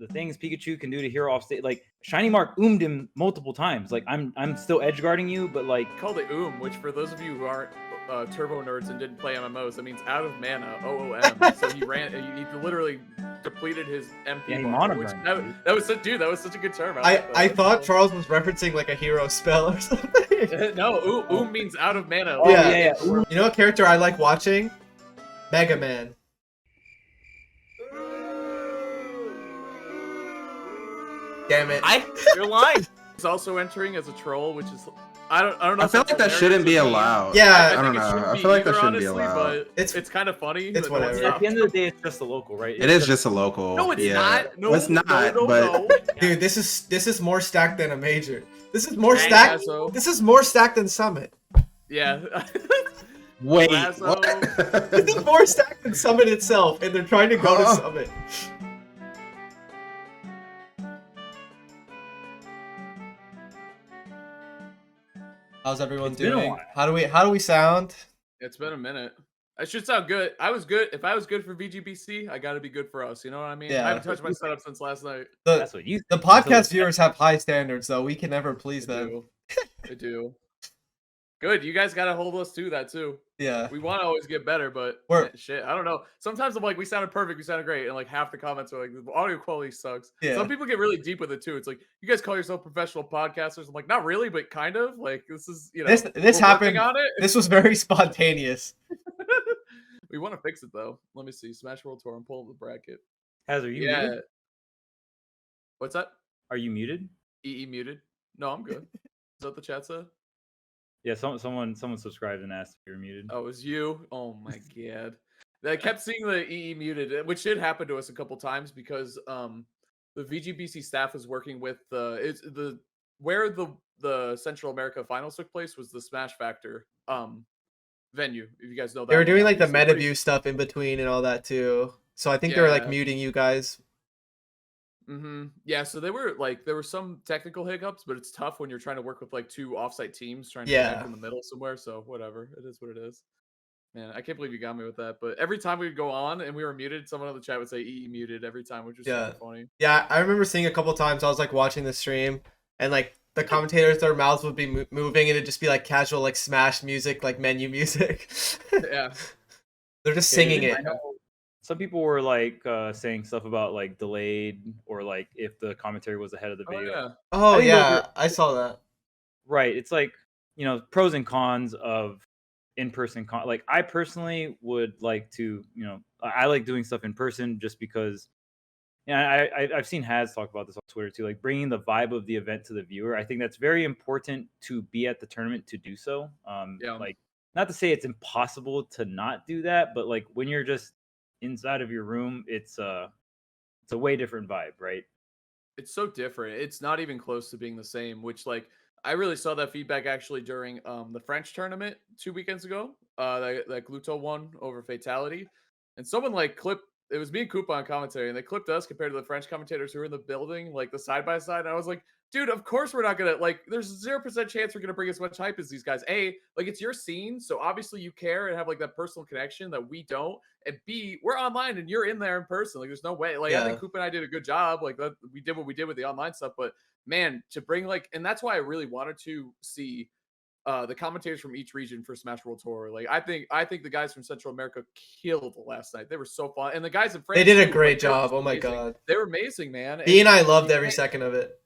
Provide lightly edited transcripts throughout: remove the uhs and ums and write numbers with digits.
things Pikachu can do to hero off stage. Like Shiny Mark oomed him multiple times. Like I'm still edge guarding you, but like called it which for those of you who aren't turbo nerds and didn't play MMOs, that means out of mana, OOM. So he literally depleted his MP bar, which that was such a good term. I thought Charles was referencing like a hero spell or something. No, means out of mana. Oh, yeah. You know what character I like watching? Mega Man. Damn it. You're lying. He's also entering as a troll, which is I don't know. I feel like that shouldn't be allowed. Yeah, I don't know. I feel like that shouldn't be allowed. But it's kind of funny. It's whatever. At the end of the day, it's just a local, right? It is just a local. No, it's not. No, it's not. No. Dude, this is more stacked than a major. This is more stacked. This is more stacked than Summit. Yeah. Wait, what? This is more stacked than Summit itself, and they're trying to go to Summit. How's everyone doing? How do we sound? It's been a minute. I should sound good. I was good. If I was good for VGBC, I got to be good for us. You know what I mean? Yeah. I haven't touched my setup since last night. That's what you. The podcast viewers have high standards, though. We can never please them. I do. Good. You guys got to hold us to that too. Yeah. We want to always get better, but shit, I don't know. Sometimes I'm like, we sounded perfect, we sounded great, and like half the comments are like, the audio quality sucks. Yeah. Some people get really deep with it too. It's like, you guys call yourself professional podcasters. I'm like, not really, but kind of. Like, this is, you know, this happened. On it. This was very spontaneous. We want to fix it though. Let me see. Smash World Tour. I'm pulling the bracket. Are you muted? What's that? Are you muted? EE muted. No, I'm good. Is that what the chat said? Yeah, someone subscribed and asked if you were muted. Oh, it was you? Oh my god. I kept seeing the EE muted, which did happen to us a couple times because the VGBC staff was working with where the Central America finals took place was the Smash Factor venue. If you guys know that. They were doing like the MetaView stuff in between and all that too. So I think they were like muting you guys. Yeah, so there were some technical hiccups, but it's tough when you're trying to work with like two offsite teams trying to connect in the middle somewhere. So whatever, it is what it is. Man, I can't believe you got me with that. But every time we would go on and we were muted, someone in the chat would say EE muted every time, which was so funny. Yeah, I remember seeing a couple times. I was like watching the stream, and like the commentators, their mouths would be moving, and it'd just be like casual like Smash music, like menu music. Yeah, they're just singing it. Some people were like saying stuff about like delayed or like if the commentary was ahead of the video. Oh yeah, I saw that. Right, it's like, you know, pros and cons of in-person like I personally would like to, you know, I like doing stuff in person just because, I've seen Haz talk about this on Twitter too, like bringing the vibe of the event to the viewer. I think that's very important to be at the tournament to do so. Like, not to say it's impossible to not do that, but like when you're just inside of your room, it's a way different vibe, right? It's so different. It's not even close to being the same, which like I really saw that feedback actually during the French tournament 2 weekends ago. That Gluto won over Fatality. And someone like clipped, it was me and Koopa on commentary, and they clipped us compared to the French commentators who were in the building, like the side by side. And I was like, dude, of course we're not gonna, like, there's 0% chance we're gonna bring as much hype as these guys. A, like, it's your scene, so obviously you care and have like that personal connection that we don't. And B, we're online and you're in there in person. Like, there's no way. Like, I think Koopa and I did a good job. Like, that we did what we did with the online stuff. But man, to bring like, and that's why I really wanted to see the commentators from each region for Smash World Tour. Like, I think the guys from Central America killed last night. They were so fun, and the guys in France, they did a great job. Oh my god, they were amazing, man. He and I loved every second of it.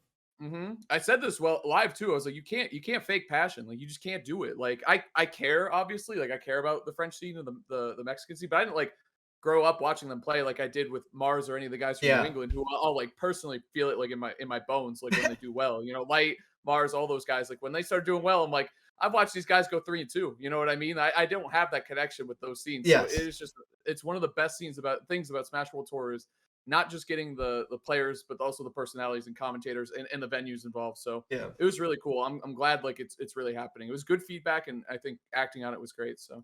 I said this live too. I was like, you can't fake passion. Like, you just can't do it. Like, I care, obviously. Like, I care about the French scene and the Mexican scene, but I didn't like grow up watching them play like I did with Mars or any of the guys from New England, who I'll like personally feel it like in my bones, like when they do well. You know, Light, Mars, all those guys. Like, when they start doing well, I'm like, I've watched these guys go 3-2. You know what I mean? I don't have that connection with those scenes. Yes. So it's one of the best things about Smash World Tour is not just getting the players, but also the personalities and commentators and the venues involved. So it was really cool. I'm glad like it's really happening. It was good feedback, and I think acting on it was great. So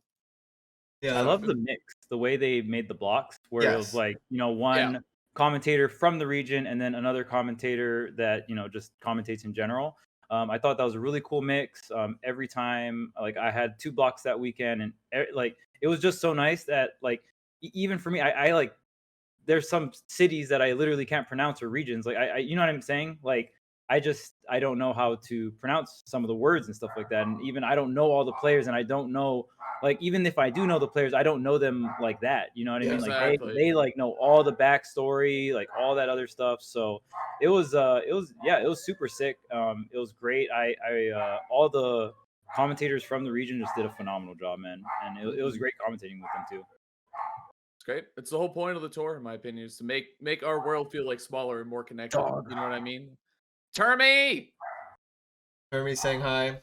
I love the mix, the way they made the blocks, where it was like, you know, one commentator from the region and then another commentator that, you know, just commentates in general. I thought that was a really cool mix. Every time, like, I had 2 blocks that weekend, and like, it was just so nice that, like, even for me, I like there's some cities that I literally can't pronounce, or regions. Like I you know what I'm saying? Like I don't know how to pronounce some of the words and stuff like that. And even I don't know all the players, and I don't know, like, even if I do know the players, I don't know them like that. You know what I mean? Like they like know all the backstory, like all that other stuff. So it was super sick. It was great. All the commentators from the region just did a phenomenal job, man. And it was great commentating with them too. It's great. It's the whole point of the tour, in my opinion, is to make our world feel like smaller and more connected. Dog. You know what I mean? Termy saying hi.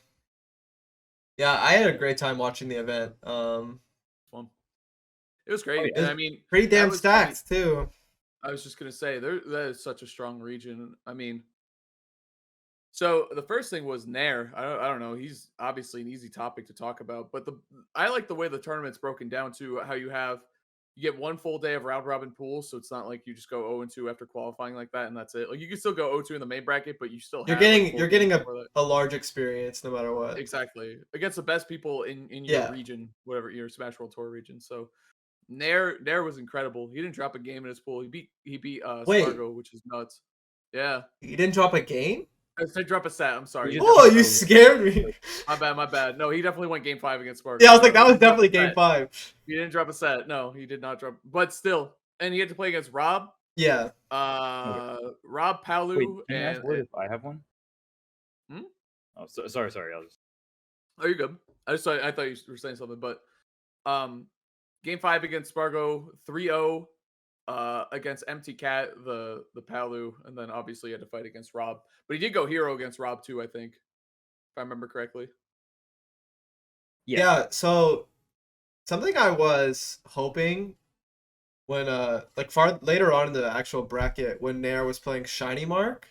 Yeah, I had a great time watching the event. Fun. It was great. It was I mean, pretty damn stacked too. I was just gonna say that is such a strong region. I mean, so the first thing was Nair. I don't know. He's obviously an easy topic to talk about, but I like the way the tournament's broken down to how you get one full day of round robin pools, so it's not like you just go 0-2 after qualifying like that and that's it. Like you can still go 0-2 in the main bracket, but you still you're getting a large experience no matter what. Exactly, against the best people in your region, whatever your Smash World Tour region. So Nair was incredible. He didn't drop a game in his pool. He beat Spargo, which is nuts. Yeah, he didn't drop a game. I said drop a set. I'm sorry. Oh, you scared me. My bad. No, he definitely went game 5 against Spargo. Yeah, I was like, that was definitely game 5. He didn't drop a set. No, he did not drop. But still, and he had to play against Rob. Yeah. Rob Palu. Wait, can you ask if I have one? Oh, sorry. I'll just. Oh, you're good. I thought you were saying something, but game 5 against Spargo, 3-0. Against Empty Cat, the Palu, and then obviously he had to fight against Rob. But he did go hero against Rob too, I think, if I remember correctly. Yeah. So something I was hoping when like far later on in the actual bracket when Nair was playing Shiny Mark,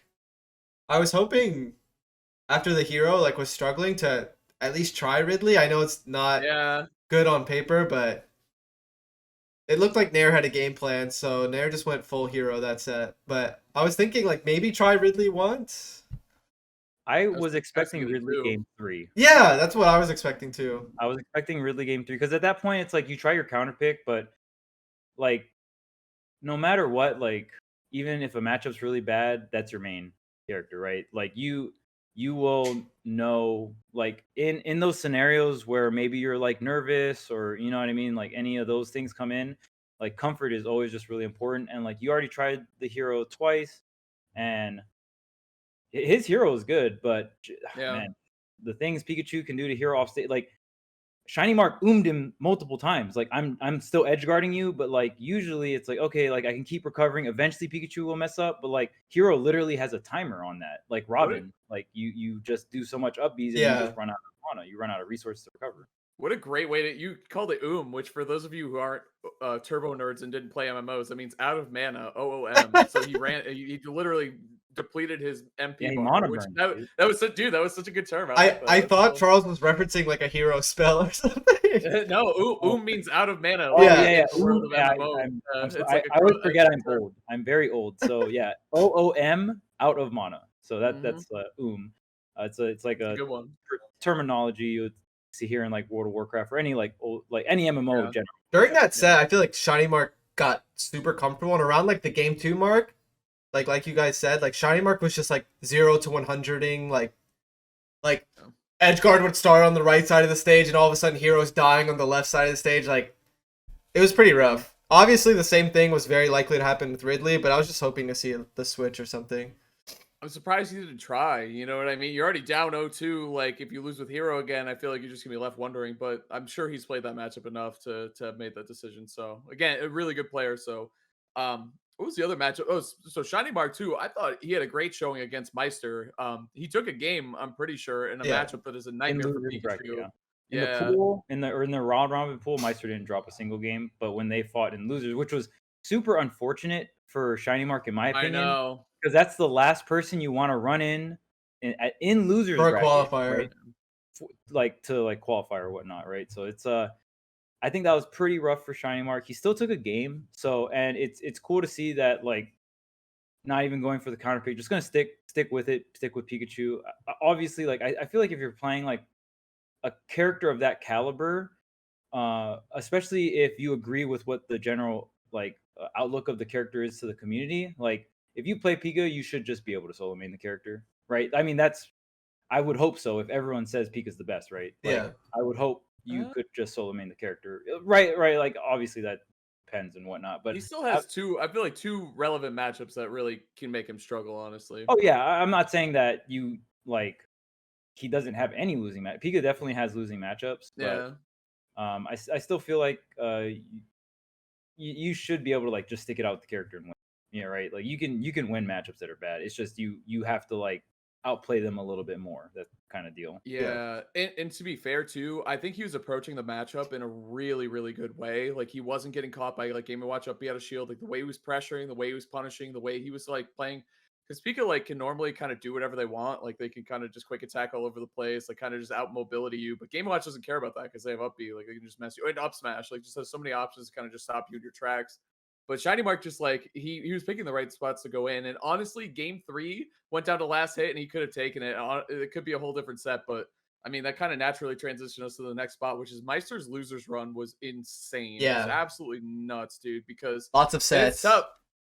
I was hoping after the hero like was struggling to at least try Ridley. I know it's not good on paper, but it looked like Nair had a game plan, so Nair just went full hero that set. But I was thinking, like, maybe try Ridley once. I was expecting Ridley game 3. Yeah, that's what I was expecting too. I was expecting Ridley game 3 because at that point it's like you try your counter pick, but like no matter what, like even if a matchup's really bad, that's your main character, right? Like you will know, like in those scenarios where maybe you're like nervous or you know what I mean, like any of those things come in, like comfort is always just really important. And like you already tried the hero twice and his hero is good, but man, the things Pikachu can do to hero off stage, like Shiny Mark him multiple times. Like I'm still edge guarding you, but like usually it's like okay, like I can keep recovering. Eventually Pikachu will mess up, but like Hero literally has a timer on that. Like Robin, like you just do so much up Bs and you just run out of mana. You run out of resources to recover. What a great way to you called it which for those of you who aren't turbo nerds and didn't play MMOs, that means out of mana, OOM. So he literally depleted his MP bar, which that was such a good term. I thought Charles was referencing like a hero spell or something. No, means out of mana. I always forget I'm old. I'm very old. So yeah, OOM out of mana. So that's it's like a good one. Terminology you would see here in like World of Warcraft or any like any MMO in general. During that set, I feel like Shiny Mark got super comfortable, and around like the game 2 mark, like you guys said, like Shiny Mark was just like 0 to 100ing, like Edgeguard would start on the right side of the stage, and all of a sudden Hero's dying on the left side of the stage. Like it was pretty rough. Obviously, the same thing was very likely to happen with Ridley, but I was just hoping to see the switch or something. I'm surprised he didn't try. You know what I mean? You're already down 0-2. Like, if you lose with Hero again, I feel like you're just going to be left wondering. But I'm sure he's played that matchup enough to have made that decision. So, again, a really good player. So, what was the other matchup? Oh, so Shiny Mark, too. I thought he had a great showing against Meister. He took a game, I'm pretty sure, in a matchup that is a nightmare for Pikachu. In the pool, in the round robin pool, Meister didn't drop a single game. But when they fought in losers, which was super unfortunate for Shiny Mark, in my opinion. I know. Because that's the last person you want to run in losers for a bracket, qualifier, right? To qualify or whatnot, right? So it's I think that was pretty rough for Shiny Mark. He still took a game, so and it's cool to see that like not even going for the counter pick, just gonna stick with Pikachu. Obviously, like I feel like if you're playing like a character of that caliber, especially if you agree with what the general like outlook of the character is to the community. Like if you play Pika, you should just be able to solo main the character, right? I mean, I would hope so. If everyone says Pika's the best, right? Like, Yeah. I would hope you could just solo main the character, right? Like obviously that depends and whatnot, but he still has I feel like two relevant matchups that really can make him struggle. Honestly. Oh yeah, I'm not saying that he doesn't have any losing match. Pika definitely has losing matchups, but I still feel like you should be able to like just stick it out with the character and win. Yeah, right. Like you can win matchups that are bad. It's just you have to like outplay them a little bit more. That kind of deal. Yeah. And to be fair too, I think he was approaching the matchup in a really, really good way. Like he wasn't getting caught by like Game & Watch up, he had a shield. Like the way he was pressuring, the way he was punishing, the way he was like playing. Because Pika like can normally kind of do whatever they want. Like they can kind of just quick attack all over the place, like kind of just out mobility you. But Game & Watch doesn't care about that because they have up B. Like they can just mess you and up smash. Like just has so many options to kind of just stop you in your tracks. But Shiny Mark just like he was picking the right spots to go in. And honestly, game 3 went down to last hit and he could have taken it. It could be a whole different set, but I mean that kind of naturally transitioned us to the next spot, which is Meister's losers run was insane. Yeah. It was absolutely nuts, dude, because lots of sets.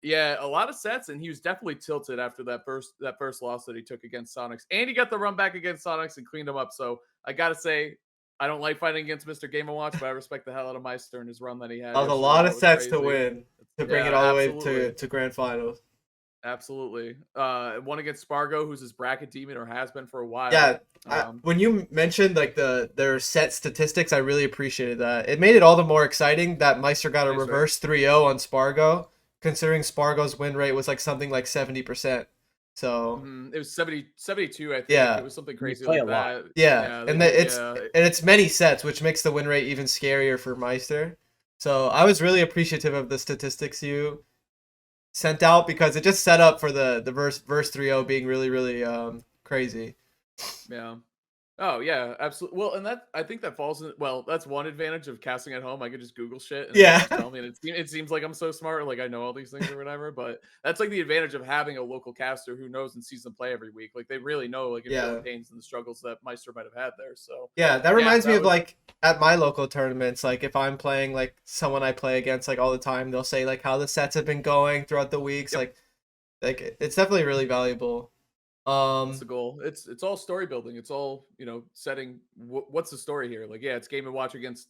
Yeah, a lot of sets, and he was definitely tilted after that first loss that he took against Sonics. And he got the run back against Sonics and cleaned him up. So I gotta say, I don't like fighting against Mr. Game & Watch, but I respect the hell out of Meister and his run that he had. That was a lot of sets to win to bring it all the way to grand finals. Absolutely. One against Spargo, who's his bracket demon or has been for a while. Yeah. When you mentioned like their set statistics, I really appreciated that. It made it all the more exciting that Meister got a reverse 3-0 on Spargo, considering Spargo's win rate was like something like 70%. So it was 72, I think. Yeah. It was something crazy like that. Yeah. And it's many sets, which makes the win rate even scarier for Meister. So I was really appreciative of the statistics you sent out because it just set up for the verse 3-0 being really, really crazy. Yeah. Oh yeah, absolutely. Well, and I think that falls in. Well, that's one advantage of casting at home. I could just Google shit and just tell me, and it seems like I'm so smart, like I know all these things or whatever. But that's like the advantage of having a local caster who knows and sees them play every week. Like they really know, like the pains and the struggles that Meister might have had there. So that reminds me of like at my local tournaments. Like if I'm playing like someone I play against like all the time, they'll say like how the sets have been going throughout the weeks. Like it's definitely really valuable. That's the goal. It's all story building. It's all, setting what's the story here? Like, yeah, it's Game & Watch against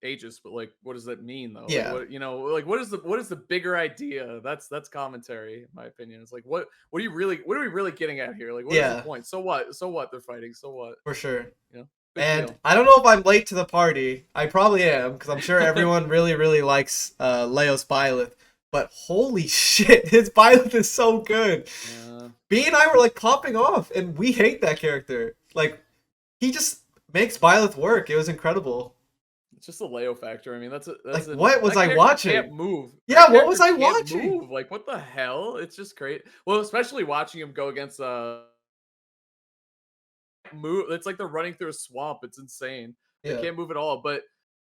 Aegis, but like what does that mean though? Yeah. Like, what is the bigger idea? That's commentary, in my opinion. It's like what are we really getting at here? Like what is the point? So what they're fighting? So what? For sure. And deal. I don't know if I'm late to the party. I probably am, because I'm sure everyone really, really likes Leo's Byleth. But holy shit, his Byleth is so good. Yeah. B and I were like popping off, and we hate that character. Like, he just makes Byleth work. It was incredible. It's just a Leo factor. I mean, what was I watching? Can't move. Yeah, what was I watching? Move. Like, what the hell? It's just great. Well, especially watching him go against move. It's like they're running through a swamp. It's insane. They can't move at all. But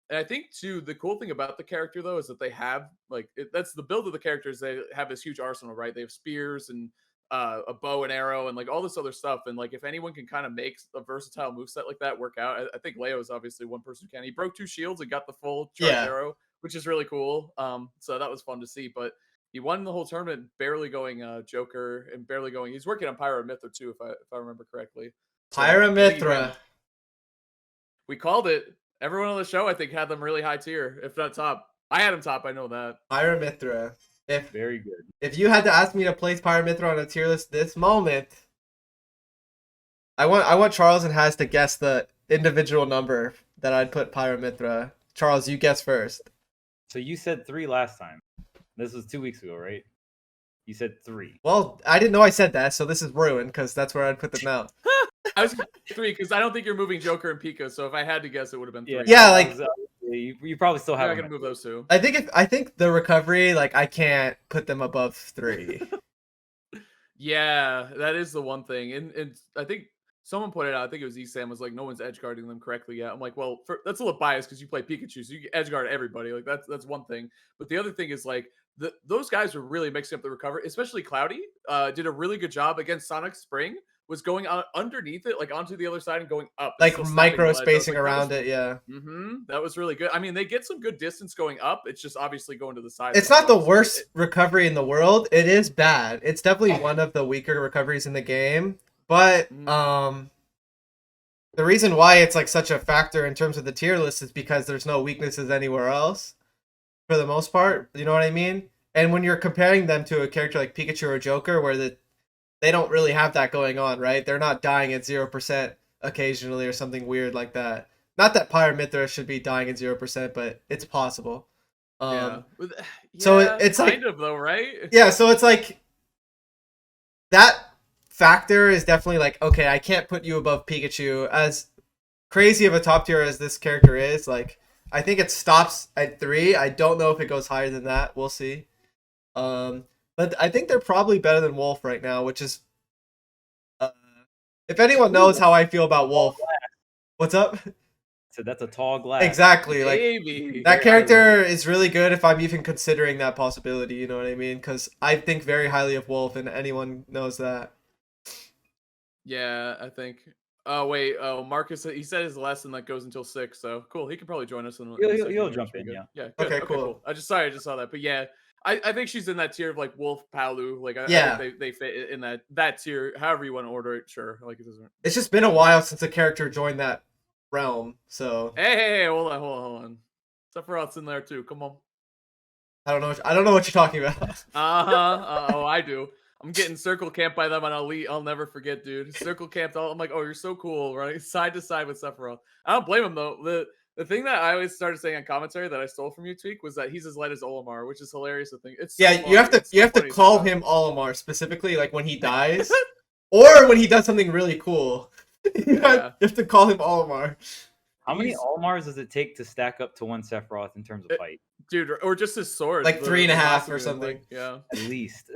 and I think too, the cool thing about the character though is that they have that's the build of the characters. They have this huge arsenal, right? They have spears and a bow and arrow and like all this other stuff. And like if anyone can kind of make a versatile moveset like that work out, I think Leo is obviously one person who can. He broke 2 shields and got the full charge arrow, which is really cool. So that was fun to see. But he won the whole tournament, barely going Joker and barely going. He's working on Pyra/Mythra too, if I remember correctly. Pyra/Mythra. We called it. Everyone on the show, I think, had them really high tier, if not top. I had them top. I know that. Pyra/Mythra. Very good. If you had to ask me to place Pyra/Mythra on a tier list this moment, I want Charles and Has to guess the individual number that I'd put Pyra/Mythra. Charles, you guess first. So you said 3 last time. This was 2 weeks ago, right? You said 3. Well, I didn't know I said that, so this is ruined because that's where I'd put them now. I was 3 because I don't think you're moving Joker and Pika. So if I had to guess, it would have been 3. Yeah, like you probably still have. You're not gonna move those 2. I think the recovery, like I can't put them above 3. Yeah, that is the one thing, and I think someone pointed out. I think it was Esam was like, no one's edge guarding them correctly yet. I'm like, well, that's a little biased because you play Pikachu, so you edge guard everybody. Like that's one thing. But the other thing is like those guys were really mixing up the recovery, especially Cloudy. Did a really good job against Sonic Spring. was going on underneath it, like onto the other side and going up. Like micro spacing around it, yeah. That was really good. I mean, they get some good distance going up. It's just obviously going to the side. It's not the worst recovery in the world. It is bad. It's definitely one of the weaker recoveries in the game. But the reason why it's like such a factor in terms of the tier list is because there's no weaknesses anywhere else, for the most part. You know what I mean? And when you're comparing them to a character like Pikachu or Joker, where they don't really have that going on, right? They're not dying at 0% occasionally or something weird like that. Not that Pyramithra should be dying at 0%, but it's possible. So it's like kind of though, right? Yeah, so it's like that factor is definitely like, okay, I can't put you above Pikachu. As crazy of a top tier as this character is, like, I think it stops at 3. I don't know if it goes higher than that. We'll see. But I think they're probably better than Wolf right now, which is if anyone knows how I feel about Wolf. What's up? So that's a tall glass. Exactly. Like Maybe. that character is really good if I'm even considering that possibility, you know what I mean? Because I think very highly of Wolf, and anyone knows that. Yeah, I think. Oh wait, Marcus. He said his lesson that goes until 6, so cool. He can probably join us. He'll jump in, yeah. Yeah. Okay, cool. I just saw that, but yeah, I think she's in that tier of like Wolf, Palu. Like, I think they fit in that tier. However you want to order it, sure. Like, it doesn't. It's just been a while since a character joined that realm, so. Hey, hold on. Sephiroth's in there too. Come on. I don't know what you're talking about. Oh, I do. I'm getting circle camped by them on Elite. I'll never forget, dude. Circle camped. I'm like, oh, you're so cool, right? Side to side with Sephiroth. I don't blame him though. The thing that I always started saying on commentary that I stole from you, Tweek, was that he's as light as Olimar, which is hilarious to think. It's so funny. You have to call him Olimar specifically, like when he dies, or when he does something really cool. You have to call him Olimar. How many Olimars does it take to stack up to one Sephiroth in terms of fight? Dude, or just his sword. Like 3.5 or something. Like, yeah. At least.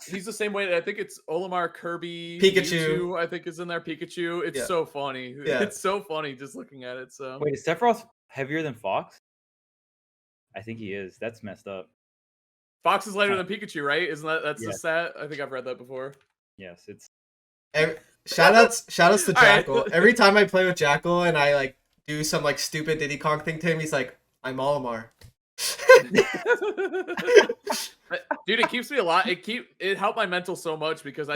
He's the same way. I think it's Olimar, Kirby, Pikachu. Mewtwo, I think is in there. Pikachu. It's so funny. Yeah. It's so funny just looking at it. So wait, is Sephiroth heavier than Fox? I think he is. That's messed up. Fox is lighter than Pikachu, right? Isn't that's the stat? I think I've read that before. Yes, it's shoutouts to Jackal. Right. Every time I play with Jackal and I like do some like stupid Diddy Kong thing to him, he's like, I'm Olimar. Dude, it keeps me a lot. It helped my mental so much because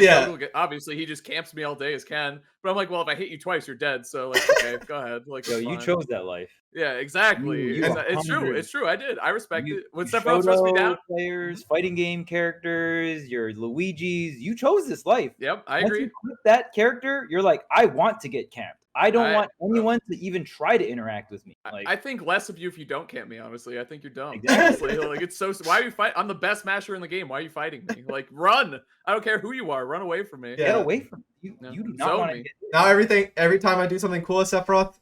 obviously he just camps me all day as Ken. But I'm like, well, if I hit you twice, you're dead. So like, okay, go ahead. Like, yo, you chose that life. Yeah, exactly. It's true. I did. I respect it. When Sephiroth throws me down, players, fighting game characters, your Luigi's, you chose this life. Yep, I agree. You quit that character, you're like, I want to get camped. I don't want anyone to even try to interact with me. Like, I think less of you if you don't camp me, honestly. I think you're dumb. Exactly. Like, it's so. Why are you fighting? I'm the best masher in the game. Why are you fighting me? Like, run. I don't care who you are. Run away from me. Get away from me. You do not want to get. Now every time I do something cool with Sephiroth,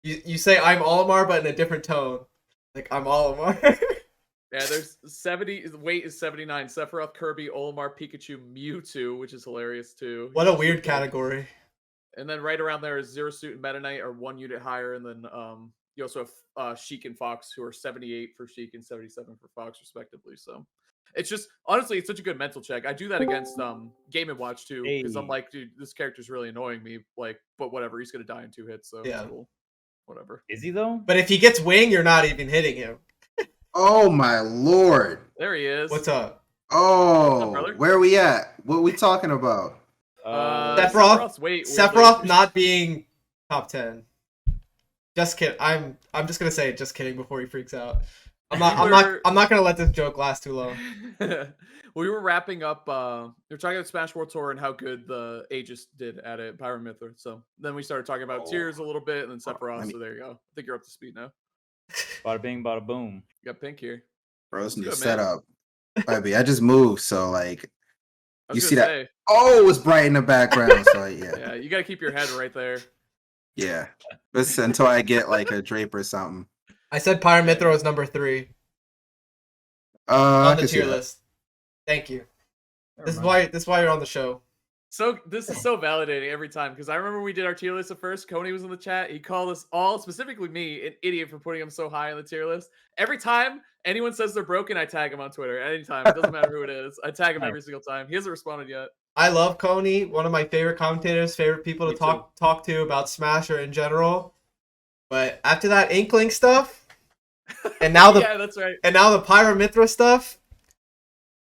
you say I'm Olimar, but in a different tone. Like, I'm Olimar. Yeah, there's 70. Weight is 79. Sephiroth, Kirby, Olimar, Pikachu, Mewtwo, which is hilarious too. What a weird category. And then right around there is Zero Suit and Meta Knight are 1 unit higher, and then you also have Sheik and Fox, who are 78 for Sheik and 77 for Fox, respectively. So it's just honestly, it's such a good mental check. I do that against Game & Watch too, because I'm like, dude, this character's really annoying me. Like, but whatever, he's gonna die in 2 hits, so it's cool. Whatever. Is he though? But if he gets wing, you're not even hitting him. Oh my lord! There he is. What's up? Oh, what's up, where are we at? What are we talking about? Sephiroth not being top 10. Just kidding. I'm just gonna say just kidding before he freaks out. I'm not gonna let this joke last too long. We were wrapping up. We were talking about Smash World Tour and how good the Aegis did at it, Pyramithra. So then we started talking about tiers a little bit, and then Sephiroth. So there you go. I think you're up to speed now. Bada bing, bada boom. You got Pink here. Bro, it's new setup. Baby, I just moved, so like. You see that? Say, oh, it's bright in the background. So yeah. Yeah, you got to keep your head right there. Yeah, listen until I get like a drape or something. I said Pyramithra was number 3 on the tier list. Thank you. This is why you're on the show. So this is so validating every time, because I remember we did our tier list at first. Coney was in the chat. He called us all, specifically me, an idiot for putting him so high on the tier list. Every time anyone says they're broken, I tag him on Twitter. Anytime, it doesn't matter who it is. I tag him every single time. He hasn't responded yet. I love Coney, one of my favorite commentators, favorite people to talk to about Smash or in general. But after that Inkling stuff, and now the yeah, that's right. and now the Pyramithra stuff,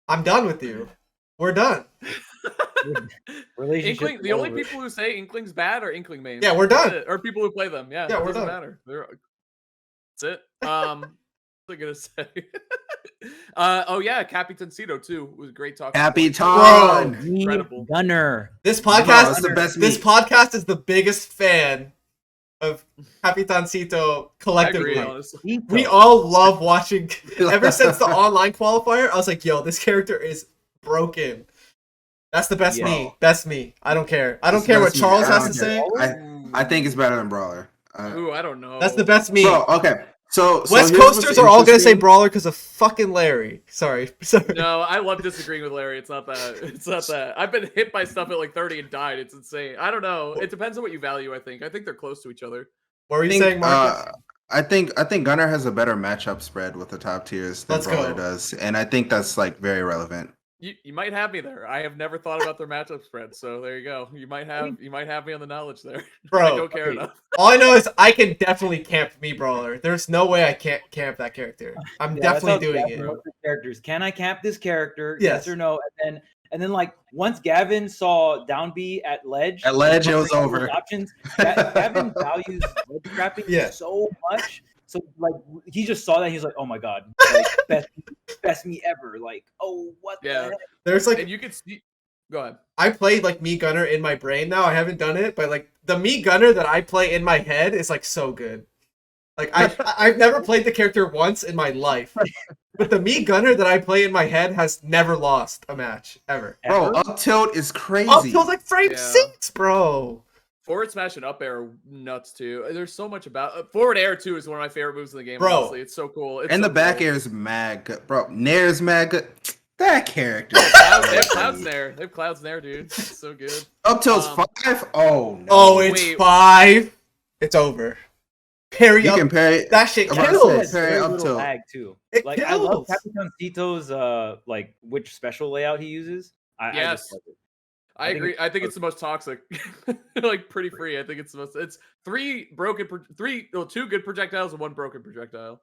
I'm done with you. We're done. Inkling. The only people who say Inkling's bad are Inkling mains. Yeah, we're done. Or people who play them. Yeah, Yeah, it we're doesn't done. matter. That's it. What was I gonna say? Oh yeah, Capitancito too was great talking. Capitan, incredible Gunner. This podcast is the best. This podcast is the biggest fan of Capitancito collectively. I agree, honestly. We all love watching. Ever since the online qualifier, I was like, "Yo, this character is broken." That's the best me. Best me. I don't care. I don't care what Charles has to say. I think it's better than Brawler. Ooh, I don't know. That's the best me. Bro, okay. So West Coasters are all gonna say Brawler because of fucking Larry. Sorry. No, I love disagreeing with Larry. It's not that. It's not that. I've been hit by stuff at like 30 and died. It's insane. I don't know. It depends on what you value. I think they're close to each other. What were you saying, Marcus? I think Gunner has a better matchup spread with the top tiers than Brawler does, and I think that's like very relevant. You might have me there. I have never thought about their matchup spread, so there you go. You might have me on the knowledge there. Bro, I don't care enough. All I know is I can definitely camp me Brawler. There's no way I can't camp that character. I'm definitely doing it. Characters. Can I camp this character? Yes or no? And then like once Gavin saw down B at ledge, it was over. Options. Gavin values ledge trapping so much. So like he just saw that, he's like, oh my god, like, best me ever. Like, oh what the heck? There's like, and you could see. Go ahead. I played like me Gunner in my brain now. I haven't done it, but like the me Gunner that I play in my head is like so good. Like I've never played the character once in my life, but the me Gunner that I play in my head has never lost a match ever. Bro, up tilt is crazy. Up tilt like frame 6, bro. Forward smash and up air are nuts too. There's so much about forward air too is one of my favorite moves in the game. Bro, honestly. It's so cool. And the back air is mad good, bro. Nair's mad good. That character. They have clouds there. They have clouds there, dude. It's so good. Up tilt's 5. Oh no. Oh, it's 5. It's over. Parry you up. Can parry. That shit kills. Parry up tilt. Lag too. It like kills. I love Capitancito's like which special layout he uses. I just love it. I agree. I think it's the most toxic. Like pretty free. I think it's the most. It's 2 good projectiles and 1 broken projectile.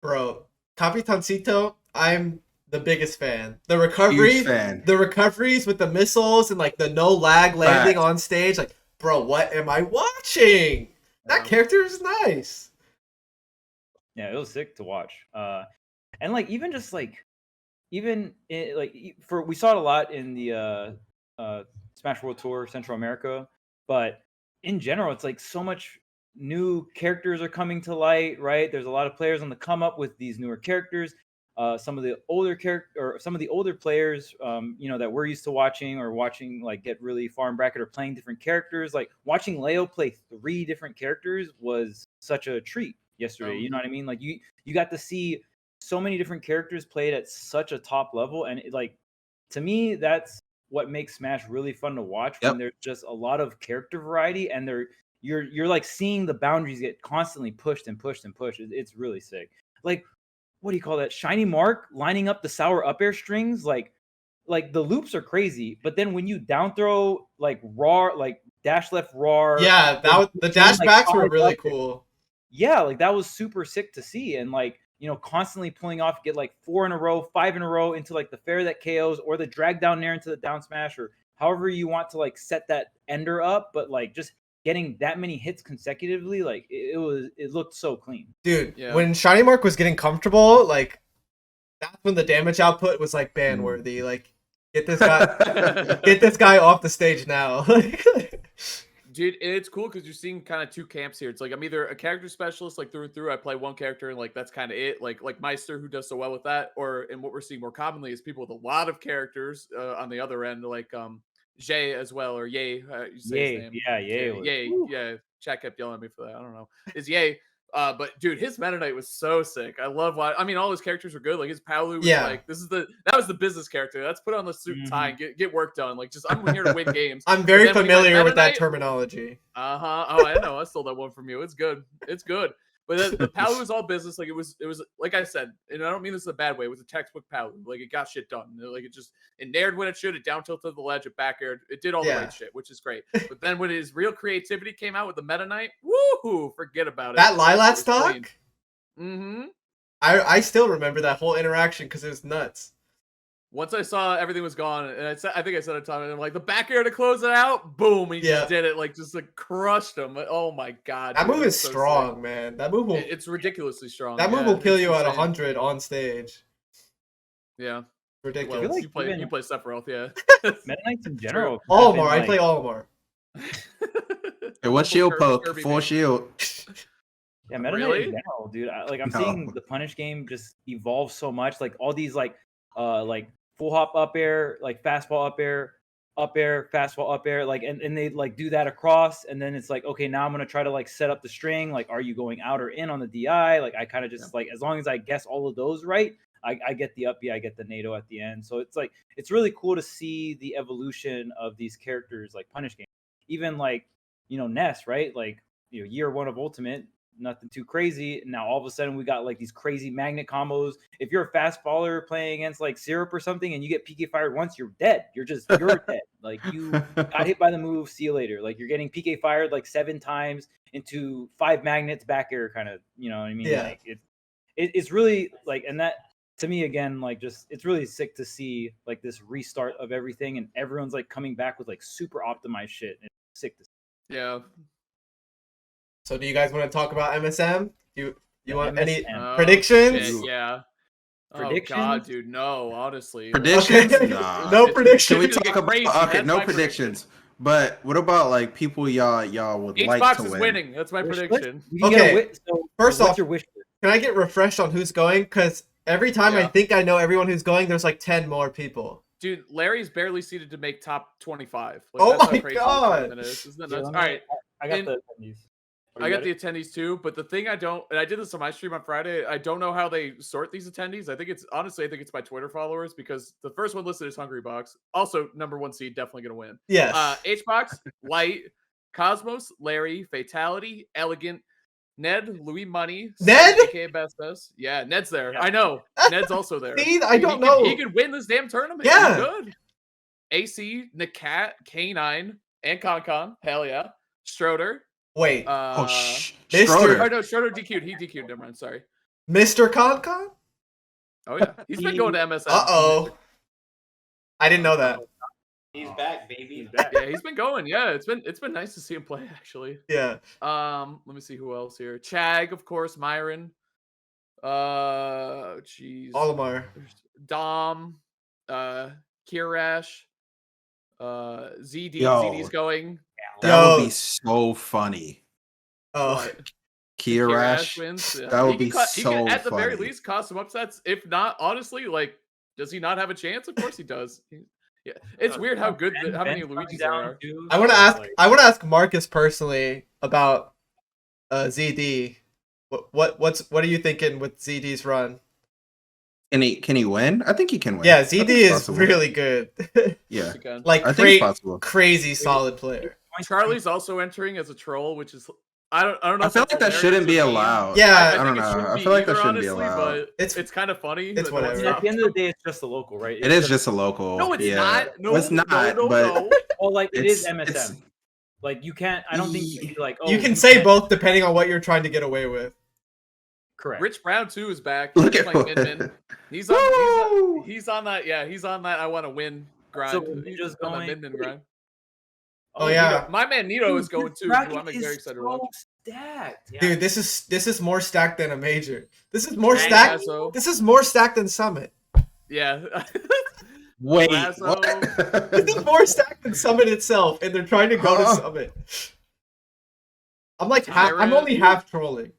Bro, Capitancito, I'm the biggest fan. The recoveries with the missiles and like the no lag landing on stage. Like, bro, what am I watching? That character is nice. Yeah, it was sick to watch. And like even just like we saw it a lot in the Smash World Tour Central America, but in general it's like so much new characters are coming to light, right? There's a lot of players on the come up with these newer characters. Some of the older players that we're used to watching like get really far in bracket or playing different characters. Like watching Leo play 3 different characters was such a treat yesterday. You know what I mean? Like you got to see so many different characters played at such a top level, and to me that's what makes Smash really fun to watch, when there's just a lot of character variety and you're like seeing the boundaries get constantly pushed and pushed and pushed. It's really sick. Like, what do you call that? Shiny Mark lining up the sour up air strings, like the loops are crazy, but then when you down throw like raw, like dash left raw, the dash backs were really cool. Yeah, like that was super sick to see, and like constantly pulling off, get like 4 in a row, 5 in a row into like the fair that KOs, or the drag down Nair into the down smash, or however you want to like set that ender up, but like just getting that many hits consecutively, like it looked so clean. Dude, when Shiny Mark was getting comfortable, like that's when the damage output was like ban worthy. Like get this guy off the stage now. Dude, it's cool because you're seeing kind of 2 camps here. It's like I'm either a character specialist, like through and through. I play one character and like that's kind of it. Like Meister, who does so well with that. And what we're seeing more commonly is people with a lot of characters on the other end, like Jay as well, or Ye. You say his name. Yeah, Ye. Ye. Yeah. Chat kept yelling at me for that. I don't know. It's Ye. But dude, his Meta Knight was so sick. I love why. I mean, all his characters were good. Like his Paolu was like, that was the business character. Let's put on the suit and tie and get work done. Like, just I'm here to win games. I'm very familiar with that terminology. Oh, I know. I stole that one from you. It's good. It's good. But the Palu was all business. Like it was like I said, and I don't mean this in a bad way. It was a textbook Palu. Like it got shit done. Like it nared when it should. It down tilted the ledge. It back aired. It did all the right shit, which is great. But then when his real creativity came out with the Meta Knight, woohoo! Forget about it. That Lilat stock. Mm-hmm. I still remember that whole interaction because it was nuts. Once I saw everything was gone, and I think I said it time, and I'm like, the back air to close it out, boom, he just did it, just crushed him. Oh my god, that move is so strong, man. That move it's ridiculously strong. That move will kill you at 100 on stage. Yeah, ridiculous. Well, you play Sephiroth, yeah. Meta Knights in general. Olimar, I play Olimar. Hey, what shield poke? Full shield. Yeah, Meta Knight in general, dude. I'm seeing the punish game just evolve so much. Like all these full hop up air, like fastball up air, fastball up air, and they do that across, and then it's like, okay, now I'm gonna try to set up the string. Like, are you going out or in on the DI? Like, I kind of just as long as I guess all of those right, I get the up B, I get the NATO at the end. So it's really cool to see the evolution of these characters like punish game. Even Ness, right? Year one of Ultimate. Nothing too crazy. Now all of a sudden we got these crazy magnet combos. If you're a fastballer playing against Syrup or something and you get PK fired once, you're dead. You're dead. You got hit by the move. See you later. You're getting PK fired 7 times into 5 magnets back air kind of. You know what I mean? Yeah. It's really and that to me again it's really sick to see this restart of everything and everyone's coming back with super optimized shit. It's sick to see. Yeah. So do you guys want to talk about MSM? You want MSM. any predictions? Shit, yeah. Predictions? Oh god, dude, no, honestly. Predictions? Okay. Nah. No predictions. Can we It's gonna talk get about crazy. okay, That's no my predictions. But what about people y'all would like Xbox to is win? winning. That's my prediction. Okay. First what's off, your wish list? Can I get refreshed on who's going? Because every time I think I know everyone who's going, there's 10 more people. Dude, Larry's barely seated to make top 25. Oh that's how my crazy god! Isn't that Yeah, nuts? All right. I got the attendees. I got the attendees too, but the thing I don't, and I did this on my stream on Friday, I don't know how they sort these attendees. I think it's by Twitter followers because the first one listed is Hungry Box. Also, number 1 seed, definitely going to win. Yes. HBox, Light, Cosmos, Larry, Fatality, Elegant, Ned, Louis Money, Ned? aka Best. Yeah, Ned's there. Yeah. I know. Ned's also there. See, I don't know. He could win this damn tournament. Yeah. He's good. AC, Nakat, K9, and Concon. Hell yeah. Stroder. Wait. Mr. Schroeder. Oh no, Schroeder DQ'd. He DQ'd. Never mind. Sorry. Mr. Concon? Oh yeah, he's been going to MSN. Uh-oh. I didn't know that. He's back, baby. He's back. Yeah, he's been going. Yeah, it's been nice to see him play actually. Yeah. Let me see who else here. Chag, of course. Myron. Jeez. Olimar. Dom. Kirash. ZD. Yo. ZD's going. That would be so funny. Oh. Kirash. Wins. Yeah. That would be he so can, at the very funny. least, cause some upsets. If not, honestly, does he not have a chance? Of course he does. Yeah, it's weird how good, how many Luigi's there are. I want to ask Marcus personally about ZD. What are you thinking with ZD's run? Can he win? I think he can win. Yeah, ZD is possible. Really good. Yeah. Like I think it's possible. crazy solid player. Charlie's also entering as a troll, which is I don't know. I feel like that shouldn't be allowed. Yeah, I don't know. I feel like that shouldn't be allowed. But it's kind of funny. It's whatever. At the end of the day, it's just a local, right? It is just a local. No, it's not. No, it's not. But well, it is it's- MSM. You can't. I don't think you can be like. Oh, you can say both depending on what you're trying to get away with. Correct. Rich Brown too is back. Look He's at playing Min-Min. He's on that. Yeah, he's on that. I want to win grind. So he's just on going. that Min-Min grind. Oh yeah, Nito. My man Nito is going too. Who I'm very excited to watch. Stacked. Yeah. dude, this is more stacked than a major. This is more stacked. Lasso. This is more stacked than Summit. Yeah. wait, Lasso. what? This is more stacked than Summit itself, and they're trying to go to Summit. I'm only half trolling.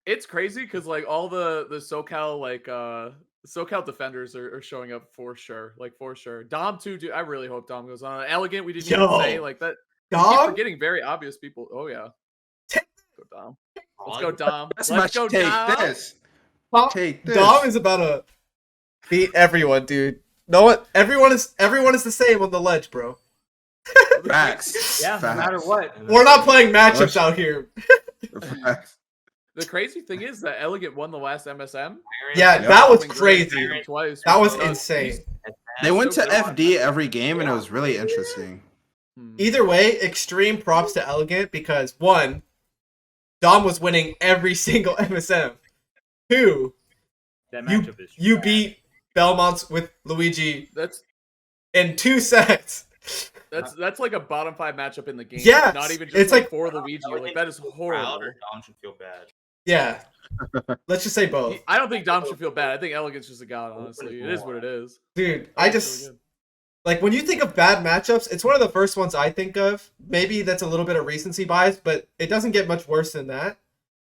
It's crazy because all the SoCal SoCal defenders are showing up for sure. For sure. Dom too, dude. I really hope Dom goes on. Elegant, we didn't even say that. Dom? We're getting very obvious people. Oh yeah. Go Dom. Let's go Dom. Let's go take Dom. this. Take this. Dom is about to beat everyone, dude. No what? Everyone is the same on the ledge, bro. Facts. Yeah, Facts. no matter what. We're not playing matchups out here. Facts. The crazy thing is that Elegant won the last MSM. Yeah, Yep. that was Coming great crazy. twice. That was which is insane. They went so to good. FD every game, and it was really interesting. Either way, extreme props to Elegant because 1, Dom was winning every single MSM. 2, That matchup is you trash. beat Belmonts with Luigi That's in 2 sets. that's like a bottom 5 matchup in the game. Yes, Not even just it's like- for Luigi. Like that is horrible. Dom should feel bad. Yeah. Let's just say both. I don't think Dom should feel bad. I think Elegant's just a god, honestly. It is what it is. Dude, I It's just... really good. Like, when you think of bad matchups, it's one of the first ones I think of. Maybe that's a little bit of recency bias, but it doesn't get much worse than that.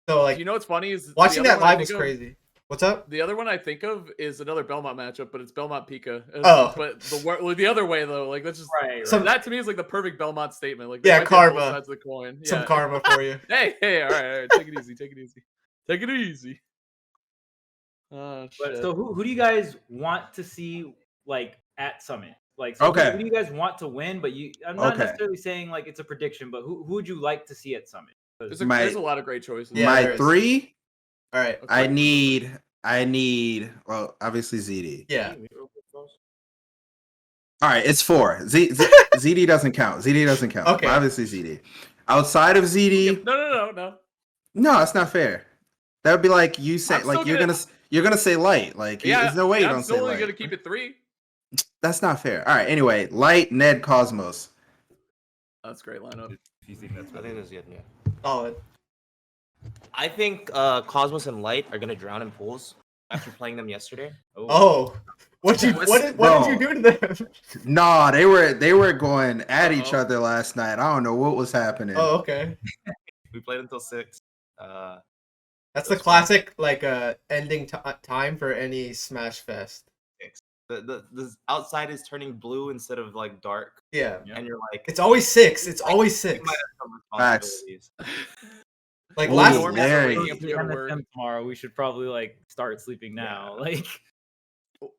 So, like, You know what's funny is watching the other that one I live was think of- crazy. What's up? The other one I think of is another Belmont matchup, but it's Belmont Pika. Oh. But the other way though, like that's just Right. Some- that to me is like the perfect Belmont statement. Like Yeah, might be on both karma. sides of the coin. Some Yeah. karma for you. Hey, all right, take it easy, take it easy, take it easy. Oh But shit. so who do you guys want to see like at Summit? Like, so Okay. who do you guys want to win? But I'm not Okay. necessarily saying like it's a prediction, but who would you like to see at Summit? 'Cause- there's a lot of great choices. Yeah, My there is. 3, All right. Okay. I need. Well, obviously ZD. Yeah. All right, it's 4. ZD doesn't count. ZD doesn't count. Okay. Obviously ZD. Outside of ZD, No. no, it's not fair. That would be like you say, I'm still like you're gonna- gonna say light. Like Yeah, there's no way you I'm don't say still only light. gonna keep it 3. That's not fair. All right. Anyway, light, Ned, Cosmos. That's a great lineup. if you think that's I think that's good. Yeah. Solid. I think Cosmos and Light are gonna drown in pools after playing them yesterday. Oh. What did you do to them? Nah, they were going at each Uh-oh. other last night. I don't know what was happening. Oh, okay. We played until 6. That's the classic like ending time for any Smash Fest. The outside is turning blue instead of like dark, Yeah. Yeah. and you're like, It's always 6. It's always 6. you might have some Facts. responsibilities. Like Ooh, last Norm has there to you wake up to go to work. MSM tomorrow, we should probably like start sleeping now. Like,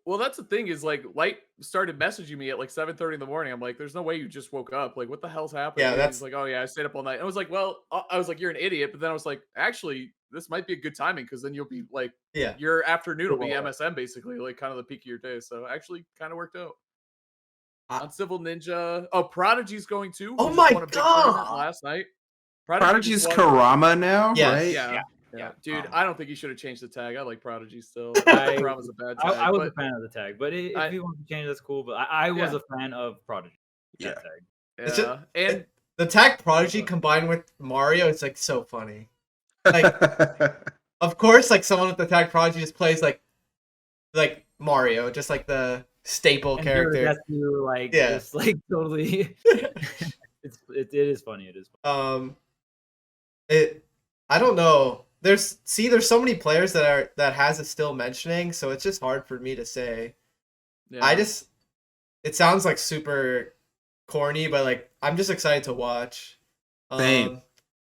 Well, that's the thing is like Light started messaging me at like 7:30 in the morning. I'm like, there's no way you just woke up. Like, what the hell's happening? Yeah, And that's- he's like, oh yeah, I stayed up all night. I was like, well, I was like, you're an idiot. But then I was like, actually, this might be a good timing because then you'll be like, Yeah. your afternoon will be Cool. MSM basically, like kind of the peak of your day. So actually, kind of worked out. I- On Civil Ninja, oh Prodigy's going too. Oh He just my won a big tournament God. last night. Prodigy's just won- Karama now, Yes. right? Yeah. Dude, I don't think he should have changed the tag. I like Prodigy still. I- Karama's a bad tag. I was a but fan of the tag, but if I- you want to change, that's cool. But I was Yeah. a fan of Prodigy. Yeah. That tag. It's yeah, just- and The tag Prodigy combined with Mario, it's like so funny. Like, of course, like someone with the tag Prodigy just plays like Mario, just like the staple And character. That's like Yeah. just like totally. it is funny. It is. Funny. I don't know. There's so many players that has it still mentioning, so it's just hard for me to say. yeah. It sounds like super corny, but like I'm just excited to watch. Same.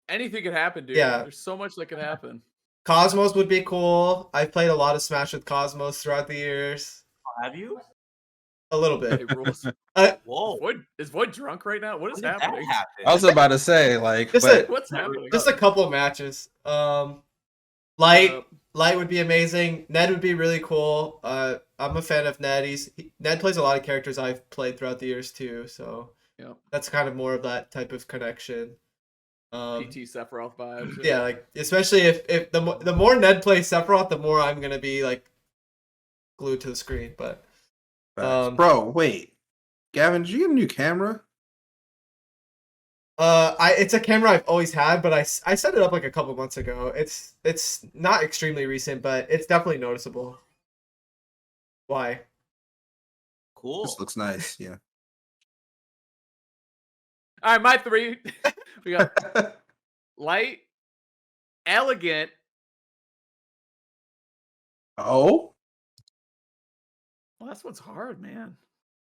Anything could happen, dude. Yeah. There's so much that could happen. Cosmos would be cool. I've played a lot of Smash with Cosmos throughout the years. Have you? A little bit. Hey, rules. Whoa. Is Void drunk right now? What is When did that happening? happen? I was about to say, like, Just but What's happening? Just a couple matches. Light Uh, would be amazing. Ned would be really cool. I'm a fan of Ned. Ned plays a lot of characters I've played throughout the years too, so Yeah. that's kind of more of that type of connection. PT Sephiroth vibes. Yeah, like especially if the more Ned plays Sephiroth, the more I'm gonna be like glued to the screen. But bro, wait, Gavin, did you get a new camera? it's a camera I've always had, but I set it up like a couple months ago. It's not extremely recent, but it's definitely noticeable. Why? Cool. This looks nice. Yeah. All right, my 3. We got Light, Elegant. Oh. Well, that's what's hard, man.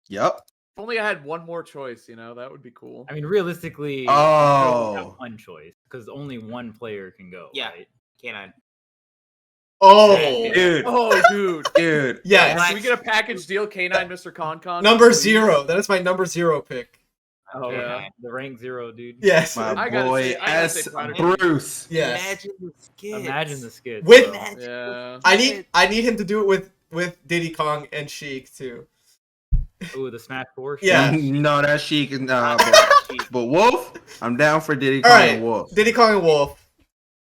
Yep. If only I had one more choice, that would be cool. I mean, realistically, Oh. you have one choice because only one player can go. Yeah. Right? Canine. Oh, Dude. Oh, dude. Dude. yes. Can we get a package deal, K9 Mr. Concon? Number please? 0. That is my number 0 pick. Oh, Yeah. the rank 0, dude. Yes. My I gotta boy say- I gotta say S. Prodigy. Bruce. Yes. Imagine the skits. Imagine the skits. With- bro. Imagine Yeah. I need him to do it with Diddy Kong and Sheik too. Ooh, the Smash 4. Yeah. No, that's Sheik. Cheat. But Wolf, I'm down for Diddy All Kong right. and Wolf. Diddy Kong and Wolf.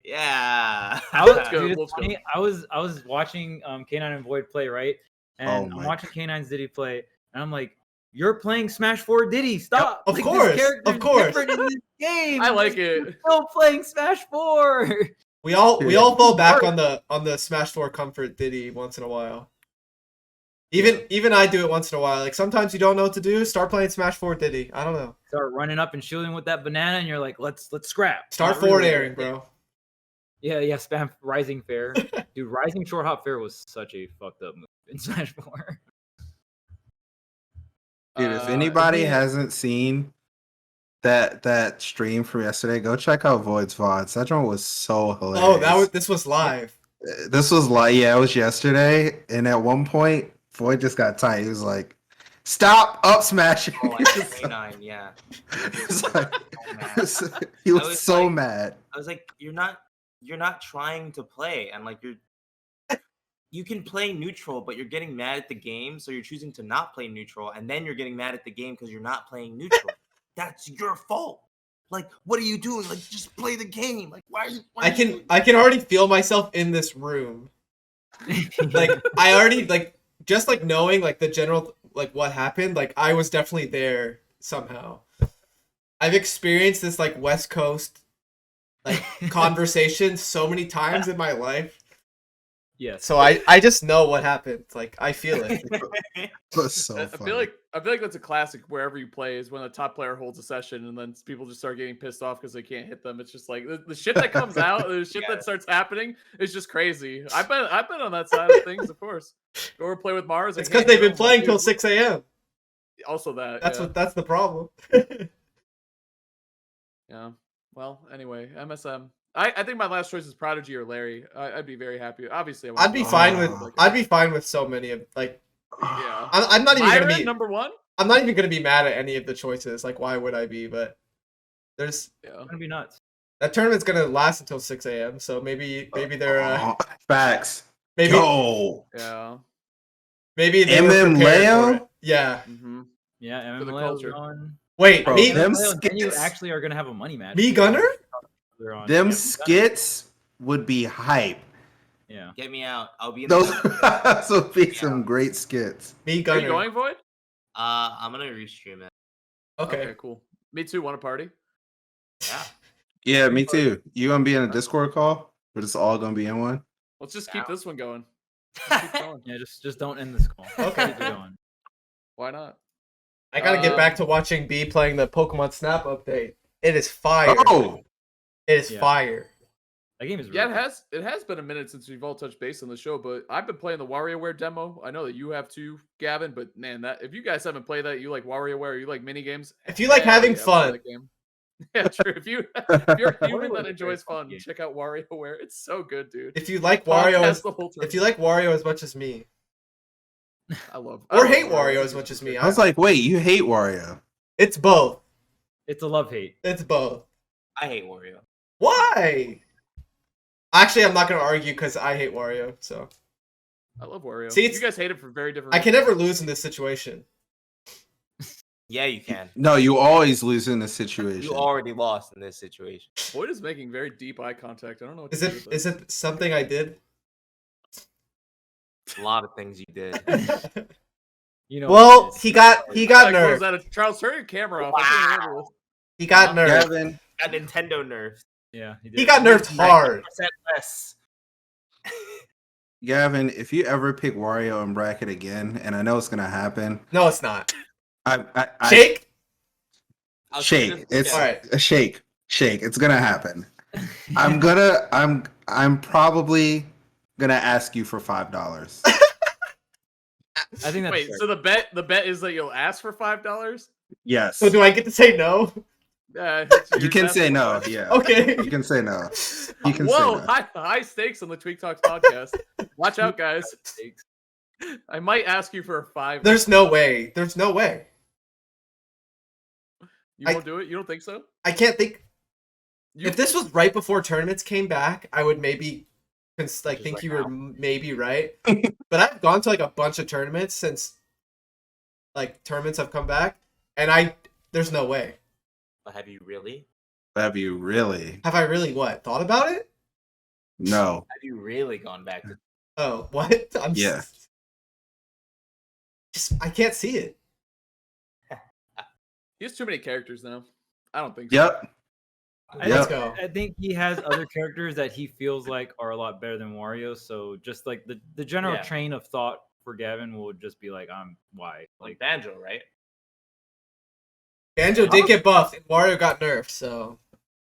Yeah. I was, Let's go, dude, it's let's go. funny. I was watching K9 and Void play, right? And Oh I'm my watching K9's Diddy play, and I'm like, "You're playing Smash 4 Diddy. Stop!" Of Like, course, this character's of course. different in this game. I like You're it. still playing Smash 4. We all fall back on the Smash 4 comfort Diddy once in a while. Even I do it once in a while. Like sometimes you don't know what to do. Start playing Smash 4 Diddy. I don't know. Start running up and shooting with that banana, and you're like, "Let's scrap." Start Not forward really. airing, bro. Yeah, spam Rising Fair. Dude, Rising Short Hop Fair was such a fucked up move in Smash 4. Dude, if anybody yeah. hasn't seen that stream from yesterday, go check out Void's VODs. That one was so hilarious. Oh, this was live. This was like, yeah, it was yesterday, and at one point, Void just got tight. He was like, "Stop up smashing!" Oh, I said K9, yeah. It's like- he I was was so like- mad. I was like, you're not trying to play, and like you can play neutral, but you're getting mad at the game, so you're choosing to not play neutral, and then you're getting mad at the game because you're not playing neutral. That's your fault. Like, what are you doing? Like, just play the game. Like, why are you? I can already feel myself in this room. Like I already like just like knowing like the general like what happened. Like I was definitely there somehow. I've experienced this like West Coast like conversation so many times in my life. Yes. So I just know what happened. Like I feel it. It was so I funny. feel like that's a classic wherever you play is when the top player holds a session and then people just start getting pissed off because they can't hit them. It's just like the shit that comes out, the shit that starts happening is just crazy. I've been on that side of things, of course. Go over play with Mars. It's because they've been playing till 6 a.m. Also that. That's the problem. Yeah. Well, anyway, MSM. I think my last choice is Prodigy or Larry. I'd be very happy. Obviously, I want I'd be to- fine with like- I'd be fine with so many of like Yeah. I'm not even gonna Myron, be number one. I'm not even gonna be mad at any of the choices. Like why would I be? But there's Yeah. It's gonna be nuts. that tournament's gonna last until 6 a.m. So maybe they're Facts. maybe Yo, Yeah. maybe they were MM prepared Leo? for it. Yeah. Mm-hmm. Yeah, For the MMLA culture. on. Wait, Bro, me them Then you skits- actually are gonna have a money match. Me Gunner? They're on. them Yeah, skits would be hype. Yeah. Get me out. I'll be in Those the would be some great skits. me Are Gunner. you going, Void? I'm gonna restream it. Okay. Cool. Me too. Want a party? Yeah. Yeah, me too. You gonna be in a Discord call, but it's all gonna be in one. Let's just keep Down. this one going. Keep going. Yeah, just don't end this call. Okay. Keep it going. Why not? I gotta get back to watching B playing the Pokemon Snap update. It is fire. Oh, It is Yeah. fire. That game is. Yeah, really it has been a minute since we've all touched base on the show, but I've been playing the WarioWare demo. I know that you have too, Gavin, but man, that if you guys haven't played that, you like WarioWare, you like mini games. If you like hell having play fun. that game. Yeah, true. If you're a human WarioWare that is a enjoys very fun fun, game. check out WarioWare. It's so good, dude. If you like Wario Podcast as the whole time. if you like Wario as much as me, I love or hate Wario as much as me, I was like, wait, you hate Wario? it's both. It's a love hate. It's both. I hate Wario. Why? Actually, I'm not gonna argue because I hate Wario. So I love Wario. See, You it's- guys hate it for very different I can reasons. never lose in this situation. Yeah, you can. No, you always lose in this situation. You already lost in this situation. Boyd is making very deep eye contact. I don't know what Is to do it with is it something I did? A lot of things you did. You know. Well, what it is. he got Close nerfed. that. Charles, turn your camera off. I can't handle this. He got nerfed. Gavin, Got Nintendo nerfed. Yeah, He got nerfed hard. 90% less. Gavin, if you ever pick Wario in bracket again, and I know it's gonna happen, No, it's not. I Shake. I'll shake. keep this- It's All right. a shake. It's gonna happen. I'm probably gonna ask you for $5. I think that's Wait, fair. so the bet is that you'll ask for $5? Yes. So do I get to say no? You can say no. Yeah. Okay. You can say no. You can Whoa, say no. high stakes on the Tweek Talks podcast. Watch out, guys. I might ask you for a $5. There's no way. There's no way. You won't do it? You don't think so? I can't think. If this was right before tournaments came back, I would maybe think you were maybe right. But I've gone to like a bunch of tournaments since like tournaments have come back, and there's no way. But have you really? Have you really? Have I really what? Thought about it? No. Have you really gone back to? Oh, what? Yeah. I can't see it. He has too many characters now. I don't think so. Yep. Let's go. I think he has other characters that he feels like are a lot better than Wario. So just like the general train of thought for Gavin will just be like, why? Like Banjo, right? Banjo did get buffed and Wario got nerfed, so.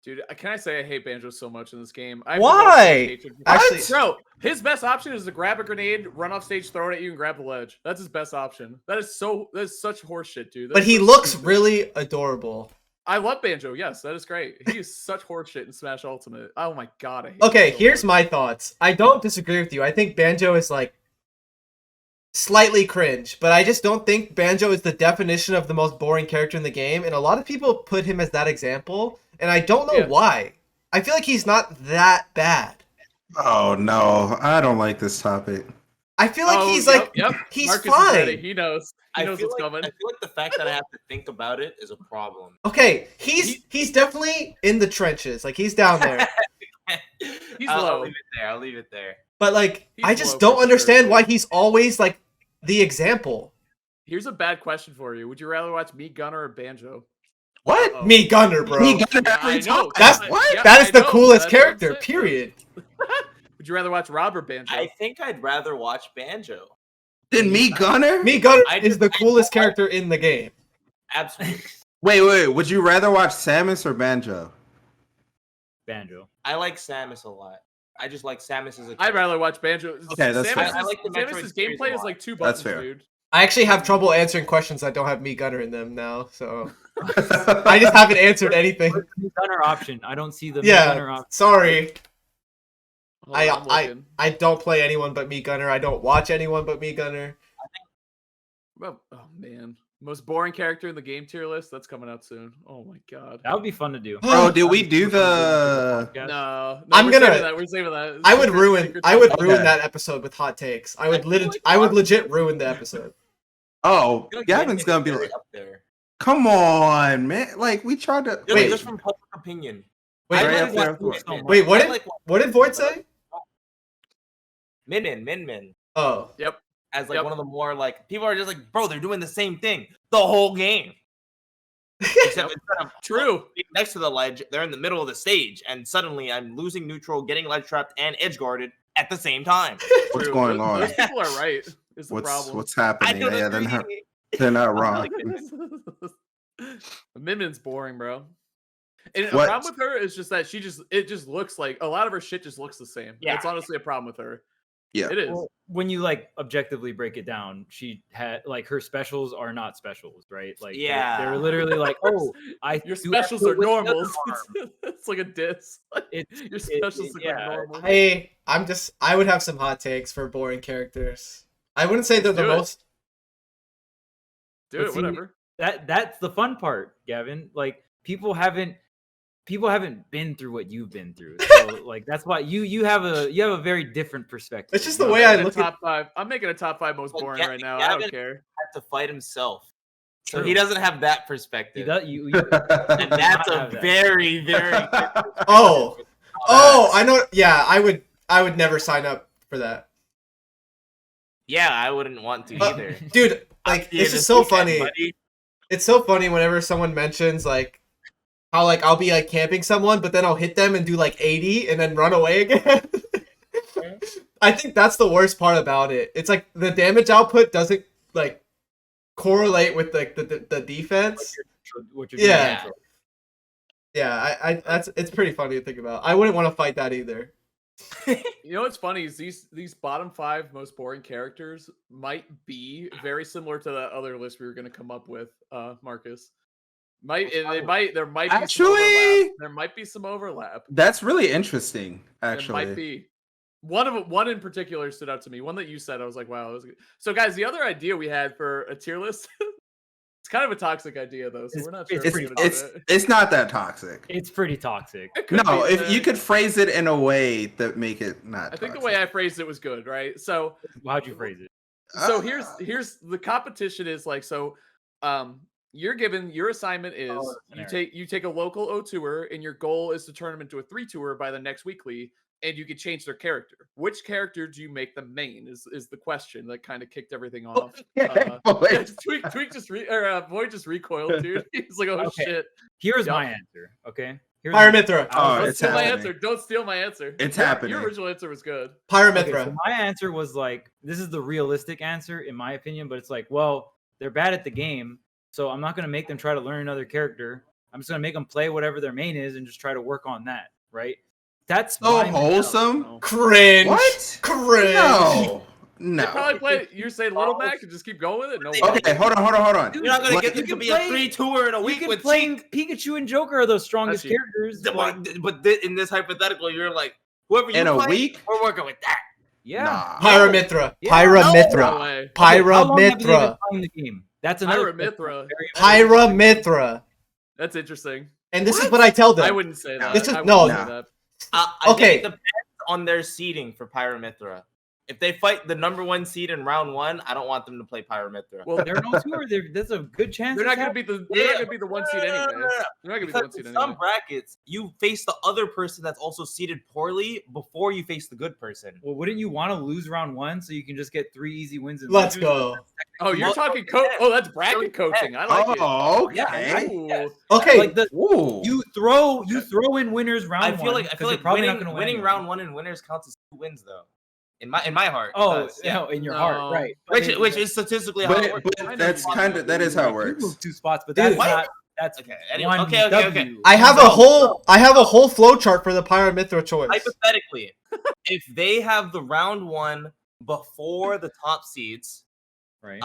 Dude, can I say I hate Banjo so much in this game? Why? Actually, bro, his best option is to grab a grenade, run off stage, throw it at you, and grab the ledge. That's his best option. That is such horseshit, dude. But he looks really adorable. I love Banjo. Yes, that is great. He is such horseshit in Smash Ultimate. Oh my god, I hate Okay, him so here's much. my thoughts. I don't disagree with you. I think Banjo is like slightly cringe, but I just don't think Banjo is the definition of the most boring character in the game, and a lot of people put him as that example, and I don't know why. I feel like he's not that bad. Oh no, I don't like this topic. I feel like he's he's Marcus fine. is ready. He knows. He knows what's coming. I feel like the fact that I have to think about it is a problem. Okay, he's definitely in the trenches. Like he's down there. He's I'll low. leave it there. I'll leave it there. But like He's I just low don't for understand sure. why he's always like the example. Here's a bad question for you. Would you rather watch Meat Gunner or Banjo? What? Uh-oh. Me Gunner, bro. Me Gunner Yeah, every I know. time. That's Yeah, that is I the know. coolest That's what I'm character, saying. period. Would you rather watch Rob or Banjo? I think I'd rather watch Banjo. Then me Gunner? Me Gunner I is just- the coolest character in the game. Absolutely. Wait. Would you rather watch Samus or Banjo? Banjo. I like Samus a lot. I just like Samus as a. I'd rather watch Banjo. Okay, that's fair. I like the Metroid Samus's series a gameplay is lot. like two That's buttons, fair. dude. I actually have trouble answering questions that don't have Me Gunner in them now, so I just haven't answered anything. Me Gunner option. I don't see the Me Gunner Yeah, option. Hold sorry. on, I'm looking. I don't play anyone but Me Gunner. I don't watch anyone but Me Gunner. Well, oh man, most boring character in the game tier list. That's coming out soon. Oh my god. That would be fun to do. Bro, did we do the? Yeah. No, I'm we're gonna- saving that. We're saving that. I would ruin Secret Okay. that episode with hot takes. I would feel like I would legit ruin the episode. Oh, I feel like Gavin's Banjo's gonna be very like, up there. come on, man. Like we tried to. Just- Wait. just from public opinion. Wait, I Right like up there, watching of course. Min. Wait, what I did like what did Void say? Min Oh, Yep. as like Yep. one of the more like people are just like, bro, they're doing the same thing the whole game. Except instead of True. being next to the ledge, they're in the middle of the stage, and suddenly I'm losing neutral, getting ledge trapped, and edge guarded at the same time. What's True. going Those- on? Those people are right. Is the problem. What's I happening? don't Yeah, agree. they're not I wrong. like it. Minmin's boring, bro. And the What? problem with her is just that it just looks like a lot of her shit just looks the same. Yeah. That's honestly a problem with her. Yeah. It is. Well, when you like objectively break it down, she had like her specials are not specials, right? Like they're literally like, oh, Your do specials X are with the other normals. arm. It's like a diss. Your specials look like normal. I would have some hot takes for boring characters. I wouldn't say they're the Do it. most. Do But it, see, whatever. That's the fun part, Gavin. Like people haven't been through what you've been through. So like that's why you have a very different perspective. It's just the I'm way I making a look at. top five. I'm making a top 5 most Well, boring right now. I Gavin- don't care. Had to fight himself, so True. he doesn't have that You perspective. does, And that's not a have that. very, very. Oh, I know. Yeah, I would never sign up for that, Yeah, I wouldn't want to Uh, either. dude. Like Yeah, it's this just so weekend, funny. buddy. It's so funny whenever someone mentions like how like I'll be like camping someone, but then I'll hit them and do like 80 and then run away again. I think that's the worst part about it. It's like the damage output doesn't like correlate with like the defense. What you're Yeah. doing. Yeah, it's pretty funny to think about. I wouldn't want to fight that either. You know what's funny is these bottom 5 most boring characters might be very similar to that other list we were going to come up with, Marcus. There might be some Actually- overlap. There might be some overlap. That's really interesting, There actually. might be. One in particular stood out to me. One that you said, I was like, wow. That was good. So, guys, the other idea we had for a tier list, it's kind of a toxic idea though, so we're not sure. It's not that toxic. It's pretty toxic. No, if you could phrase it in a way that make it not. I think the way I phrased it was good, right? So how'd you phrase it? So here's the competition is like so. You're given your assignment is you take a local O2er and your goal is to turn them into a 3-2er by the next weekly. And you can change their character. Which character do you make the main? Is the question that kind of kicked everything off. Tweek just Void just recoiled, dude. He's like, oh shit. Here's my answer. Okay. Pyramithra. Don't steal my answer. Don't steal my answer. It's happening. Your original answer was good. Pyramithra. Okay, so my answer was like, this is the realistic answer in my opinion, but it's like, well, they're bad at the game, so I'm not gonna make them try to learn another character. I'm just gonna make them play whatever their main is and just try to work on that, right? That's so wholesome. Cringe. What? Cringe. No. They probably play. You say Little Mac and just keep going with it. No. Okay, hold on. You're not gonna get them to be a 3-2er in a week. With playing Pikachu and Joker are those strongest characters. But in this hypothetical, you're like whoever you in play, a week. we're working with that. Yeah. Nah. Pyramithra. Yeah. Pyramithra. Pyramithra. The game. That's another Pyramithra. That's interesting. And this is what I tell them. I wouldn't say that. This is I no. Say that. Okay. It depends on their seeding for Pyramithra. If they fight the number 1 seed in round 1, I don't want them to play Pyramithra. Well, they're no two. There's a good chance they're not going to be the. They're not going to be the 1 seed anyway. They're not going to be the 1 seed anyway. Some brackets, you face the other person that's also seeded poorly before you face the good person. Well, wouldn't you want to lose round 1 so you can just get 3 easy wins? And Let's go. Oh, you're talking coach. Oh, that's bracket coaching. I like it. Oh, okay. Yeah, okay. Like you throw in winners round 1. I feel like winning round 1 and winners counts as 2 wins though. In my heart. Oh, in your heart, right? Which is statistically how it works. But that is how it works. You move 2 spots, but that's not. That's okay. Anyway, okay. I have a whole flow chart for the Pyramithra choice. Hypothetically, if they have the round 1 before the top seeds, right?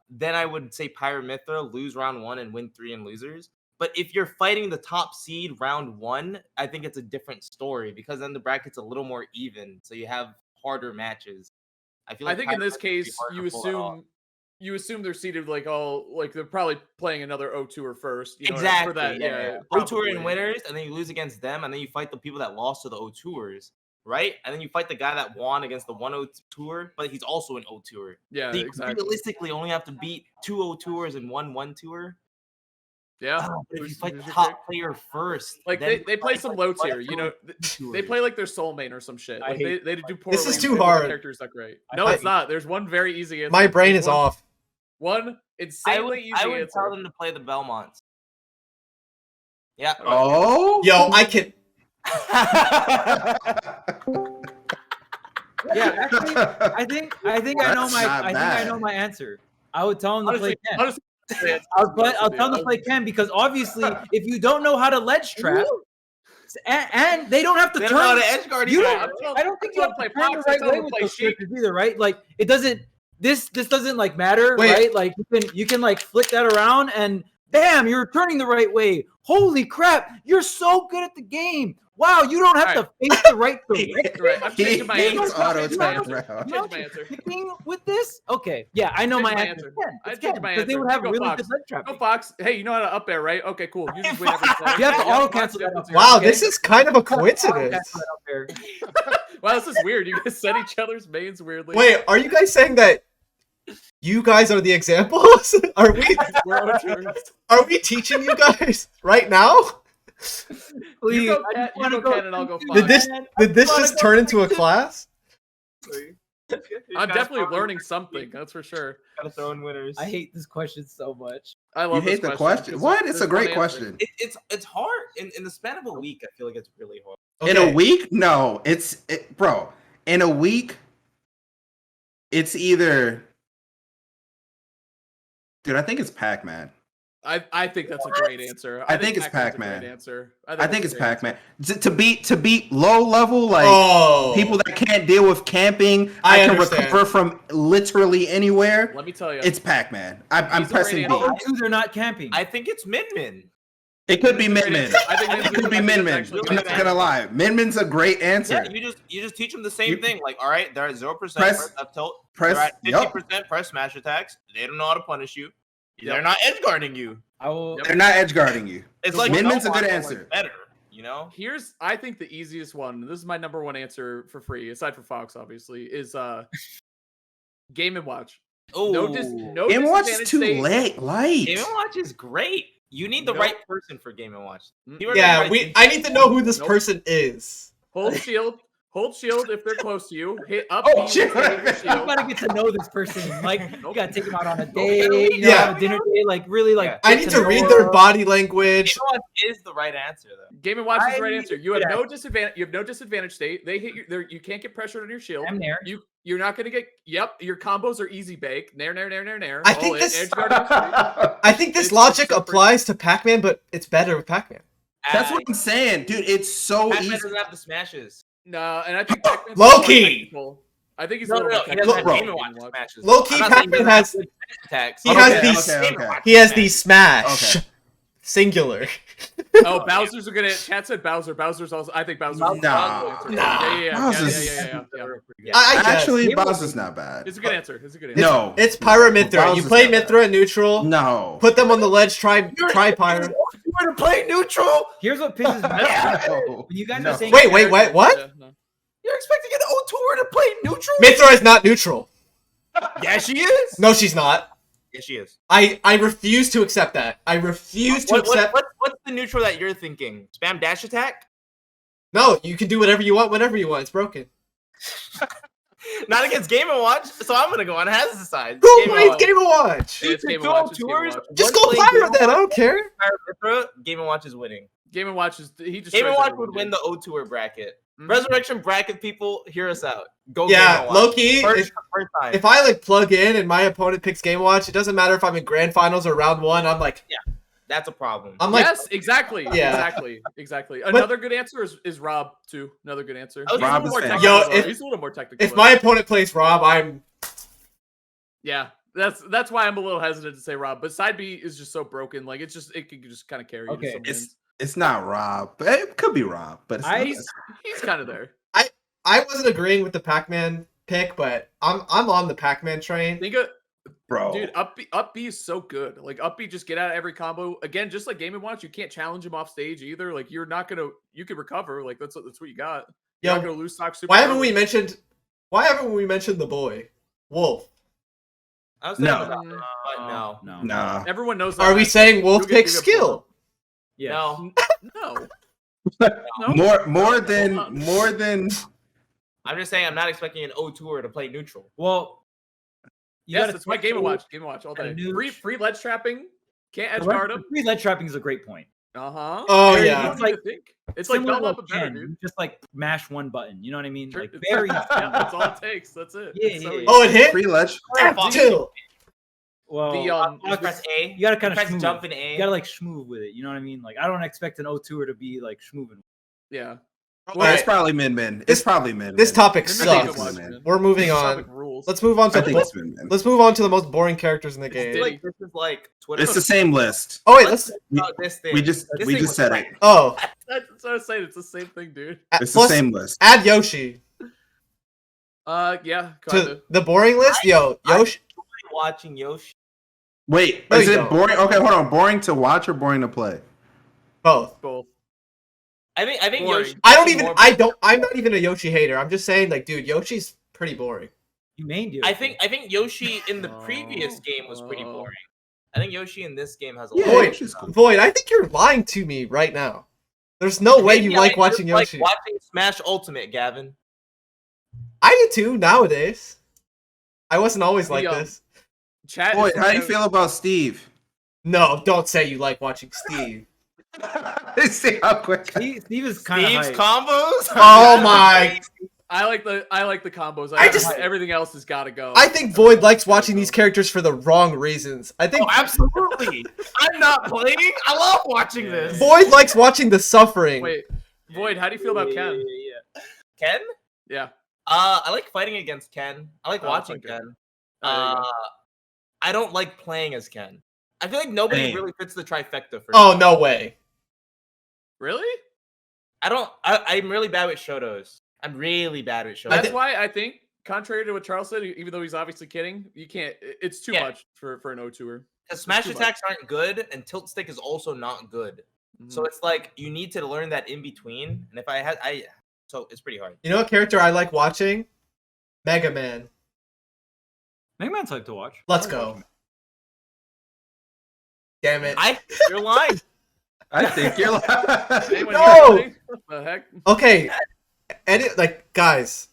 Then I would say Pyramithra lose round 1 and win 3 in losers. But if you're fighting the top seed round 1, I think it's a different story because then the bracket's a little more even, so you have harder matches. I think in this case you assume they're seated like they're probably playing another O2er first. You know, exactly. For that, yeah. O2er and winners, and then you lose against them, and then you fight the people that lost to the O2ers, right? And then you fight the guy that won against the 1 O2er, but he's also an O2er. Yeah, so you exactly. realistically only have to beat 2 O2ers and 1 1-2er. Yeah, but if you fight the top player first, like they play some low tier, you know, they play like their soul main or some shit. Like they do poorly. This is too hard. Character's not great. No, it's not. There's one very easy answer. My brain is off. One insanely easy answer. I would tell them to play the Belmonts. Yeah. Oh. Yo, I can. Yeah, I think I know my answer. I would tell them to play Ken. I'll tell them to play Ken because obviously, if you don't know how to ledge trap, and they don't have to turn to edge guard. I don't think you have to turn the right way with those characters either, right? Like it doesn't. This doesn't like matter, right? Like you can like flick that around and bam, you're turning the right way. Holy crap, you're so good at the game. Wow, you don't have to face the right direction. Right. I'm changing my answer. With this? Okay. Yeah, I know my answer. I changed my answer. They would have really good leg trap. Go Fox. Hey, you know how to up air, right? Okay, cool. You just win every play. You have to auto cancel that. Wow, this is kind of a coincidence. Wow, this is weird. You guys set each other's mains weirdly. Wait, are you guys saying that you guys are the examples? Are we teaching you guys right now? Please, you go Ken and I'll go Fox. Did this just turn into a class? I'm definitely learning something. That's for sure. Gotta throw in winners. I hate this question so much. I love you hate the question. What? It's a great question. It's hard in the span of a week. I feel like it's really hard. Okay. In a week? No, bro. In a week, it's either. Dude, I think it's Pac-Man. I think that's a great answer. I think it's Pac-Man. I think it's Pac-Man. To beat low level people that can't deal with camping, I can recover from literally anywhere. Let me tell you, it's Pac-Man. I'm pressing B. They're not camping. I think it's Min Min. It could be Min Min. I think it could be Min Min. I'm not gonna lie. Min Min's a great answer. Yeah, you just teach them the same thing. Like, all right, they're at 0% press up tilt. Press they're at 50% press smash attacks. They don't know how to punish you. They're not edge guarding you. They're not edge guarding you. It's like Min-Min's a good like, answer. better, you know. I think the easiest one. This is my number one answer for free, aside from Fox, obviously, is Game and Watch. Oh, no Game and Watch is too light. Game and Watch is great. You need the right person for Game and Watch. Yeah, I need to know who this person is. Hold shield. Hold shield if they're close to you. Hit up. Oh, B shit. with You gotta get to know this person. Like, you gotta take them out on a date, Yeah. on a dinner date. Like, really, like. I need to read their body language. Game and Watch is the right answer, though. Game and Watch is the right answer. You have no disadvantage. You have no disadvantage state. They hit you. You can't get pressured on your shield. I'm there. You're not gonna get. Yep. Your combos are easy bake. Nair. I think this logic applies to Pac-Man, but it's better with Pac-Man. That's what I'm saying, dude. It's so Pac-Man easy. doesn't have the smashes. No, and I think Pac-Man's Low-key. I think he's No, a little more he doesn't have Bro. Game and Watch smashes. Low-key, I'm not saying Pac-Man doesn't have has- good attacks. He has Okay, these. okay. He has the smash. Okay. Singular. Oh, Bowser's a good answer. Chat said Bowser. Bowser's also. I think Bowser's. Nah. Yeah. I guess. Actually, Bowser's not bad. It's a good answer. It's a good answer. No. It's Pyra Mithra. You Bowser's play not bad. Mithra in neutral. No. Put them on the ledge. Try Pyra. You want to play neutral? Here's what pisses me off. No. When you guys No. are saying. Wait, what? Yeah, no. You're expecting an O2 to play neutral? Mithra is not neutral. Yeah, she is. No, she's not. Yeah, she is. I refuse to accept that. I refuse to accept. What's the neutral that you're thinking? Spam dash attack? No, you can do whatever you want whenever you want. It's broken. Not against Game & Watch, so I'm gonna go on Haz's side. Who plays Game & Watch? It's Two Game & Watch. It's Game & tours. Watch. Just go Pyra then. I don't care. Game & Watch is winning. Game & Watch is. He just. Game & destroys Watch everyone, would win dude. the O2 bracket. Mhm. Resurrection bracket people, hear us out. Go Yeah, Game & Watch. low key. First time. If I like plug in and my opponent picks Game & Watch, it doesn't matter if I'm in grand finals or round one. I'm like, That's a problem. I'm like, Yes, exactly. Yeah. Exactly. Another good answer is Rob too. Another good answer. Oh, He's a Rob little more is technical. Yo, if- He's a little more technical. if my opponent plays Rob, I'm. Yeah, that's why I'm a little hesitant to say Rob. But side B is just so broken. Like it can just kind of carry you to Okay, some wins. It's not Rob. It could be Rob, but it's not. He's kind of there. I wasn't agreeing with the Pac-Man pick, but I'm on the Pac-Man train. Think of Bro. dude, up B is so good. Like up B, just get out of every combo. Again, just like Game & Watch, you can't challenge him off stage either. Like you're not gonna. You can recover. Like that's what you got. You're not Yo, gonna lose stock super. why haven't we early. mentioned the boy Wolf? I was No. thinking about that, but no. No. Nah. Everyone knows. That Are we match. saying Wolf You'll get- picks you'll get skill? Yeah. No. No. More than Hold on. more than I'm just saying I'm not expecting an O2er to play neutral. Well, you Yes, gotta that's my think Game & through- Watch. Game & Watch all day. Nooch. Free ledge trapping. Can't edge guard him. Free lead trapping is a great point. Uh-huh. Oh, You yeah. don't It's need like- to think. It's like Similar belt to up a better, Ken, dude. you just like mash one button. You know what I mean? Sure, Like it's- very. yeah, that's all it takes. That's it. Yeah, It's so yeah, easy. Oh, it hit. free ledge. F2. Well, The, You is press this- A. you gotta kind of press jump in A. You gotta like schmoove with it. You know what I mean? Like I don't expect an O2er to be like schmooving. Yeah. Well, it's Alright. probably Min. It's probably Min. This topic Maybe Game & sucks. Watch, man. man. We're moving This on. topic rules. Let's move on I to think it's Min. let's move on to the most boring characters in the I feel game. like this is like Twitter. It's the same list. Oh wait, let's. about this thing. We just This we thing just was said trash. it. Oh, That's what I was saying. It's the same thing, dude. It's the plus same list. add Yoshi Yeah, kind to of. the boring list. Yo, Yoshi. Watching Yoshi. Wait, There is you it go. boring? Okay, hold on. Boring to watch or boring to play? Both. Both. I think Boring. Yoshi. I'm not even a Yoshi hater. I'm just saying, like, dude, Yoshi's pretty boring. You mained you. I think Yoshi in the previous game was pretty boring. I think Yoshi in this game has a lot. Boy, Yoshi's cool. Void, I think you're lying to me right now. There's no way you Maybe like I watching just Yoshi. Like watching Smash Ultimate, Gavin. I do too nowadays. I wasn't always like The, this. Chat. Boy, is how do you saying- feel about Steve? No, don't say you like watching Steve. See how quick. Steve is kind of Steve's combos. Oh my! I like the combos. I just- everything else has got to go. I think Void likes watching these characters for the wrong reasons. I think Oh, absolutely. I'm not playing. I love watching this. Void likes watching the suffering. Wait, Void, how do you feel about Ken? Yeah. Ken? Yeah. I like fighting against Ken. I like Oh, watching okay. Ken. Oh, there you go. I don't like playing as Ken. I feel like nobody Dang. really fits the trifecta for Oh me. no way! Really? I'm really bad with Shotos. I'm really bad with Shotos. That's why I think, contrary to what Charles said, even though he's obviously kidding, you can't. It's too Yeah. much for an O2er. Because smash too much. attacks aren't good, and tilt stick is also not good. So it's like you need to learn that in between. And if so it's pretty hard. You know what character I like watching? Mega Man. Mega Man's like to watch. Let's I like go. watching Damn it. You're lying. I think you're lying. No! What the heck? Okay. Like, guys,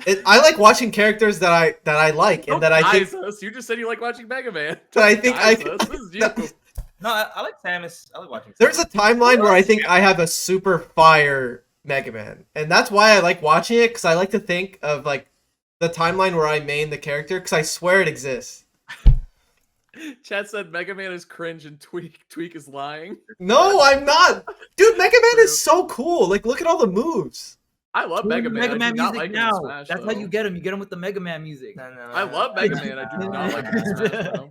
I like watching characters that I like and that I think Us. You just said you like watching Mega Man. that I think I Us. This is you. No, I like Samus. I like watching. There's a timeline where I think I have a super fire Mega Man, and that's why I like watching it, because I like to think of like the timeline where I main the character, because I swear it exists. Chat said Mega Man is cringe and Tweek is lying. No, I'm not, dude. Mega Man is so cool. Like, look at all the moves. I love Mega Man. Mega I Man do not music like him in now. Smash, That's though. how you get him. You get him with the Mega Man music. I love Mega Man. I do not like him in Smash, though.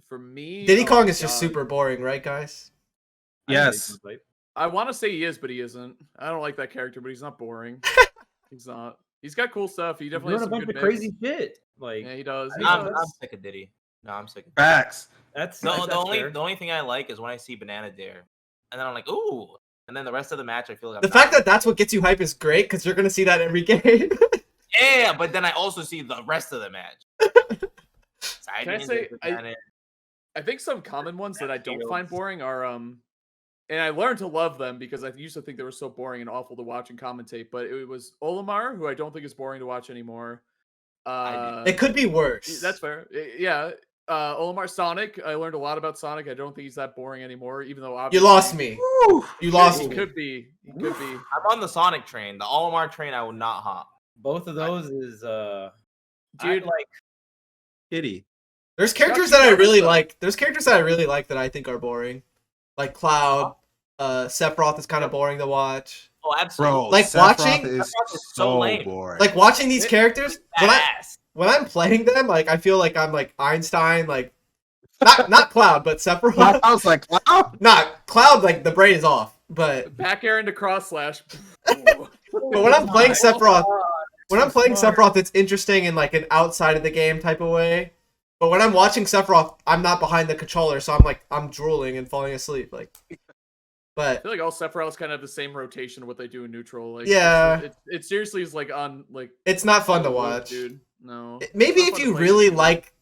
For me, Diddy Kong is God. just super boring, right, guys? Yes. I want to say he is, but he isn't. I don't like that character, but he's not boring. He's not. He's got cool stuff. He definitely Doing has a some bunch good of mix. crazy shit. Like, Yeah, he does. He I'm does. sick of Diddy. No, I'm sick of Diddy. Facts. that's The that's fair. only thing I like is when I see Banana Dare, and then I'm like, ooh, and then the rest of the match I feel like The fact that that's what gets you hype is great, because you're gonna see that every game. yeah, but then I also see the rest of the match. Can I say I think some common ones that I don't find boring are and I learned to love them because I used to think they were so boring and awful to watch and commentate, but it was Olimar, who I don't think is boring to watch anymore. It could be worse. That's fair. Yeah. Olimar Sonic. I learned a lot about Sonic. I don't think he's that boring anymore, even though You obviously lost me. You lost He me. could be. He could be. I'm on the Sonic train. The Olimar train I would not hop. Both of those is Dude, like Kitty. There's characters that I really like. There's characters that I really like that I think are boring, like Cloud. Sephiroth is kind of boring to watch. Oh, absolutely. Bro, Like, Sephiroth watching- is Sephiroth is so so lame. boring. Like watching these characters Badass. when I'm playing them, like I feel like I'm like Einstein, like not Cloud, but Sephiroth. I was like, wow. Not Cloud, like the brain is off. But back air into cross slash. when I'm playing Sephiroth, Sephiroth, it's interesting in like an outside of the game type of way. But when I'm watching Sephiroth, I'm not behind the controller, so I'm drooling and falling asleep. Like, I but feel like all Sephiroths kind of have the same rotation of what they do in neutral. Like, Yeah. it seriously is like on like. it's not fun to Look, watch. dude. No. Maybe It's not if fun to you play really against. like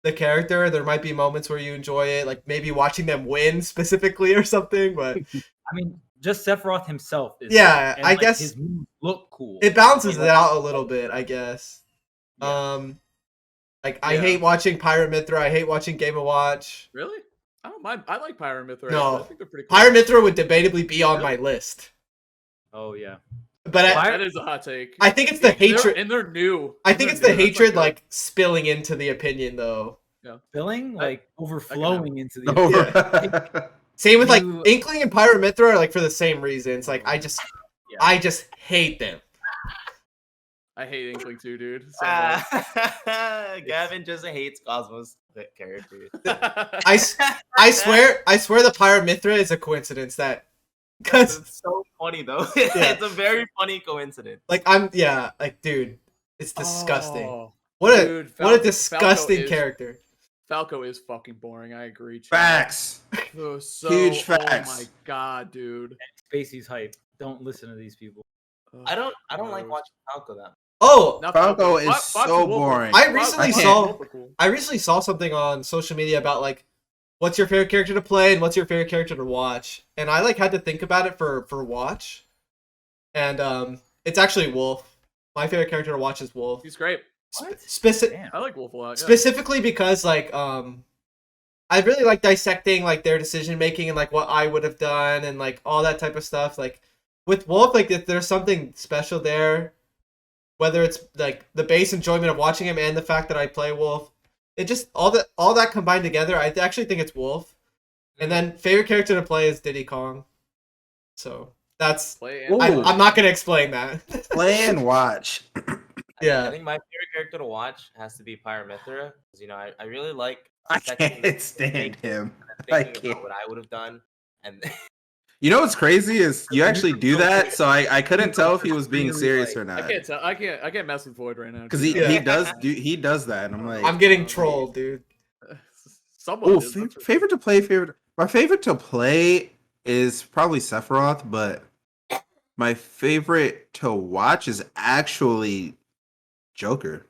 the character, there might be moments where you enjoy it, like maybe watching them win specifically or something. But I mean, just Sephiroth himself is Yeah, and, I like, guess his moves look cool. it balances Like, it out a little bit, I guess. Yeah. Like I Yeah. hate watching Pyra Mithra. I hate watching Game & Watch. Really? I don't mind. I like Pyra Mithra. No. I think they're pretty cool. Pyra Mithra would debatably be on my list, Oh yeah. but That is a hot take. I think it's the hatred. And they're new. I think They're it's the new. That's hatred not like spilling into the opinion though. Filling like overflowing into the No. Same with like You- Inkling and Pyra Mithra are like for the same reasons. Like I just hate them. I hate Inkling too, dude. So much. Gavin just hates Cosmos characters. I swear the Pyra Mithra is a coincidence that because It's so funny though. It's a very funny coincidence. like like dude, it's disgusting. Oh, What a dude, what a Falco disgusting is- character. Falco is fucking boring. I agree. Chad. Facts. Oh, so, Huge Oh facts. my god, dude. Spacey's hype. Don't listen to these people. Ugh, I don't like gross. watching Falco that much. Oh, Not Falco Falco. is Fox and so Wolf are- boring. I Fox recently and saw- Wolf are cool. I recently saw something on social media about like what's your favorite character to play and what's your favorite character to watch, and I like had to think about it for watch, and it's actually Wolf. My favorite character to watch is Wolf. He's great. What? Specific. I like Wolf a lot. Yeah. Specifically because like I really like dissecting like their decision making and like what I would have done and like all that type of stuff. Like with Wolf, like if there's something special there, whether it's like the base enjoyment of watching him and the fact that I play Wolf, it just all that combined together, I actually think it's Wolf. And then favorite character to play is Diddy Kong. So that's Play Ooh. and I'm not gonna explain that. Play and watch. I Yeah. think my favorite character to watch has to be Pyra Mithra because I really like. I dissecting can't stand and him. thinking I about can't. what I would have done, and You know what's crazy is you actually do that, so I couldn't tell if he was being serious or I not. can't tell. I can't mess with Void right now. Because he does that, and I'm like, I'm getting trolled, dude. Someone oh, is. favorite to play. My favorite to play is probably Sephiroth, but my favorite to watch is actually Joker.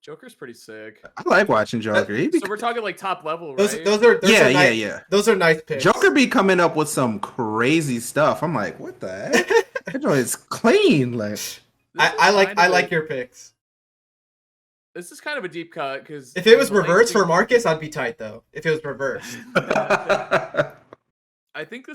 Joker's pretty sick. I like watching Joker. So we're talking like top level, right? Those are yeah. Those are nice picks. Joker be coming up with some crazy stuff. I'm like, what the heck? That joint is clean. Like, I like your picks. This is kind of a deep cut because if it was reversed for Marcus, I'd be tight though. If it was reversed, I think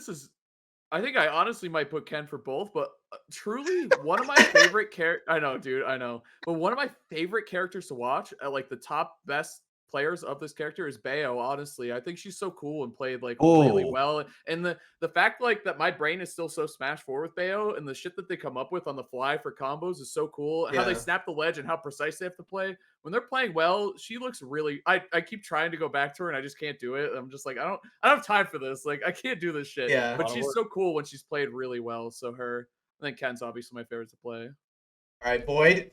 I honestly might put Ken for both, but truly one of my favorite I know, dude, I know. But one of my favorite characters to watch, like the top best players of this character is Bayo, honestly. I think she's so cool and played like really well. And the fact like that my brain is still so smashed forward with Bayo and the shit that they come up with on the fly for combos is so cool. And how they snap the ledge and how precise they have to play. When they're playing well, she looks really I keep trying to go back to her and I just can't do it. I'm just like, I don't have time for this. Like I can't do this shit. Yeah. But she's so cool when she's played really well. So I think Ken's obviously my favorite to play. All right, Boyd.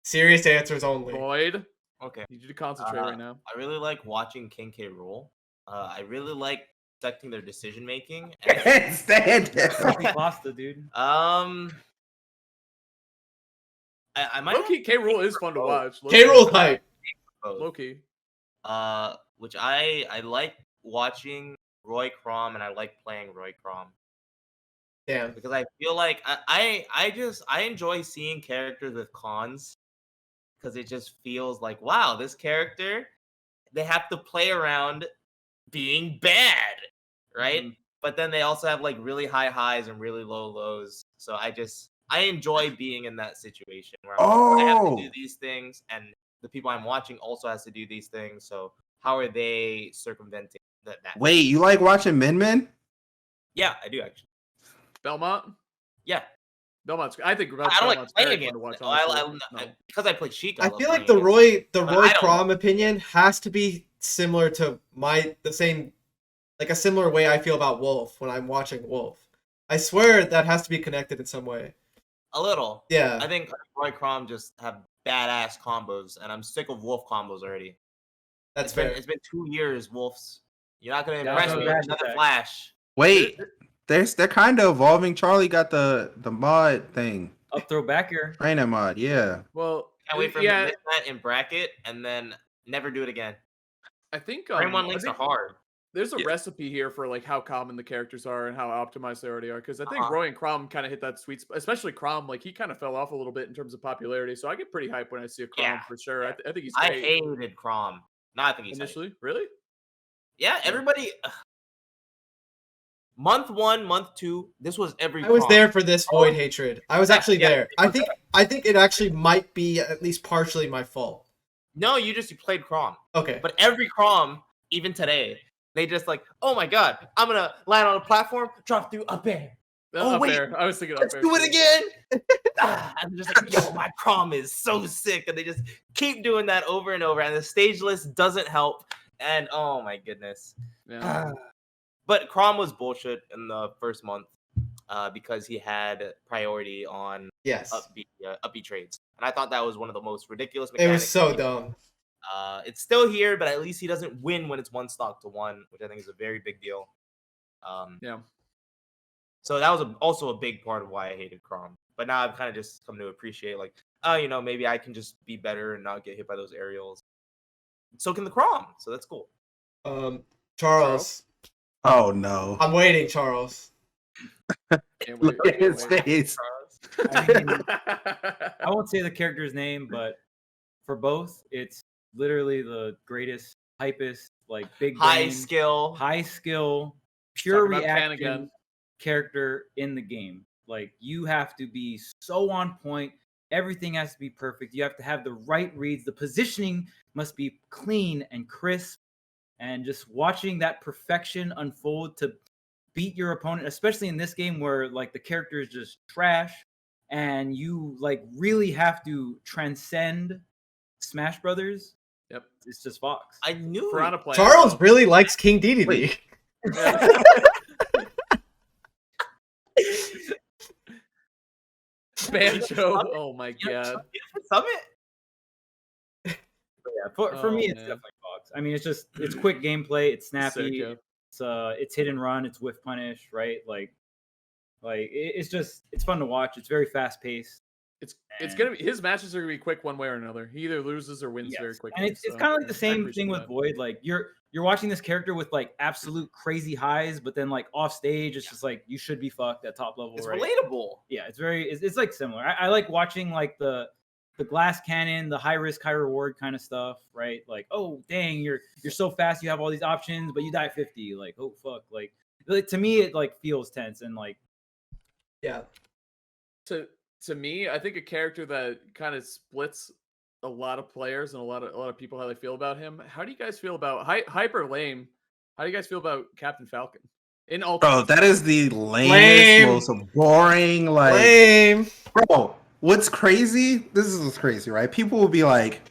Serious answers only. Boyd. Okay. Need you to concentrate right now. I really like watching King K roll. I really like dissecting their decision making. Can't stand it. Pasta, dude. I might Low-key, K-Rool is fun to watch. K-Rool hype. Low-key. Which I like watching Roy Crom and I like playing Roy Crom. Damn. Because I feel like I enjoy seeing characters with cons. Because it just feels like, wow, this character, they have to play around being bad, right? Mm-hmm. But then they also have like really high highs and really low lows. So I enjoy being in that situation where I have to do these things, and the people I'm watching also has to do these things. So how are they circumventing that? Wait, you like watching Min Min? Yeah, I do actually. Belmont? Yeah. Belmont's. I think I don't like playing against to watch. Because I play Sheik. I feel like the Roy Crom opinion has to be similar to a similar way I feel about Wolf when I'm watching Wolf. I swear that has to be connected in some way. A little. Yeah. I think Roy Crom just have badass combos, and I'm sick of Wolf combos already. That's fair. It's been 2 years, Wolves. You're not gonna impress me with another Flash. Wait. They're kind of evolving. Charlie got the mod thing. Up throw back here. Trainer mod, yeah. Well, can't wait for him to miss that in bracket and then never do it again. I think Frame 1 links are hard. There's a recipe here for like how common the characters are and how optimized they already are. Because I think Roy and Crom kind of hit that sweet spot, especially Crom. Like he kind of fell off a little bit in terms of popularity. So I get pretty hyped when I see a Crom for sure. I think he's great. I hated Crom. No, I think he's initially. Really? Yeah, everybody. Month 1, month 2, this was every. I was there for this Void hatred. I was actually there. I think it actually might be at least partially my fault. No, you played Crom. Okay. But every Crom, even today, they just like, oh my god, I'm gonna land on a platform, drop through up air. Wait, I was thinking let's do it again. I'm just like, yo, my Crom is so sick, and they just keep doing that over and over, and the stage list doesn't help. And oh my goodness. Yeah. But Crom was bullshit in the first month because he had priority on upbeat trades. And I thought that was one of the most ridiculous mechanics. It was so dumb. It's still here, but at least he doesn't win when it's 1 stock to 1, which I think is a very big deal. So that was also a big part of why I hated Crom. But now I've kind of just come to appreciate, like, maybe I can just be better and not get hit by those aerials. So can the Crom, so that's cool. Charles. Oh no! I'm waiting, Charles. Look at his face. I won't say the character's name, but for both, it's literally the greatest, hypest, like big high skill, pure reaction character in the game. Like you have to be so on point. Everything has to be perfect. You have to have the right reads. The positioning must be clean and crisp. And just watching that perfection unfold to beat your opponent, especially in this game where like the character is just trash and you like really have to transcend Smash Brothers. Yep. It's just Fox. I knew Charles really likes King DDD. Banjo. Oh my god. Summit. But yeah, for me, Oh, it's man. definitely Fox. I mean, it's quick gameplay. It's Sick, snappy. yeah. It's hit and run. It's whiff punish, right? It's fun to watch. It's very fast paced. It's gonna be his matches are gonna be quick one way or another. He either loses or wins very quickly. And it's so, kind of like the I same appreciate thing with that. Void. Like you're watching this character with like absolute crazy highs, but then like off stage, it's just like you should be fucked at top level. It's right? relatable. Yeah, it's like similar. I like watching like the glass cannon, the high risk, high reward kind of stuff, right? Like, oh dang, you're so fast, you have all these options, but you die 50. Like, oh fuck. Like to me, it like feels tense and like Yeah. To me, I think a character that kind of splits a lot of players and a lot of people how they feel about him. How do you guys feel about Hyper Lame? How do you guys feel about Captain Falcon in Ultimate? Bro, that is the lamest, Lame. most boring. Like, Lame. bro, what's crazy? This is what's crazy, right? People will be like,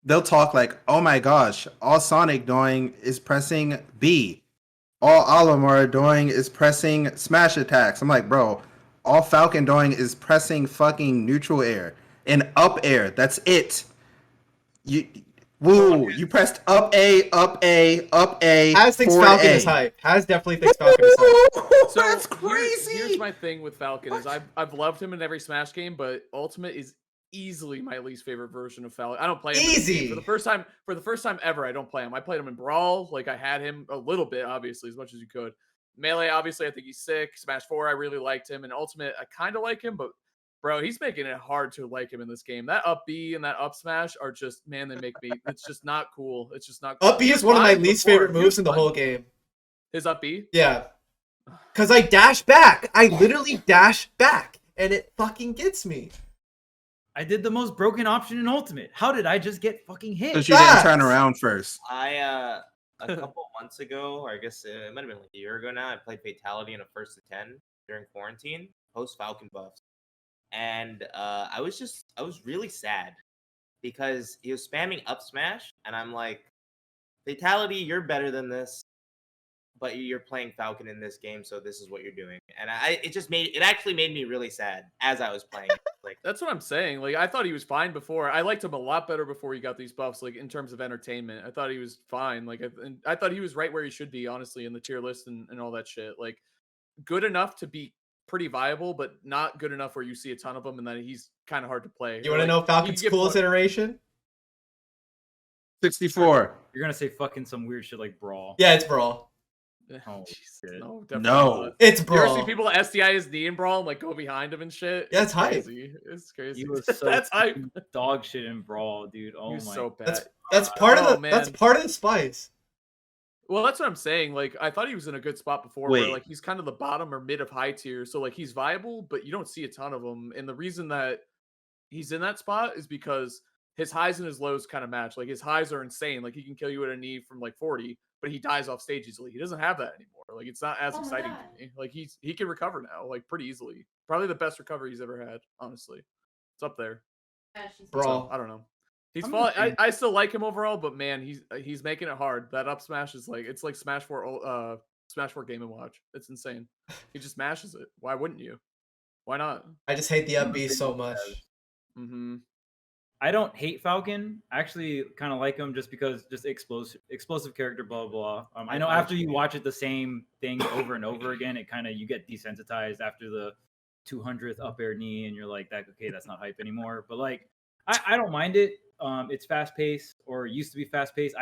they'll talk like, oh my gosh, all Sonic doing is pressing B. All Olimar doing is pressing smash attacks. I'm like, bro, all Falcon doing is pressing fucking neutral air and up air. That's it. You pressed up A, up A, up A. Has thinks forward Falcon A. is hype. Has definitely thinks Falcon is hype. So That's crazy. Here's my thing with Falcon is I've loved him in every Smash game, but Ultimate is easily my least favorite version of Falcon. I don't play him in this game. Easy. For the first time ever. I don't play him. I played him in Brawl. Like I had him a little bit, obviously, as much as you could. Melee, obviously, I think he's sick. Smash 4, I really liked him. And Ultimate, I kind of like him, but bro, he's making it hard to like him in this game. That up B and that up smash are just, man, they make me. It's just not cool. It's just not cool. Up B is one of my Fine least before. favorite He moves was in the fun. whole game. His up B? Yeah. Because I dash back. I literally dash back. And it fucking gets me. I did the most broken option in Ultimate. How did I just get fucking hit? Because you didn't Facts. turn around first. I a couple months ago, or I guess it might have been like a year ago now, I played Fatality in a 1st to 10 during quarantine, post Falcon buffs. And I was really sad because he was spamming up smash, and I'm like, Fatality, you're better than this, but you're playing Falcon in this game, so this is what you're doing. And it actually made me really sad as I was playing. Like, That's what I'm saying. Like, I thought he was fine before. I liked him a lot better before he got these buffs. Like, in terms of entertainment, I thought he was fine. Like, I thought he was right where he should be, honestly, in the tier list and all that shit. Like, good enough to be pretty viable, but not good enough where you see a ton of them and then he's kind of hard to play. You want to know Falcon's coolest iteration? 64. You're gonna say fucking some weird shit like Brawl. Yeah, it's Brawl. Oh shit. No, definitely No. not. It's You ever see Brawl. people SDI his knee and Brawl and like go behind him and shit? Yeah, it's hype. crazy. It's crazy. He was so That's hype. fucking dog shit in Brawl, dude. Oh He my. was so bad. That's part of Oh, the that's man. part of the spice. Well, that's what I'm saying. Like, I thought he was in a good spot before, where Wait. like he's kind of the bottom or mid of high tier, so like he's viable, but you don't see a ton of them. And the reason that he's in that spot is because his highs and his lows kind of match. Like his highs are insane. Like he can kill you at a knee from like 40, but he dies off stage easily. He doesn't have that anymore. Like it's not as exciting to me. Like he can recover now, like pretty easily. Probably the best recovery he's ever had. Honestly, it's up there. Brawl. So, I don't know. He's I'm falling. gonna say- I still like him overall, but man, he's making it hard. That up smash is like it's like Smash 4 Game and Watch. It's insane. He just mashes it. Why wouldn't you? Why not? I just hate the up B so much. Mm-hmm. I don't hate Falcon. I actually kind of like him just because just explosive character, blah blah. I know after you watch it the same thing over and over again, it kind of you get desensitized after the 200th up air knee, and you're like, that okay, that's not hype anymore. But like, I don't mind it. It's fast paced or used to be fast paced.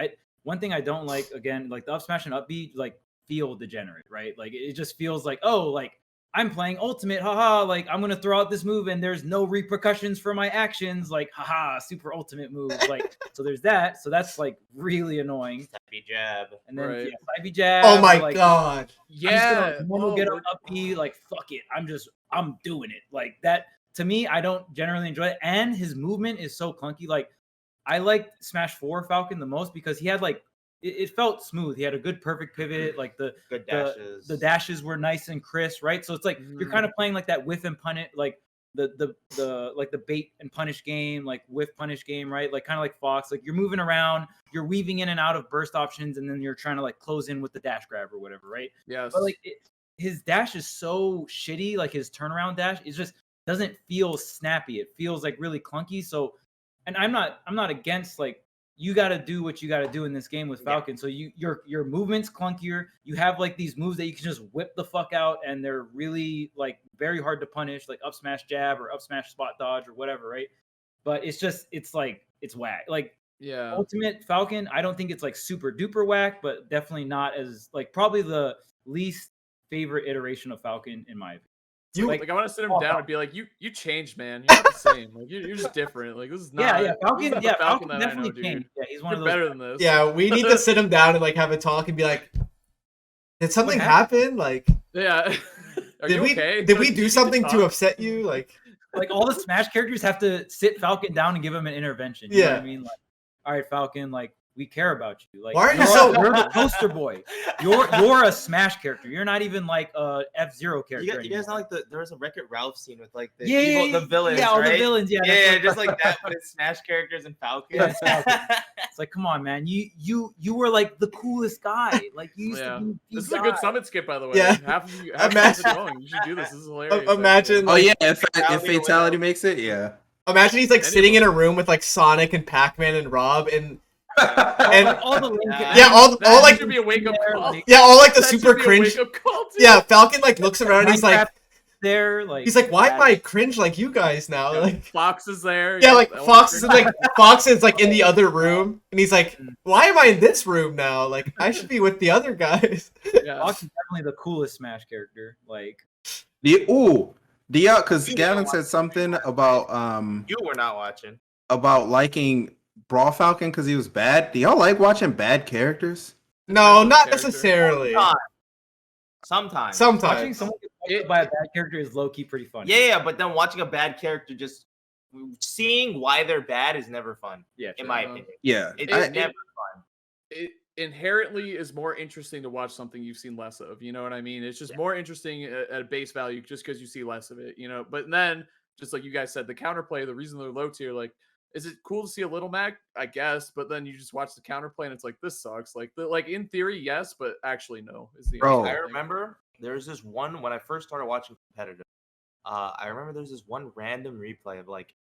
One thing I don't like, again, like the up smash and up B, like feel degenerate, right? Like it just feels like, oh, like I'm playing Ultimate, haha, like I'm gonna throw out this move and there's no repercussions for my actions, like haha, super ultimate move. Like so there's that. So that's like really annoying. Happy jab. And then Right. yeah, side B jab. Oh my like, god. Yeah. Normal get we're- up B, like fuck it. I'm doing it. Like that to me, I don't generally enjoy it. And his movement is so clunky. Like I liked Smash 4 Falcon the most because he had like it felt smooth. He had a good perfect pivot. Like Good dashes. the dashes were nice and crisp, right? So it's like you're kind of playing like that whiff and punish, like the like the bait and punish game, like whiff punish game, right? Like kind of like Fox. Like you're moving around, you're weaving in and out of burst options, and then you're trying to like close in with the dash grab or whatever, right? Yes. But like his dash is so shitty. Like his turnaround dash, it just doesn't feel snappy. It feels like really clunky. So, and I'm not against like you got to do what you got to do in this game with Falcon. So your movement's clunkier. You have like these moves that you can just whip the fuck out, and they're really like very hard to punish, like up smash jab or up smash spot dodge or whatever, right? But it's whack. Like Ultimate Falcon, I don't think it's like super duper whack, but definitely not as like probably the least favorite iteration of Falcon in my opinion. Like I want to sit him down and be like, you changed, man. You're not the same. Like you're just different. Like this is not. Falcon. Falcon that definitely I know, dude. changed. Yeah, he's one of You're those. better than this. Yeah, we need to sit him down and like have a talk and be like, did something happen? Like, yeah. Did we do something to upset you? Like all the Smash characters have to sit Falcon down and give him an intervention. You know what I mean? Like, all right, Falcon, like we care about you. Like, why are you you're the poster boy. You're a Smash character. You're not even like a F-Zero character. You guys not like there was a Wreck-It Ralph scene with like the the villains, all right? the villains, just like that, but it's Smash characters and Falcon. It's like, come on, man, you were like the coolest guy. Like you used to be. This is a good summit skip, by the way. Yeah. Half of you guys are going. You should do this. This is hilarious. Imagine. Oh yeah, if Fatality makes it, yeah. Imagine he's like sitting in a room with like Sonic and Pac-Man and Rob and all the all like should be a wake up call. Yeah, all like the super cringe. Yeah, Falcon like looks around and he's like he's like, why am I cringe like you guys now? Like Fox is there. Yeah, like Fox is like in the other room and he's like, why am I in this room now? Like I should be with the other guys. Yeah, Fox is definitely the coolest Smash character. Like because Gavin said something about you were not watching about liking Brawl Falcon because he was bad. Do y'all like watching bad characters? No, not necessarily. Sometimes. Watching someone get played by a bad character is low key pretty fun. Yeah, but then watching a bad character, just seeing why they're bad is never fun. Yeah, in my opinion. Yeah, it's never fun. It inherently is more interesting to watch something you've seen less of. You know what I mean? It's just more interesting at base value just because you see less of it. You know, but then just like you guys said, the counterplay, the reason they're low tier, like. Is it cool to see a little Mac? I guess, but then you just watch the counterplay and it's like this sucks. Like in theory, yes, but actually no. Is the I remember there's this one when I first started watching competitive. I remember there's this one random replay of like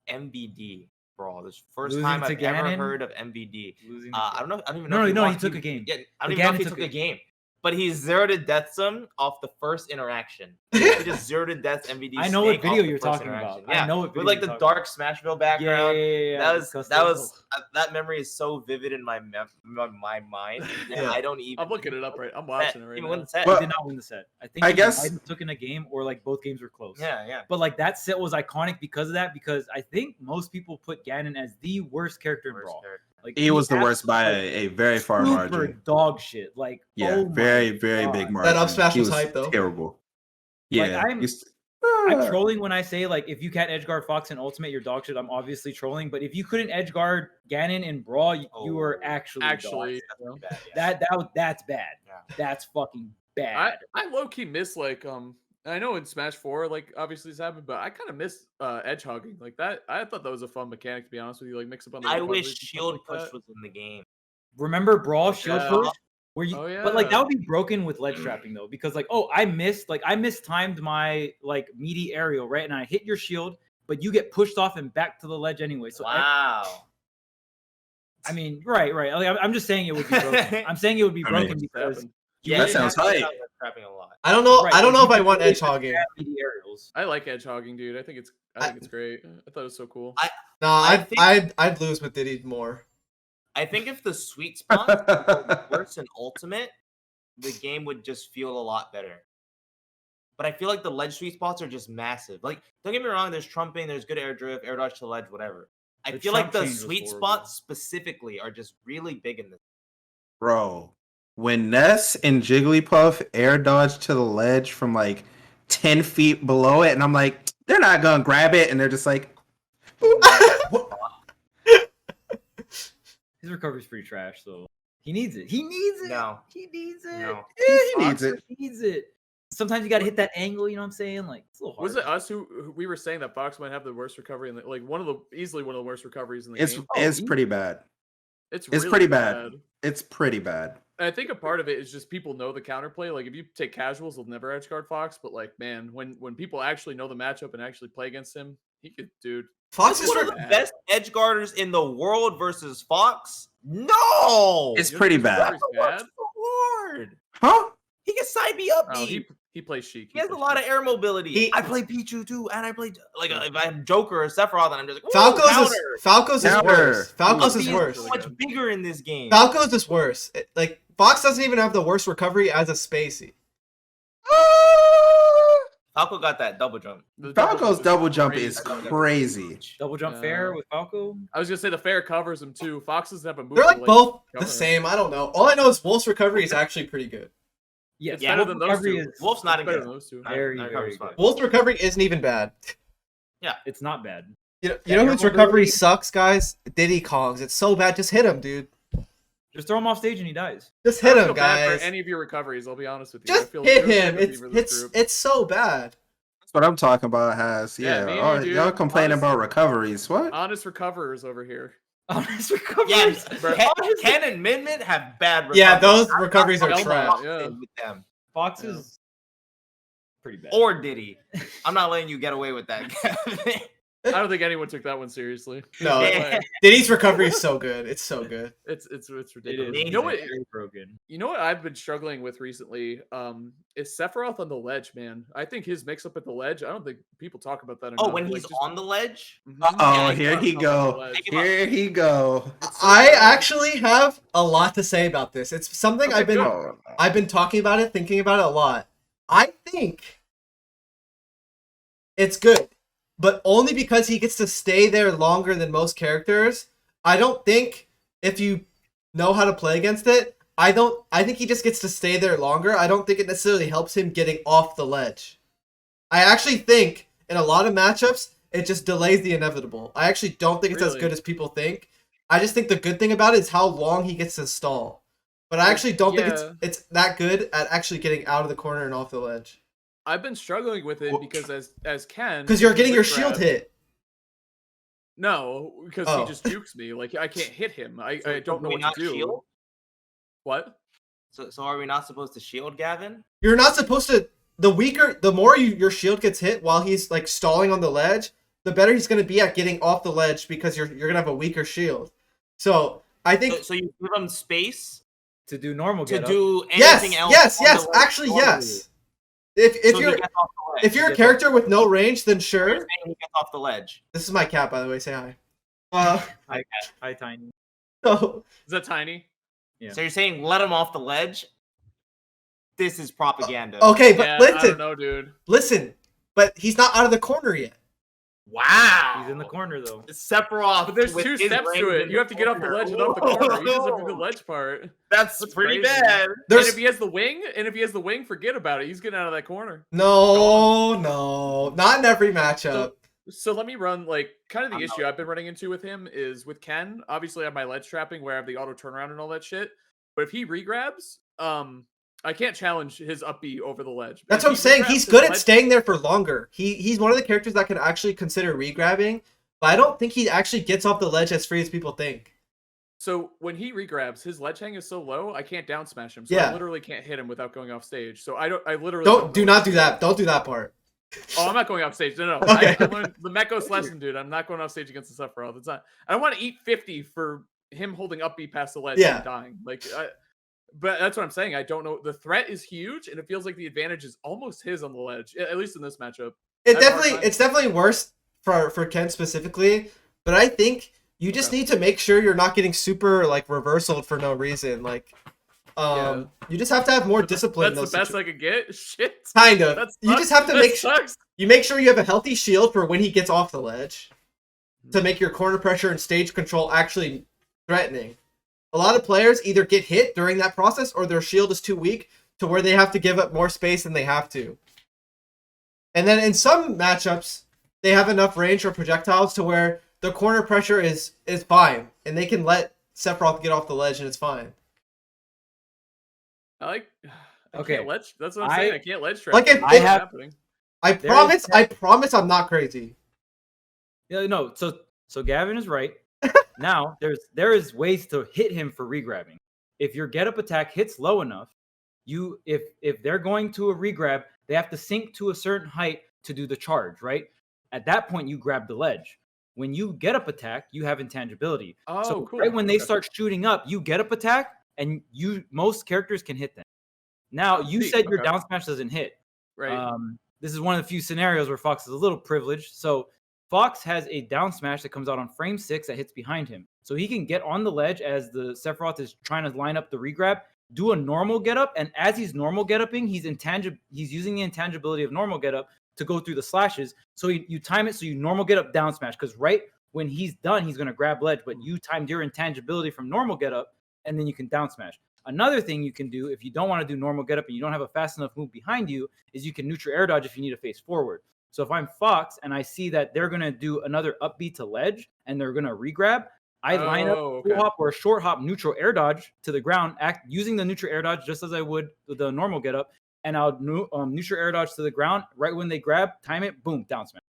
MVD Brawl. This first time I've ever heard of MVD. I don't even know. No, he took a game. Yeah, I don't even know if he took a game. But he zeroed to death some off the first interaction. He just zeroed to death MVD. I know what video you're talking about. Yeah, I know what video with like the dark Smashville background. Yeah. That memory is so vivid in my mind. And I don't even. I'm looking it up right. I'm watching it right now. Win the set. He did not win the set. I guess he took in a game or like both games were close. Yeah. But like that set was iconic because of that. Because I think most people put Ganon as the worst character in Brawl. Like he was the worst by a very far margin. Dog shit. Like very big margin. That up smash was hype though. Terrible. Yeah, like, I'm trolling when I say like if you can't edgeguard Fox in Ultimate, you're dog shit. I'm obviously trolling, but if you couldn't edgeguard Ganon in Brawl, you were actually bad. That's bad. Yeah. That's fucking bad. I low key miss like I know in Smash 4, like obviously this happened, but I kind of miss edge hogging like that. I thought that was a fun mechanic to be honest with you. Like mix up on the. I wish shield push was in the game. Remember Brawl shield push? Where you, but like that would be broken with ledge trapping though, because like I mistimed my like meaty aerial, right, and I hit your shield, but you get pushed off and back to the ledge anyway. So wow. I mean, right. Like, I'm just saying it would be broken. I'm saying it would be broken because that sounds hype. Trapping a lot. I don't know. I don't know if I want edge hogging. I like edge hogging, dude. I think it's great. I thought it was so cool. I'd lose with Diddy more. I think if the sweet spot were worse in Ultimate, the game would just feel a lot better. But I feel like the ledge sweet spots are just massive. Like, don't get me wrong, there's trumping, there's good air drift, air dodge to ledge, whatever. I feel like the sweet spots specifically are just really big in this. Bro, when Ness and Jigglypuff air dodge to the ledge from like 10 feet below it, and I'm like, they're not gonna grab it, and they're just like, his recovery's pretty trash, so he needs it. No. He needs it. No. He needs it. He needs it. Sometimes you got to hit that angle. You know what I'm saying? Like it's a little hard. Was it us who we were saying that Fox might have the worst recovery in the, like easily one of the worst recoveries in the game? It's pretty bad. It's pretty bad. It's pretty bad. I think a part of it is just people know the counterplay. Like if you take casuals, they'll never edge guard Fox. But like, man, when people actually know the matchup and actually play against him, he could, dude. Fox He's is one of the best edge guarders in the world versus Fox. No, It's pretty bad. That's so hard. Huh? He can side me up. Oh, deep. he plays Sheik. He has a lot of air mobility. I play Pichu too, and I play like if I have Joker or Sephiroth, and I'm just like, Falco's is worse. Falco's is worse. So much bigger in this game. Falco's is worse. Like Fox doesn't even have the worst recovery as a spacey. Falco got that double jump. Falco's double jump is crazy. Double jump fair with Falco. I was gonna say the fair covers him too. Fox doesn't have a move. They're like both the cover. same. I don't know. All I know is Wolf's recovery is actually pretty good. Yeah, It's better than those two. Wolf's not better again. than those two. Very, Not very fine. good. Wolf's recovery isn't even bad. It's not bad. You know whose recovery sucks, guys? Diddy Kong's. It's so bad. Just hit him, dude. Just throw him off stage and he dies. Just hit I him, feel bad guys. for any of your recoveries, I'll be honest with you. Just I feel hit zero him. sympathy for this group. It's so bad. That's what I'm talking about, Has. Yeah, Yeah. me Oh, and you, y'all dude. complaining about Honestly. recoveries. What? Honest recoverers over here. Honest recovery. Yes, Ken and Min have bad recoveries. Yeah, those I'm recoveries not are fucking trash. locked Yeah. in with them. Fox is pretty bad. Or Diddy. I'm not letting you get away with that. I don't think anyone took that one seriously. No, Yeah. Diddy's recovery is so good. It's so good. It's It ridiculous. is. You know what? Very broken. You know what I've been struggling with recently? Is Sephiroth on the ledge, man. I think his mix up at the ledge. I don't think people talk about that enough. Oh, when Like, he's just- on the ledge? Mhm. Oh, Yeah, here he's he on the go. ledge. Here he go. It's so I bad. actually have a lot to say about this. It's something Okay, good. I've been talking about it, thinking about it a lot. I think it's good, but only because he gets to stay there longer than most characters. I don't think if you know how to play against it, I think he just gets to stay there longer. I don't think it necessarily helps him getting off the ledge. I actually think in a lot of matchups, it just delays the inevitable. I actually don't think it's as Really? good as people think. I just think the good thing about it is how long he gets to stall. But I actually don't think Yeah. it's that good at actually getting out of the corner and off the ledge. I've been struggling with it because as Ken, Because you're getting your grab- shield hit. No, because Oh. he just jukes me. Like I can't hit him. I So don't know do we what not to do. shield? What? So are we not supposed to shield Gavin? You're not supposed to. The more your shield gets hit while he's like stalling on the ledge, the better he's going to be at getting off the ledge because you're going to have a weaker shield. So I think So you give him space To do normal to get do yes, anything else. yes, on the yes. ledge Actually, normally. yes. If So he you're gets off the ledge. if you're a gets character with no range, then You're sure. saying he gets off the ledge. This is my cat, by the way. Say hi. Hi, Tiny. So Is that tiny? Yeah. So you're saying let him off the ledge? This is propaganda. okay, but Yeah, I listen, don't know, dude. listen. But he's not out of the corner yet. Wow. He's in the corner though. Sephiroth. But there's with two his steps to range it. in You have to get off the ledge and off the corner. You just have to do the ledge part. That's pretty crazy. bad. There's And if he has the wing, forget about it. He's getting out of that corner. no, not in every matchup. So let me run like kind of the I'm issue I've been running into with him is with Ken. Obviously, I have my ledge trapping where I have the auto turnaround and all that shit. But if he regrabs, I can't challenge his up B over the ledge. That's If what I'm he saying. regrabs, He's his good at ledge- staying there for longer. He's one of the characters that can actually consider regrabbing, but I don't think he actually gets off the ledge as free as people think. So when he regrabs, his ledge hang is so low, I can't down smash him. So Yeah. I literally can't hit him without going off stage. So I literally Do not do that. Don't do that part. Oh, I'm not going off stage. No. Okay. I learned the Mekos lesson, dude. I'm not going off stage against the Sephiroth. It's not. I don't want to eat 50 for him holding up B past the ledge Yeah. and dying. But that's what I'm saying. I don't know. The threat is huge, and it feels like the advantage is almost his on the ledge, at least in this matchup. It's definitely worse for Ken specifically, but I think you just Okay. need to make sure you're not getting super like reversaled for no reason. Like, Yeah. you just have to have more discipline. in That's those the best situ- I could get. Shit. Kind of. That You just have to that make sure sucks. you make sure you have a healthy shield for when he gets off the ledge to make your corner pressure and stage control actually threatening. A lot of players either get hit during that process or their shield is too weak to where they have to give up more space than they have to. And then in some matchups, they have enough range or projectiles to where the corner pressure is fine and they can let Sephiroth get off the ledge and it's fine. I Okay. can't ledge. That's what I'm saying. I can't ledge trap. Like if- It's if- not happening. I promise I'm not crazy. Yeah, no. So Gavin is right. Now there is ways to hit him for regrabbing. if your get up attack hits low enough, if they're going to a regrab, they have to sink to a certain height to do the charge, right? At that point, you grab the ledge. When you get up attack, you have intangibility. Oh, so cool. right when they start shooting up, you get up attack, and most characters can hit them. Now, you said your down smash doesn't hit. Right. This is one of the few scenarios where Fox is a little privileged. So Fox has a down smash that comes out on frame 6 that hits behind him. So he can get on the ledge as the Sephiroth is trying to line up the regrab, do a normal get up, and as he's normal get upping, he's using the intangibility of normal get up to go through the slashes. So you time it so you normal get up down smash, because right when he's done, he's going to grab ledge, but you timed your intangibility from normal get up, and then you can down smash. Another thing you can do if you don't want to do normal get up and you don't have a fast enough move behind you is you can neutral air dodge if you need to face forward. So if I'm Fox and I see that they're going to do another up B to ledge and they're going to regrab, I line up a full hop or a short hop neutral air dodge to the ground, using the neutral air dodge just as I would with the normal get up, and I'll neutral air dodge to the ground. Right when they grab, time it, boom, down smash.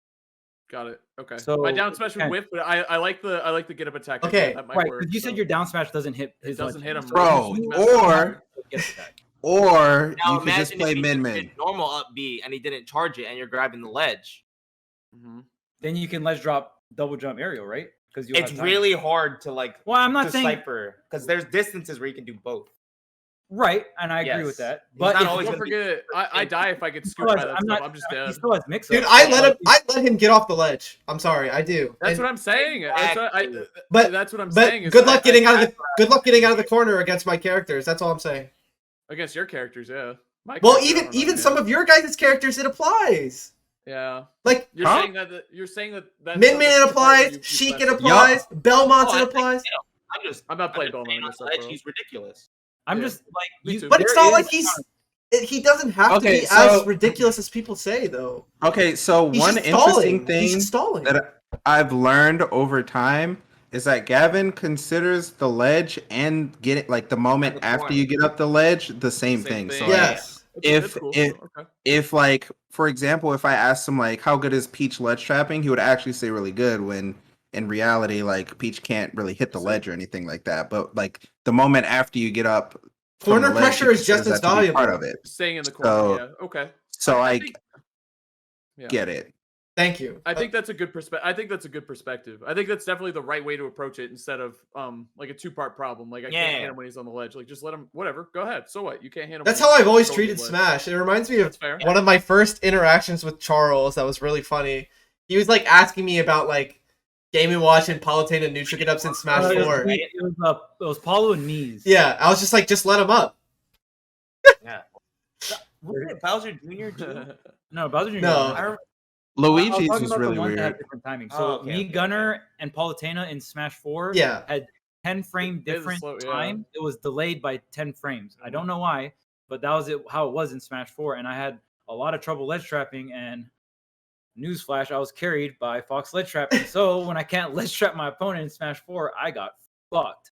Got it. Okay. So my down smash would whiff, but I like the get up attack. Okay. Right. Because you said your down smash doesn't hit his. It doesn't hit him, bro. Or you could just play min. Normal up B and he didn't charge it, and you're grabbing the ledge. Mm-hmm. Then you can ledge drop double jump aerial, right? Because it's really hard to like. Well, I'm not saying decipher because there's distances where you can do both. Right, and I agree with that. But don't forget, I die if I get scooped by that stuff. I'm just dead. He still has mix-up. Dude, I let him get off the ledge. I'm sorry, I do. That's what I'm saying. Exactly. That's what I'm saying. Good luck getting out of the corner against my characters. That's all I'm saying. Against your characters, yeah. Well, even some of your guys' characters, it applies. Yeah. Like you're saying that Min it applies, Sheik it applies, Belmont it applies. I'm not playing Belmont myself. He's ridiculous. I'm just like, but it's not like he doesn't have to be as ridiculous as people say, though. Okay, so one interesting thing that I've learned over time is that Gavin considers the ledge and get it like the moment after you get up the ledge the same thing. So yes, if like for example, if I asked him like how good is Peach ledge trapping, he would actually say really good when. In reality, like Peach can't really hit the ledge or anything like that. But like the moment after you get up, corner pressure is just as valuable. Part of it. Staying in the corner. Yeah. Okay. So I get it. Thank you. I think that's a good perspective. I think that's a good perspective. I think that's definitely the right way to approach it instead of like a 2-part problem. Like I can't hit him when he's on the ledge. Like just let him. Whatever. Go ahead. So what? You can't hit him. That's how I've always treated Smash. It reminds me of one of my first interactions with Charles. That was really funny. He was like asking me about like Game & Watch and Palutena neutral get ups in Smash 4. It was Paulo and Mies. Yeah, I was just like, just let him up. Yeah. Was it Bowser Jr. too? No, Bowser Jr. No. Luigi's was really weird. Had different timing. So Gunner and Palutena in Smash 4 had 10 frame different time. It was delayed by 10 frames. I don't know why, but that was how it was in Smash 4. And I had a lot of trouble ledge trapping, and newsflash, I was carried by Fox ledge trapping. So when I can't ledge trap my opponent in Smash 4, I got fucked.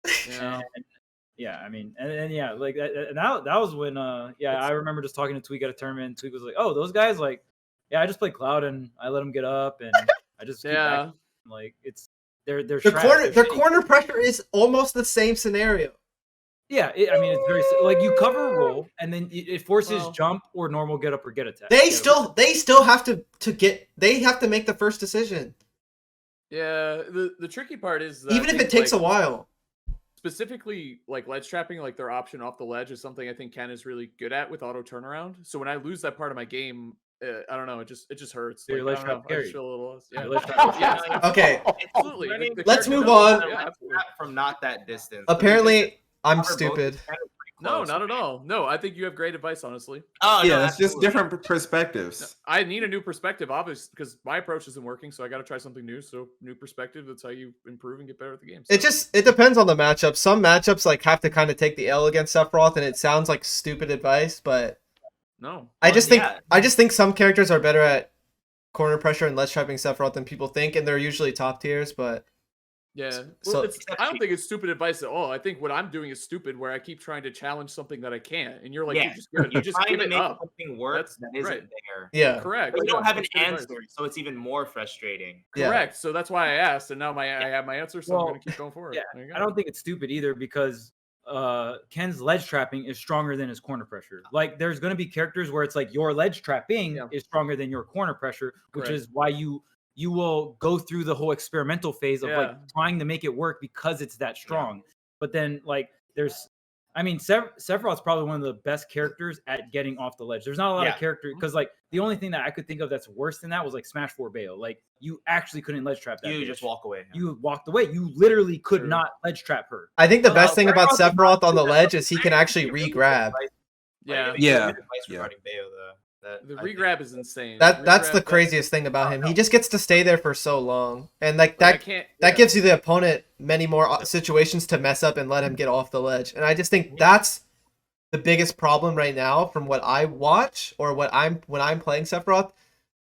Yeah. I mean, and like that was when I remember just talking to Tweek at a tournament. Tweek was like, "Oh, those guys, like, yeah, I just play Cloud and I let them get up and I just keep back. Like it's their corner pressure is almost the same scenario. Yeah, I mean, it's very like you cover a roll and then it forces jump or normal get up or get attack. They still have to make the first decision. Yeah, the tricky part is that even if it takes a while. Specifically, like ledge trapping, like their option off the ledge is something I think Ken is really good at with auto turnaround. So when I lose that part of my game, I don't know, it just hurts. Like, I just feel a little Okay. Absolutely. Let's move on. From not that distance. Apparently, I'm stupid. No, not at all. No, I think you have great advice, honestly. Oh, yeah, no, it's just different perspectives. I need a new perspective, obviously, because my approach isn't working, so I got to try something new. So, new perspective, that's how you improve and get better at the game. So. It depends on the matchup. Some matchups like have to kind of take the L against Sephiroth, and it sounds like stupid advice, but no. I just think some characters are better at corner pressure and less trapping Sephiroth than people think, and they're usually top tiers, but yeah. Well, I don't think it's stupid advice at all. I think what I'm doing is stupid, where I keep trying to challenge something that I can't, and you're like, you just give it up. Something works that isn't there. Yeah, correct. But you don't have an answer, so it's even more frustrating. Correct. So that's why I asked, and now I have my answer, so I'm going to keep going forward. Yeah, I don't think it's stupid either because Ken's ledge trapping is stronger than his corner pressure. Like there's going to be characters where it's like your ledge trapping is stronger than your corner pressure, which is why you will go through the whole experimental phase of like trying to make it work because it's that strong. But then like Sephiroth's probably one of the best characters at getting off the ledge. There's not a lot of character because like the only thing that I could think of that's worse than that was like Smash 4 Bayo. Like you actually couldn't ledge trap that. You just walk away. You walked away. You literally could not ledge trap her. I think the best thing about Sephiroth on the ledge is he can actually re-grab. Regarding Bayo, the re-grab is insane. That's the craziest thing about him. He just gets to stay there for so long, and like that gives you the opponent many more situations to mess up and let him get off the ledge. And I just think that's the biggest problem right now from what I watch or when I'm playing Sephiroth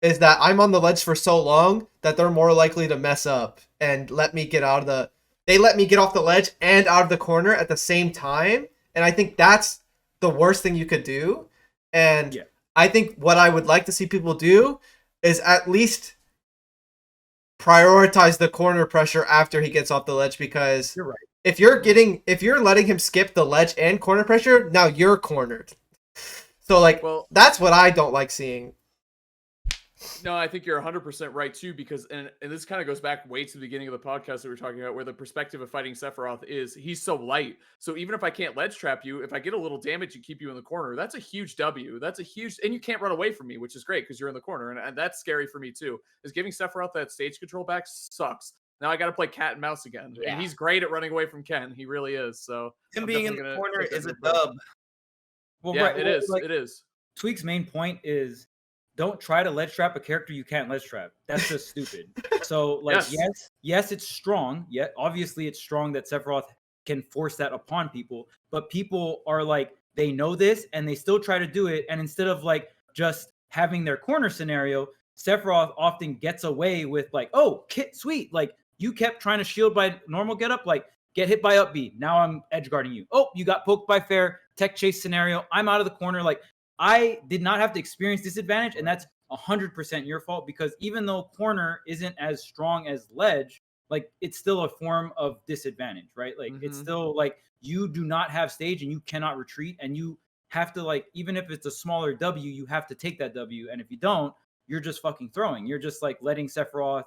is that I'm on the ledge for so long that they're more likely to mess up and let me get off the ledge and out of the corner at the same time. And I think that's the worst thing you could do. And I think what I would like to see people do is at least prioritize the corner pressure after he gets off the ledge, because you're right. If you're letting him skip the ledge and corner pressure, now you're cornered. So like, that's what I don't like seeing. No, I think you're 100% right too, because and this kind of goes back way to the beginning of the podcast that we were talking about, where the perspective of fighting Sephiroth is he's so light. So even if I can't ledge trap you, if I get a little damage and keep you in the corner, that's a huge W. That's a huge, and you can't run away from me, which is great because you're in the corner, and that's scary for me too. Is giving Sephiroth that stage control back sucks. Now I got to play cat and mouse again, and he's great at running away from Ken. He really is. So him being in the corner is a dub. Well, yeah, it is. It is. Tweek's main point is, don't try to ledge trap a character you can't ledge trap. That's just stupid. So, like, yes, it's strong. Yeah, obviously it's strong that Sephiroth can force that upon people. But people are like, they know this and they still try to do it. And instead of like just having their corner scenario, Sephiroth often gets away with like, oh, sweet. Like, you kept trying to shield by normal getup, like get hit by up B. Now I'm edge guarding you. Oh, you got poked by fair, tech chase scenario. I'm out of the corner. Like, I did not have to experience disadvantage, and that's 100% your fault, because even though corner isn't as strong as ledge, like it's still a form of disadvantage, right? Like it's still like you do not have stage and you cannot retreat, and you have to, like, even if it's a smaller W, you have to take that W, and if you don't, you're just fucking throwing. You're just like letting Sephiroth,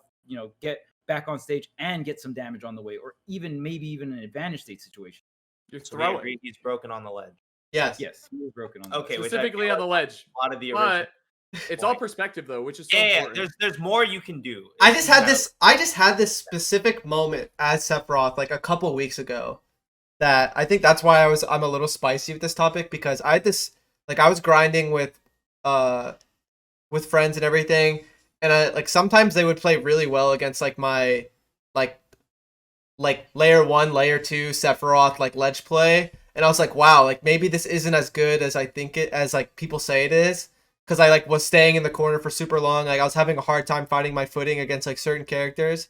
get back on stage and get some damage on the way, or maybe even an advantage state situation. You're throwing. He's broken on the ledge. Yes, he was broken on the ledge. Specifically on the ledge. A lot of the original. It's all perspective though, which is so important. There's more you can do. I just had this specific moment as Sephiroth like a couple weeks ago that I think that's why I'm a little spicy with this topic, because I had this, like, I was grinding with friends and everything, and I, like, sometimes they would play really well against like my like layer 1, layer 2 Sephiroth like ledge play. And I was like, wow, like maybe this isn't as good as I think it, as like people say it is. Cause I like was staying in the corner for super long. Like I was having a hard time finding my footing against like certain characters.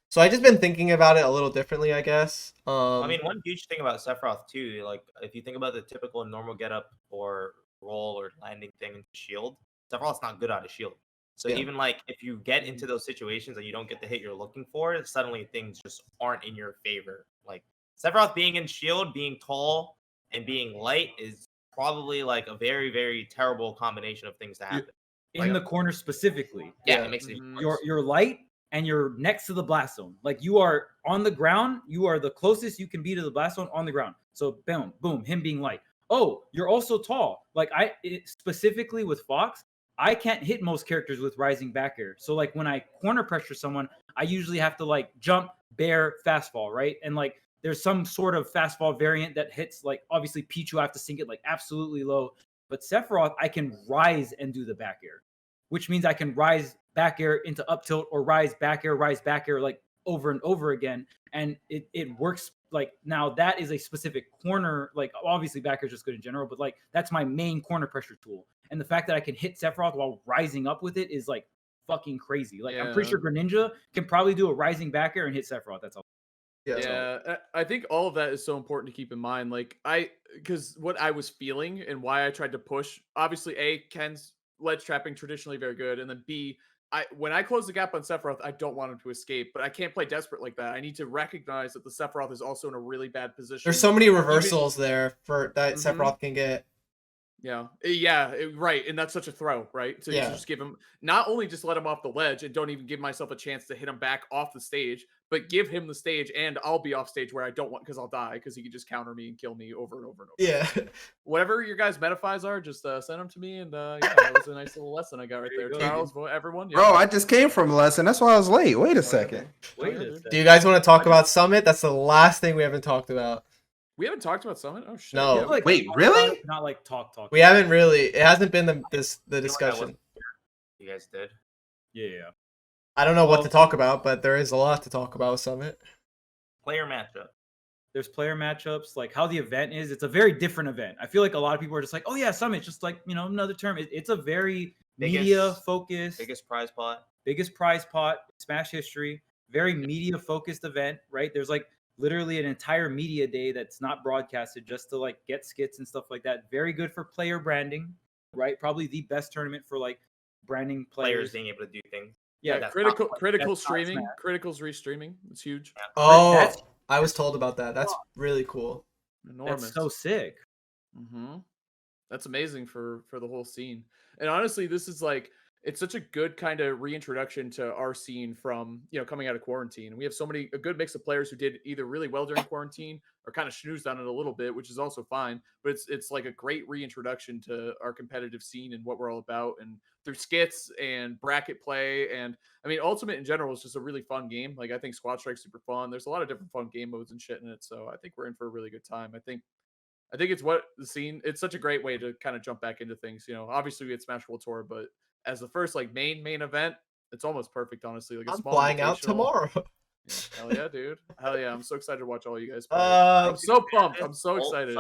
So I just been thinking about it a little differently, I guess. I mean, one huge thing about Sephiroth too, like if you think about the typical normal getup or roll or landing thing into shield, Sephiroth's not good out of shield. So even like if you get into those situations and you don't get the hit you're looking for, suddenly things just aren't in your favor. Like Sephiroth being in shield, being tall, and being light is probably like a very, very terrible combination of things to happen. In the corner specifically. Yeah, it makes it you're light and you're next to the blast zone. Like you are on the ground, you are the closest you can be to the blast zone on the ground. So boom, him being light. Oh, you're also tall. Like specifically with Fox, I can't hit most characters with rising back air. So like when I corner pressure someone, I usually have to like jump, bear, fast fall, right? And like there's some sort of fast fall variant that hits, like obviously Pichu, I have to sink it like absolutely low. But Sephiroth, I can rise and do the back air, which means I can rise back air into up tilt or rise back air, like over and over again. And it works. Like now that is a specific corner, like obviously back air is just good in general, but like that's my main corner pressure tool. And the fact that I can hit Sephiroth while rising up with it is like fucking crazy. Like I'm pretty sure Greninja can probably do a rising back air and hit Sephiroth. That's all. Yeah, I think all of that is so important to keep in mind. Like because what I was feeling and why I tried to push, obviously Ken's ledge trapping traditionally very good, and then B, when I close the gap on Sephiroth, I don't want him to escape, but I can't play desperate like that. I need to recognize that the Sephiroth is also in a really bad position. There's so many reversals there for that Sephiroth can get. Yeah, right. And that's such a throw, right? So you just give him, not only just let him off the ledge and don't even give myself a chance to hit him back off the stage, but give him the stage and I'll be off stage where I don't want, because I'll die, because he can just counter me and kill me over and over and over. Yeah. Whatever your guys' metaphys are, just send them to me. And that was a nice little lesson I got right there. Charles, everyone. Yeah. Bro, I just came from a lesson. That's why I was late. Wait a second. Do you guys want to talk about Summit? That's the last thing we haven't talked about. We haven't talked about Summit? Oh, shit. No. Like, wait, really? Not like talk. We haven't really. It hasn't been the discussion. You guys did? Yeah. I don't know what to talk about, but there is a lot to talk about with Summit. Player matchup. There's player matchups, like how the event is. It's a very different event. I feel like a lot of people are just like, oh yeah, Summit, just like, another term. It's a very media focused. Biggest prize pot, Smash history. Very media focused event, right? There's like literally an entire media day that's not broadcasted just to like get skits and stuff like that. Very good for player branding, right? Probably the best tournament for like branding players being able to do things. Yeah, critical streaming, critical's restreaming. It's huge. Yeah. Oh, I was told about that. That's really cool. Enormous. That's so sick. That's amazing for the whole scene. And honestly, this is like, it's such a good kind of reintroduction to our scene from, coming out of quarantine. And we have a good mix of players who did either really well during quarantine or kind of schnoozed on it a little bit, which is also fine. But it's like a great reintroduction to our competitive scene and what we're all about, and through skits and bracket play. And I mean, Ultimate in general is just a really fun game. Like, I think Squad Strike's super fun. There's a lot of different fun game modes and shit in it. So I think we're in for a really good time. I think it's what the scene, it's such a great way to kind of jump back into things. Obviously we had Smash World Tour, but as the first like main event, it's almost perfect, honestly. Like, I'm flying out tomorrow. Yeah, hell yeah, dude. Hell yeah. I'm so excited to watch all you guys play. I'm so pumped. I'm so excited.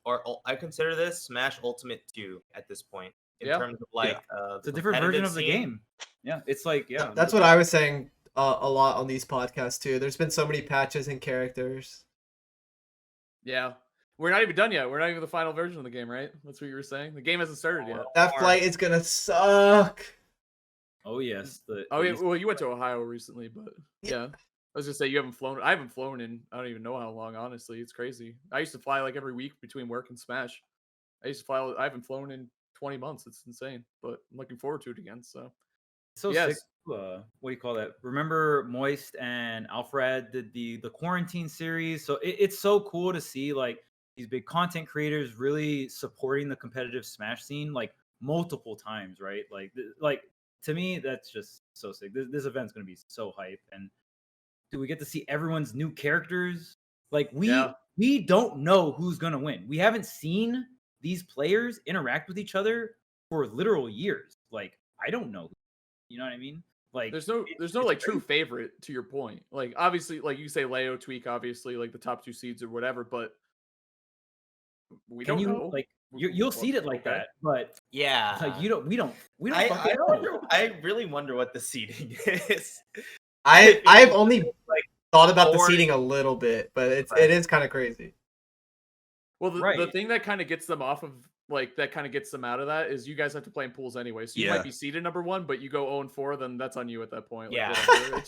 Or I consider this Smash Ultimate 2 at this point. In terms of like it's a different version of the game. Yeah. It's like, That's what I was saying a lot on these podcasts too. There's been so many patches and characters. Yeah. We're not even done yet. We're not even the final version of the game, right? That's what you were saying. The game hasn't started yet. That flight is gonna suck. Oh yes. Well, you went to Ohio recently, but yeah. I was gonna say you haven't flown. I haven't flown in I don't even know how long. Honestly, it's crazy. I used to fly like every week between work and Smash. I haven't flown in 20 months. It's insane, but I'm looking forward to it again. So sick. What do you call that? Remember Moist and Alfred did the quarantine series. So it's so cool to see like these big content creators really supporting the competitive Smash scene like multiple times, right? Like to me, that's just so sick. This event's gonna be so hype, and we get to see everyone's new characters. Like we don't know who's gonna win. We haven't seen these players interact with each other for literal years. Like, I don't know. You know what I mean? Like, there's no like true favorite, to your point. Like, obviously, like you say, Leo, Tweek, obviously, like the top 2 seeds or whatever, but we don't know. Like, you'll see it like that, but yeah, like we don't I wonder, I really wonder what the seeding is. I've only like thought about the seeding a little bit, but it is kind of crazy. Well, the thing that kind of gets them off of that kind of gets them out of that is you guys have to play in pools anyway. So you might be seeded number 1, but you go 0-4, then that's on you at that point. Like,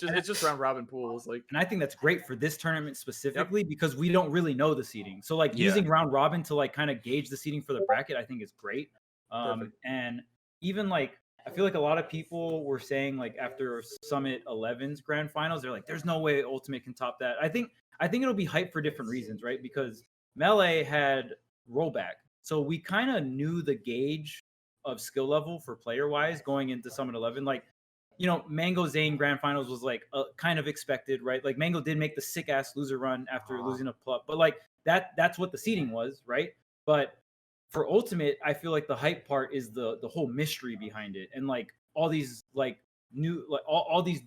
it's just round robin pools. Like, and I think that's great for this tournament specifically because we don't really know the seeding. So like using round robin to like kind of gauge the seeding for the bracket, I think is great. And even like I feel like a lot of people were saying like after Summit 11's grand finals, they're like, there's no way Ultimate can top that. I think it'll be hyped for different reasons, right? Because Melee had rollback. So we kind of knew the gauge of skill level for player wise going into Summit 11. Like, Mango Zane grand finals was like kind of expected, right? Like Mango did make the sick ass loser run after losing a plup, but like that's what the seeding was, right? But for Ultimate, I feel like the hype part is the whole mystery behind it, and like all these like new like all these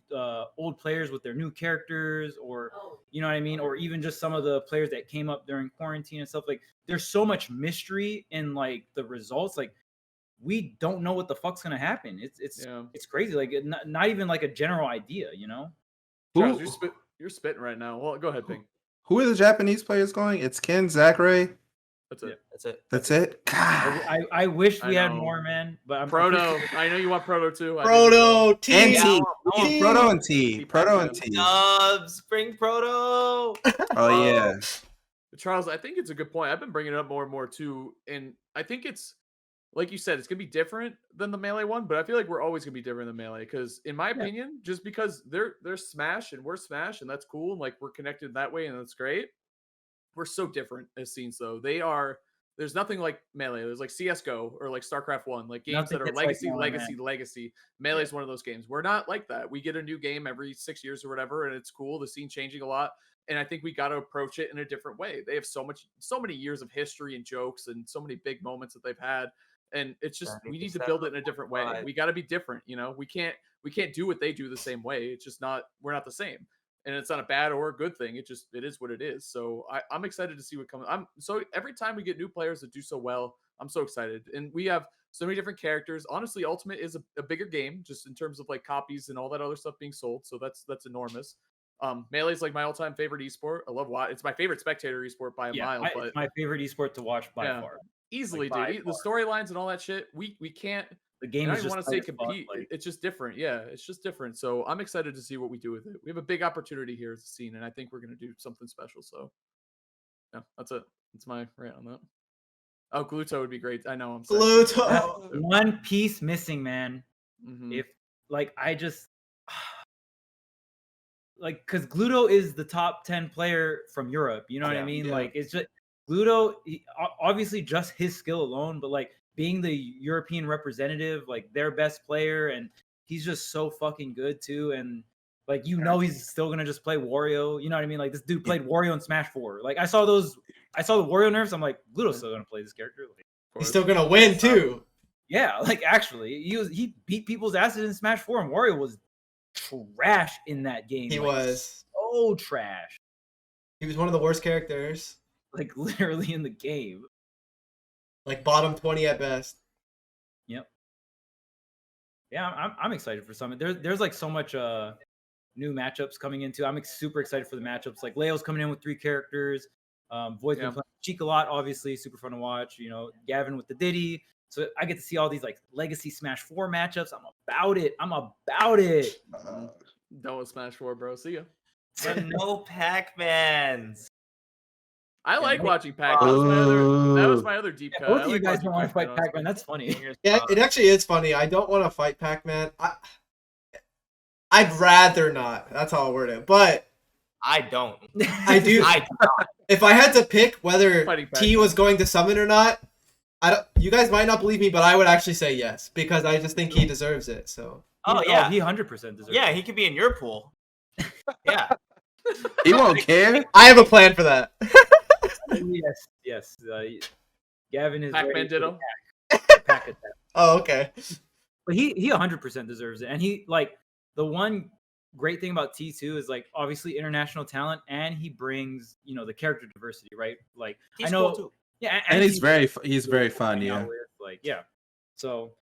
old players with their new characters, or you know what I mean, or even just some of the players that came up during quarantine and stuff. Like there's so much mystery in like the results. Like we don't know what the fuck's gonna happen. It's crazy. Like not even like a general idea, Charles, you're spitting right now. Well, go ahead, Ping. Who are the Japanese players going? It's Ken, Zachary, That's it. That's it. That's it. God. I wish we I had know. more, man. But I'm Proto. I know you want Proto too. I do as well. Proto, And T. T. T. Proto and T. T Proto and Pac-Man. T. Dubs, bring Proto. Oh yeah. Charles, I think it's a good point. I've been bringing it up more and more too, and I think it's like you said, it's gonna be different than the Melee one, but I feel like we're always gonna be different than Melee because, in my opinion, just because they're Smash and we're Smash and that's cool and like we're connected that way and that's great. We're so different as scenes though. They are. There's nothing like Melee. There's like CS:GO or like StarCraft 1, like games Nothing that are hits like legacy, Melee, legacy, man. legacy. Melee is one of those games. We're not like that. We get a new game every 6 years or whatever, and it's cool. The scene changing a lot, and I think we got to approach it in a different way. They have so many years of history and jokes, and so many big moments that they've had, and it's just we need to build it in a different way. We got to be different. You know, we can't do what they do the same way. It's just not. We're not the same. And it's not a bad or a good thing. It is what it is. So I'm excited to see what comes. So every time we get new players that do so well, I'm so excited. And we have so many different characters. Honestly, Ultimate is a bigger game just in terms of like copies and all that other stuff being sold. So that's enormous. Melee is like my all-time favorite esport. I love it's my favorite spectator esport by a mile. But it's my favorite esport to watch by far. Easily, Like, dude. The storylines and all that shit. We can't. The game I is don't just want to say tight as fuck, compete. like- It's just different. Yeah, it's just different. So I'm excited to see what we do with it. We have a big opportunity here as a scene, and I think we're going to do something special. So yeah, that's it. That's my rant on that. Oh, Gluto would be great. I know. I'm sad. Gluto. One piece missing, man. Mhm. If like I just like because Gluto is the top 10 player from Europe. You know what I mean? yeah. Like it's just Gluto. Obviously, just his skill alone, but like being the European representative, like their best player, and he's just so fucking good too. And like he's still gonna just play Wario. You know what I mean? Like this dude played Wario in Smash 4. Like I saw the Wario nerfs. I'm like, Gluto's still gonna play this character. Like, He's still gonna win too. yeah, like actually, he beat people's asses in Smash 4, and Wario was trash in that game. He like, was. so trash. He was one of the worst characters. Like literally in the game. Like bottom 20 at best. Yep. Yeah, I'm excited for Summit. There's like so much new matchups coming into. I'm super excited for the matchups. Like Leo's coming in with 3 characters. Void's been playing Cheek a lot, obviously, super fun to watch. You know, Gavin with the Diddy. So I get to see all these like legacy Smash 4 matchups. I'm about it. Done with Smash 4, bro. See ya. But no Pac-Mans. I like watching Pac-Man. That was my other deep cut. Both I of you like guys watching don't want to fight Pac-Man, Pac-Man. That's funny. Yeah, it actually is funny. I don't want to fight Pac-Man. I'd rather not. That's how I'll word it. But I don't. I do. I do not. If I had to pick whether Fighting T Pac-Man. was going to summon or not, you guys might not believe me, but I would actually say yes because I just think he deserves it. So Oh yeah, he 100% deserves yeah. it. He could be in your pool. Yeah. He won't care. I have a plan for that. Yes. Gavin is Pac-Man ready for ditto. the pack attack. Oh, okay. But he 100% deserves it. And he like the one great thing about T2 is like obviously international talent, and he brings the character diversity, right? Like He's I know, cool too. yeah, And he's very cool fun, to hang out yeah. with, like yeah. So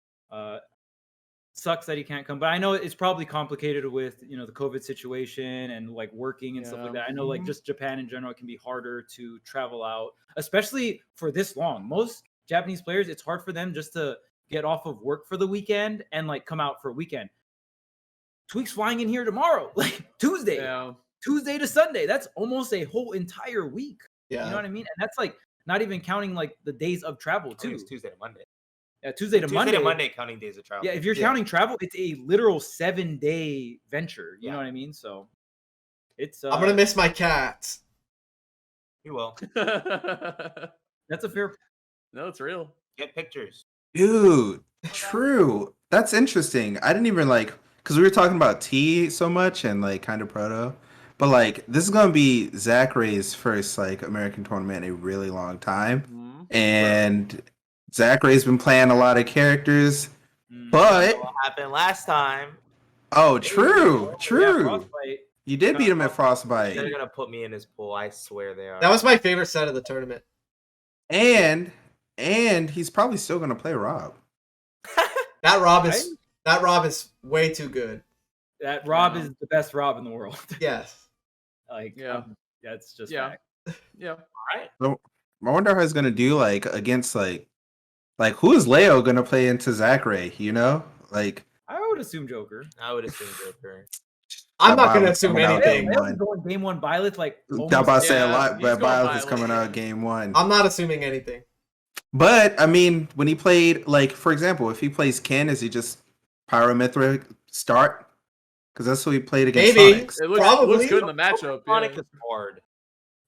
sucks that he can't come, but I know it's probably complicated with the COVID situation and like working and stuff like that. I know like just Japan in general, it can be harder to travel out, especially for this long. Most Japanese players, it's hard for them just to get off of work for the weekend and like come out for a weekend. Tweek's flying in here tomorrow, like Tuesday to Sunday. That's almost a whole entire week. Yeah. You know what I mean? And that's like not even counting like the days of travel I think too. it's Tuesday to Monday. Yeah, Tuesday to Monday. Counting days of travel. Yeah, if you're counting travel, it's a literal 7-day venture. You know what I mean? So it's I'm gonna miss my cats. You will that's a fair. No, it's real. get pictures. Dude, true. That's interesting. I didn't even because we were talking about T so much and like kind of Proto, but like this is gonna be Zach Ray's first like American tournament in a really long time, and Zach Ray's been playing a lot of characters, but What happened last time? oh, true. Yeah, Frostbite. You did beat him at They're Frostbite, gonna put me in his pool. I swear they are. That was my favorite set of the tournament. and he's probably still gonna play Rob. That Rob is way too good. That Rob is the best Rob in the world. Yes. Like Yeah. that's just Yeah. fact. Yeah. All right. I wonder how he's gonna do like against like who is Leo gonna play into Zachary? You know, like I would assume Joker. I would assume Joker. I'm not gonna Byleth's assume coming out anything. game one. Going game one Byleth like I'm almost about to say a Yeah, lot, he's but going Byleth is Byleth, coming yeah. out game one. I'm not assuming anything. But I mean, when he played, like for example, if he plays Ken, is he just Pyromithra start? Because that's who he played against. Maybe. Sonic. It looks Probably. good in the matchup. Sonic Yeah. is hard.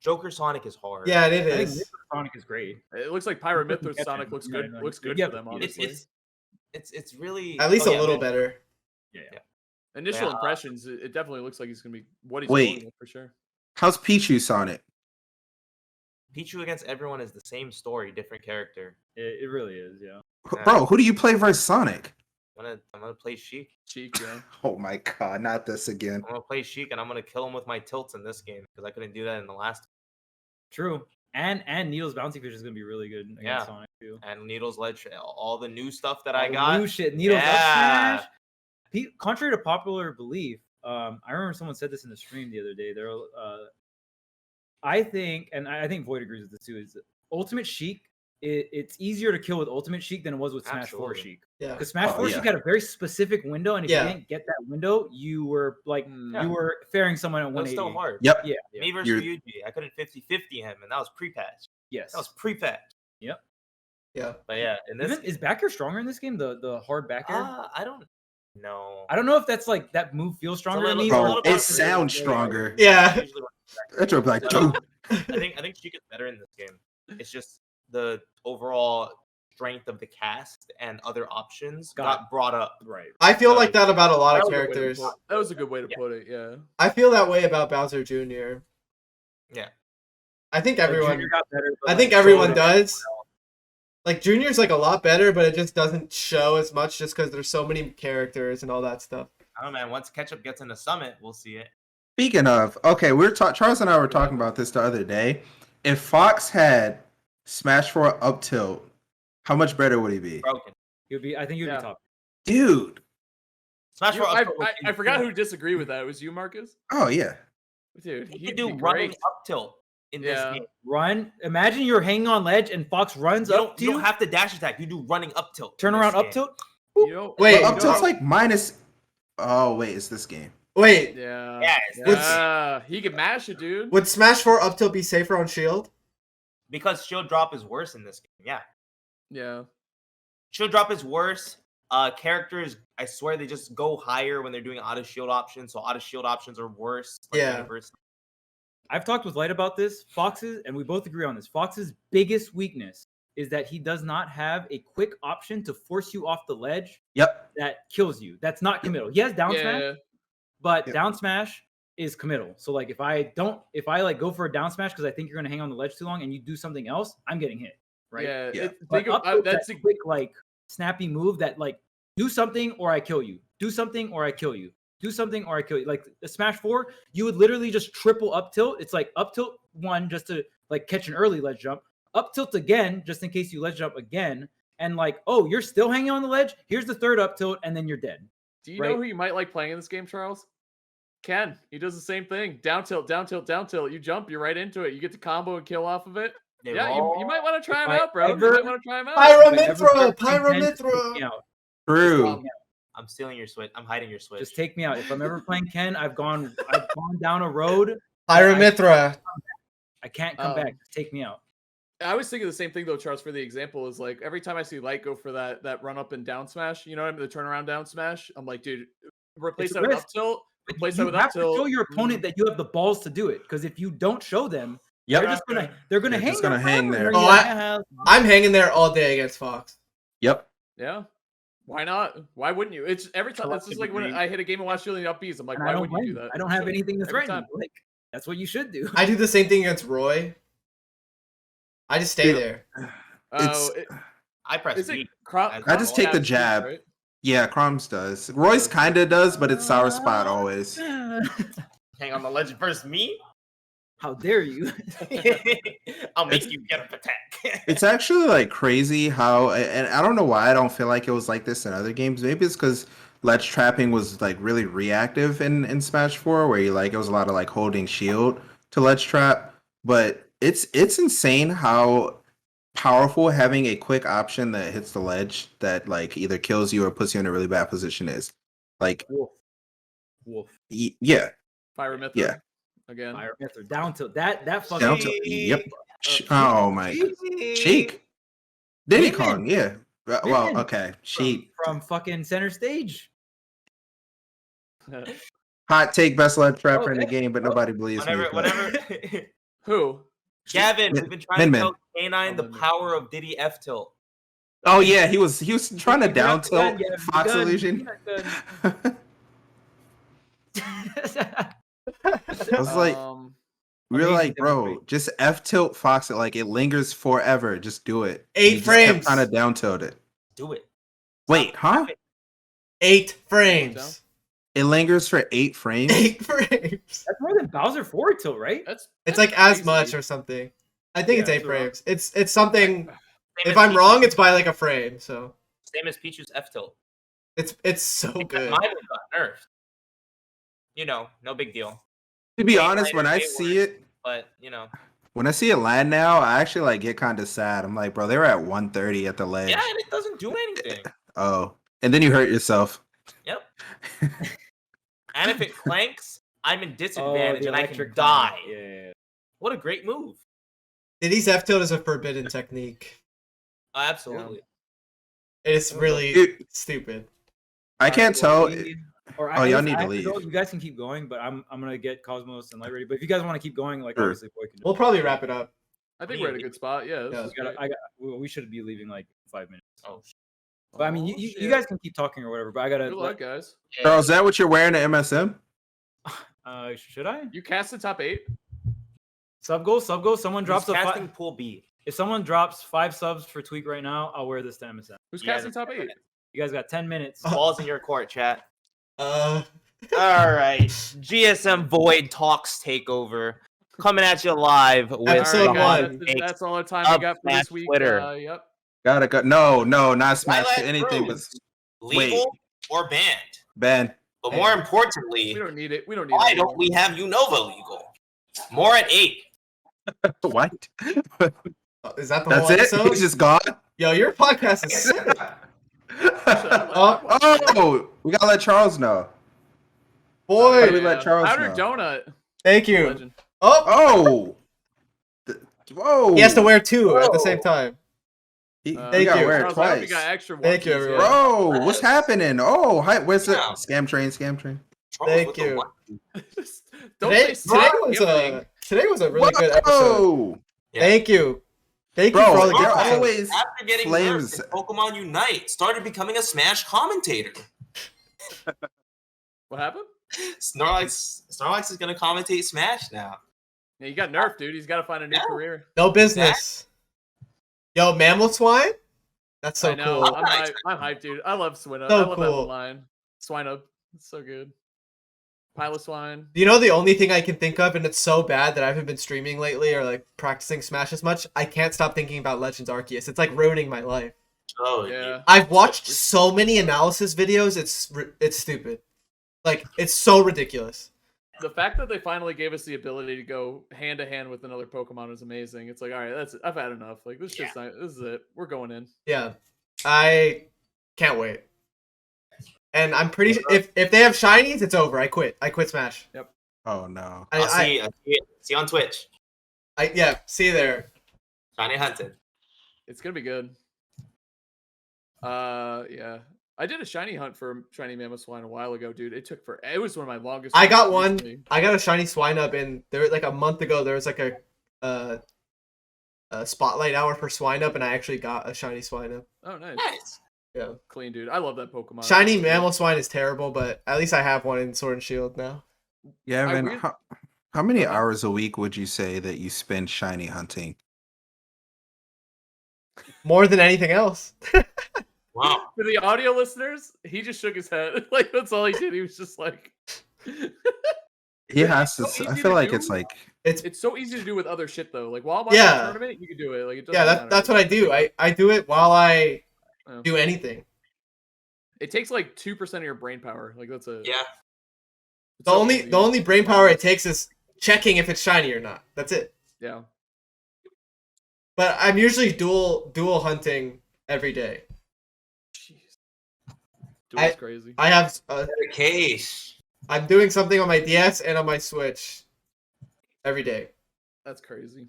Joker Sonic is hard. Yeah, it I think is. Sonic is great. It looks like Fucking Pyromithra catch Sonic him. looks No, good. no, Looks good yeah, for them, it's- honestly. It's really At least oh, a yeah, little man. better. Yeah. Initial Yeah. impressions, it definitely looks like he's gonna be what he's Wait. going with for sure. How's Pichu Sonic? Pichu against everyone is the same story, different character. It really is. Yeah. Yeah. Bro, who do you play versus Sonic? I'm gonna play Sheik. Cheek, yeah. Oh my god, not this again. I'm gonna play Sheik, and I'm gonna kill him with my tilts in this game because I couldn't do that in the last. True. And Needle's bouncy fish is gonna be really good against Yeah. Sonic too. And Needle's ledge, all the new stuff that All I the got. new shit. Needle's up Yeah. smash. Contrary to popular belief, I remember someone said this in the stream the other day. I think, and I think Void agrees with this too, is that Ultimate Sheik. It's easier to kill with Ultimate Sheik than it was with Smash 4 Absolutely. Sheik. Yeah. Because Smash Oh, 4 yeah. Sheik had a very specific window, and if Yeah. you didn't get that window, you were like Mm. you were faring someone at It was 180. still hard. Yep. Yeah. Me versus You're- Ryuji, I couldn't 50-50 him, and that was pre-patch. Yes. That was pre-patch. Yeah. But yeah, in this, Is backer stronger in this game? The hard backer. I don't know. I don't know if that's like that move feels stronger to little- me. it's a or little if bit It it's- sounds stronger. Yeah. Usually when it's back- That's what like, I think Sheik is better in this game. It's just the overall strength of the cast and other options got brought up. Right. I feel So, like that about a lot That of was a good way to characters. put- That was a good way to Yeah. put it, yeah. I feel that way about Bowser Jr. Yeah. I think Like, everyone. Junior got better, but, I think like, everyone so- does. Like Junior's like a lot better, but it just doesn't show as much just because there's so many characters and all that stuff. I don't know, man. Once Ketchup gets in the summit, we'll see it. Speaking of, okay, Charles and I were talking about this the other day. If Fox had Smash 4 up tilt, how much better would he be? Broken. You'd be. I think you'd Yeah. be top. Dude. Smash You- Bros. I forgot who disagreed with that. It was you, Marcus? Oh yeah. Dude, He he'd could do be running great. up tilt in Yeah. this game. Run. Imagine you're hanging on ledge and Fox runs You up don't, to you you. don't have to dash attack. You do running up tilt. Turn in around this up game. tilt. You know, Wait, Up you tilt's know- like minus. Oh wait, it's this game. Wait, Yeah. Yes, Yeah. He can mash it, dude. would Smash 4 up tilt be safer on Shield? because shield drop is worse in this game. Yeah, Yeah. shield drop is worse. Characters, I swear, they just go higher when they're doing auto shield options. So auto shield options are worse. Yeah. universally. I've talked with Light about this. Fox's, and we both agree on this. Fox's biggest weakness is that he does not have a quick option to force you off the ledge Yep. that kills you. That's not committal. He has down smash, Yeah. but Yep. down smash is committal. So like if I like go for a down smash because I think you're gonna hang on the ledge too long and you do something else, I'm getting hit. Right. Yeah. Yeah. But Think of, up tilt, that's that quick like snappy move that like do something or I kill you. Do something or I kill you. Do something or I kill you. Like the Smash 4, you would literally just triple up tilt. It's like up tilt 1 just to like catch an early ledge jump. Up tilt again, just in case you ledge jump again. And like, oh, you're still hanging on the ledge. Here's the third up tilt, and then you're dead. Do you right. know who you might like playing in this game, Charles? Ken. He does the same thing. Down tilt, down tilt, down tilt. You jump, you're right into it. You get the combo and kill off of it. They Yeah, roll- you might want to try him I out, bro. ever- You might want to try him out. Pyromithra! Take me Pyromithra! out. True. I'm stealing your switch. I'm hiding your switch. Just take me out. If I'm ever playing Ken, I've gone down a road. Pyromithra! I can't come back. Just take me out. I was thinking the same thing though, Charles. For the example, is like every time I see Light go for that run up and down smash, you know what I mean, the turnaround down smash. I'm like, dude, replace It's a that with risk. up tilt. But Replace you that with have up to tilt. show your opponent that you have the balls to do it. Because if you don't show them, Yep. they're gonna They're hang just gonna hang forever. there. You're Oh, like, "Ah, I'm hanging there all day against Fox. Yep. Yeah. Why not? Why wouldn't you? It's every time. It's just like when I hit a game and watch shielding up Bs. I'm like, and why I don't wouldn't you do blame you. that? I don't have anything to Every threaten time. you. Like that's what you should do. I do the same thing against Roy. I just stay Dude. there. Oh, I press is it? B. I just take the jab. Right? Yeah, Crumbs does. Royce kinda does, but it's sour spot always. Hang on the ledge first, me? How dare you? I'll make you get up attack. It's actually like crazy how, and I don't know why I don't feel like it was like this in other games. Maybe it's because ledge trapping was like really reactive in Smash 4, where you like it was a lot of like holding shield to ledge trap. But it's insane how powerful having a quick option that hits the ledge that like either kills you or puts you in a really bad position is. Like, Wolf. Yeah, Fire Myther. Yeah. Again. Fire Myther. Down tilt. That fucking down to yep. Oh my god, Sheik, Diddy Women. Kong, yeah. Well, Women. okay, Sheik. from fucking center stage. Hot take, best ledge trapper in the Okay. game, but nobody believes me. but- Whatever. Who? Gavin, Min- we've been trying Min. to tell K9 the Min. power of Diddy F tilt. Oh yeah, he was trying to You're down not done tilt yet, you're Fox done, Illusion. you're not done. I was like, we were amazing like, bro, demonstration. just F tilt Fox it, like it lingers forever. Just do it. 8 He just kept frames. trying to down tilt it. Do it. Wait, huh? 8 frames. It lingers for 8 frames. 8 frames. That's more than Bowser forward tilt, right? It's like as much crazy. or something. I think it's Yeah, 8 it's wrong. frames. It's something. Same If as I'm Pichu's- wrong, it's by like a frame. So Same as Pichu's F tilt. it's so Except good. mine got nerfed. You know, no big deal. To be Way honest, when lighter, I way see worse. it, But you know, when I see it land now, I actually like get kind of sad. I'm like, bro, they were at 130 at the ledge. yeah, and it doesn't do anything. Oh, and then you hurt yourself. Yep. And if it clanks, I'm in disadvantage the and I can electric die. Yeah. What a great move. Diddy's F tilt is a forbidden technique. Absolutely. It's really Dude, stupid. I can't tell. Or Oh, y'all if need I to have leave. go, you guys can keep going, but I'm gonna get Cosmos and Light ready. But if you guys want to keep going, like Sure. obviously, boy can do We'll it. probably wrap it up. I think we're at a good spot. Yeah. This Yeah. is great. We should be leaving like 5 minutes. Oh, But I mean, Oh, you shit. guys can keep talking or whatever. But I gotta. Good luck, guys. Charles, is that what you're wearing at MSM? Should I? You cast the top 8. Sub goal. Someone He's drops a casting 5. pool B. If someone drops 5 subs for Tweek right now, I'll wear this to MSN. Who's Yeah, casting top 8? You guys got 10 minutes. Balls in your court, chat. Uh, All right. GSM Void Talks Takeover. Coming at you live with Episode the one. hot takes That's all the time we of got for Smash this week. Twitter. Yep. Gotta go. No, not smash Twilight anything but Rose. Legal or banned. ban. But more importantly, We don't need it. We don't need why it. don't we have Unova legal? More at 8. What? is that the That's whole it? episode? He's just gone. Yo, your podcast is sick. Oh, we gotta let Charles know. Boy, How do we let Charles Powder know? Donut. thank you. Legend. Oh, Oh, whoa! he has to wear 2 at the same time. He Thank gotta you. wear it Charles, I hope you twice. got extra Thank you, onesies, everyone. Bro, what's happening? Oh, hi, where's the Yeah. scam train? Scam train. Charles Thank with the you. what? Don't Today, say today was a really good episode. Whoa, Yeah. Thank you. Thank you bro, for all the they're good episodes. always After getting flames. nerfed in Pokemon Unite, started becoming a Smash commentator. What happened? Snorlax is gonna commentate Smash now. Yeah, you got nerfed, dude. He's got to find a new Yeah. career. No business. Yo, Mammal Swine? That's so I know. cool. I'm hyped, dude. I love Swinub. So I love that cool. whole line. Swinub. It's so good. Pilot Swine. You know the only thing I can think of, and it's so bad that I haven't been streaming lately or like practicing Smash as much, I can't stop thinking about Legends Arceus. It's like ruining my life. Oh Yeah. I've watched so many analysis videos, it's stupid. Like, it's so ridiculous. The fact that they finally gave us the ability to go hand to hand with another Pokemon is amazing. It's like, all right, that's it. I've had enough. Like this shit's not. This is it. We're going in. Yeah. I can't wait. And I'm pretty sure if they have shinies, it's over. I quit. I quit Smash. Oh no. I'll see you on Twitch. Yeah, see you there. Shiny Hunted. It's gonna be good. Yeah. I did a shiny hunt for shiny Mammothswine a while ago, dude. It was one of my longest. I got hunts one. recently. I got a shiny Swinub, and there like a month ago there was like a spotlight hour for Swinub, and I actually got a shiny Swinub. Oh, nice. Nice. Yeah. Clean, dude. I love that Pokemon. Shiny Mammal Swine is terrible, but at least I have one in Sword and Shield now. Yeah, I man. really- How many hours a week would you say that you spend shiny hunting? More than anything else. Wow. For the audio listeners, he just shook his head. Like that's all he did. He was just like, He has to. so I easy feel to like do. it's like it's so easy to do with other shit though. Like while I'm watching Yeah. a tournament, you can do it. Like it doesn't Yeah, matter. that's what I do. I do it while I Yeah. do anything. It takes like 2% of your brain power. Like that's a Yeah. it's The so only easy. the only brain power it takes is checking if it's shiny or not. That's it. Yeah. But I'm usually dual hunting every day. Jeez. Duel's crazy. I have The case. I'm doing something on my DS and on my Switch every day. That's crazy.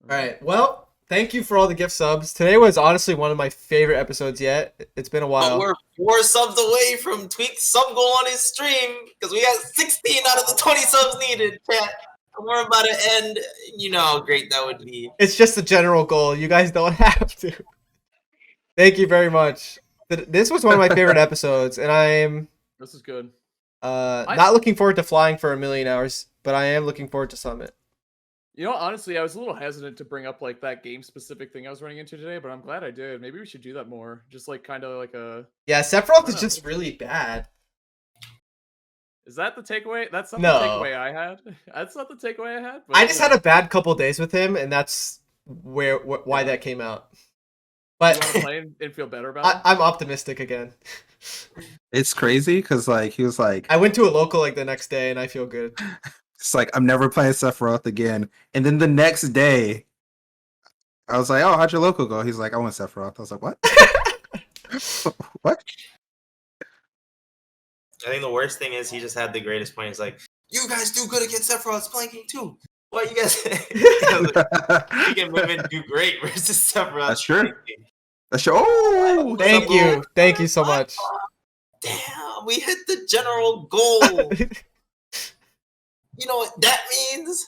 All right. Well, thank you for all the gift subs. Today was honestly one of my favorite episodes yet. It's been a while. But we're 4 subs away from Tweek sub goal on his stream because we got 16 out of the 20 subs needed. Chat. We're about to end. You know how great that would be. It's just a general goal. You guys don't have to. Thank you very much. This was one of my favorite episodes, and I'm This is good. not looking forward to flying for 1,000,000 hours, but I am looking forward to Summit. You know, honestly, I was a little hesitant to bring up like that game specific thing I was running into today, but I'm glad I did. Maybe we should do that more. Just like kind of like a. Yeah, Sephiroth is just really bad. Is that the takeaway? That's not No. the takeaway I had. That's not the takeaway I had. But I just had a bad couple days with him, and that's why that came out. But You want to play and feel better about it? I'm optimistic again. It's crazy because like he was like, I went to a local like the next day, and I feel good. it's like I'm never playing Sephiroth again. And then the next day, I was like, oh, how'd your local go? He's like, I went Sephiroth. I was like, what? What? I think the worst thing is he just had the greatest point. He's like, you guys do good against Sephiroth. It's playing game 2. Why you guys? Vegan women do great versus Sephiroth. That's true. That's true. Oh, Thank you so much. Damn, we hit the general goal. You know what that means?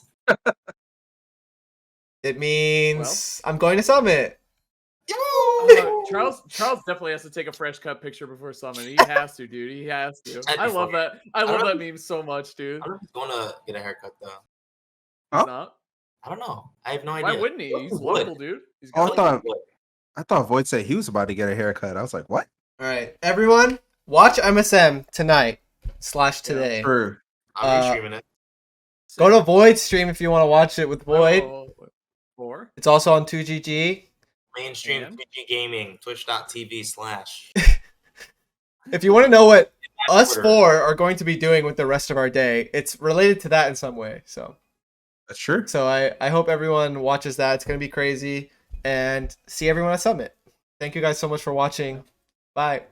It means I'm going to Summit. Charles definitely has to take a fresh cut picture before Summit. He has to, dude. He has to. And I love before- that. I love that meme so much, dude. I don't know if he's gonna get a haircut though. He's not. I don't know. I have no idea. Why wouldn't he? He's Would. local, dude. He's Oh, I got thought Void said he was about to get a haircut. I was like, what? All right, everyone, watch MSM tonight/today. True. I'm restreaming it. Go to Void's stream if you want to watch it with Void. Four. It's also on 2GG. Mainstream And? 3G Gaming, twitch.tv/. If you want to know what us Twitter. four are going to be doing with the rest of our day, it's related to that in some way. So That's true. I hope everyone watches that. It's going to be crazy. And see everyone at Summit. Thank you guys so much for watching. Bye.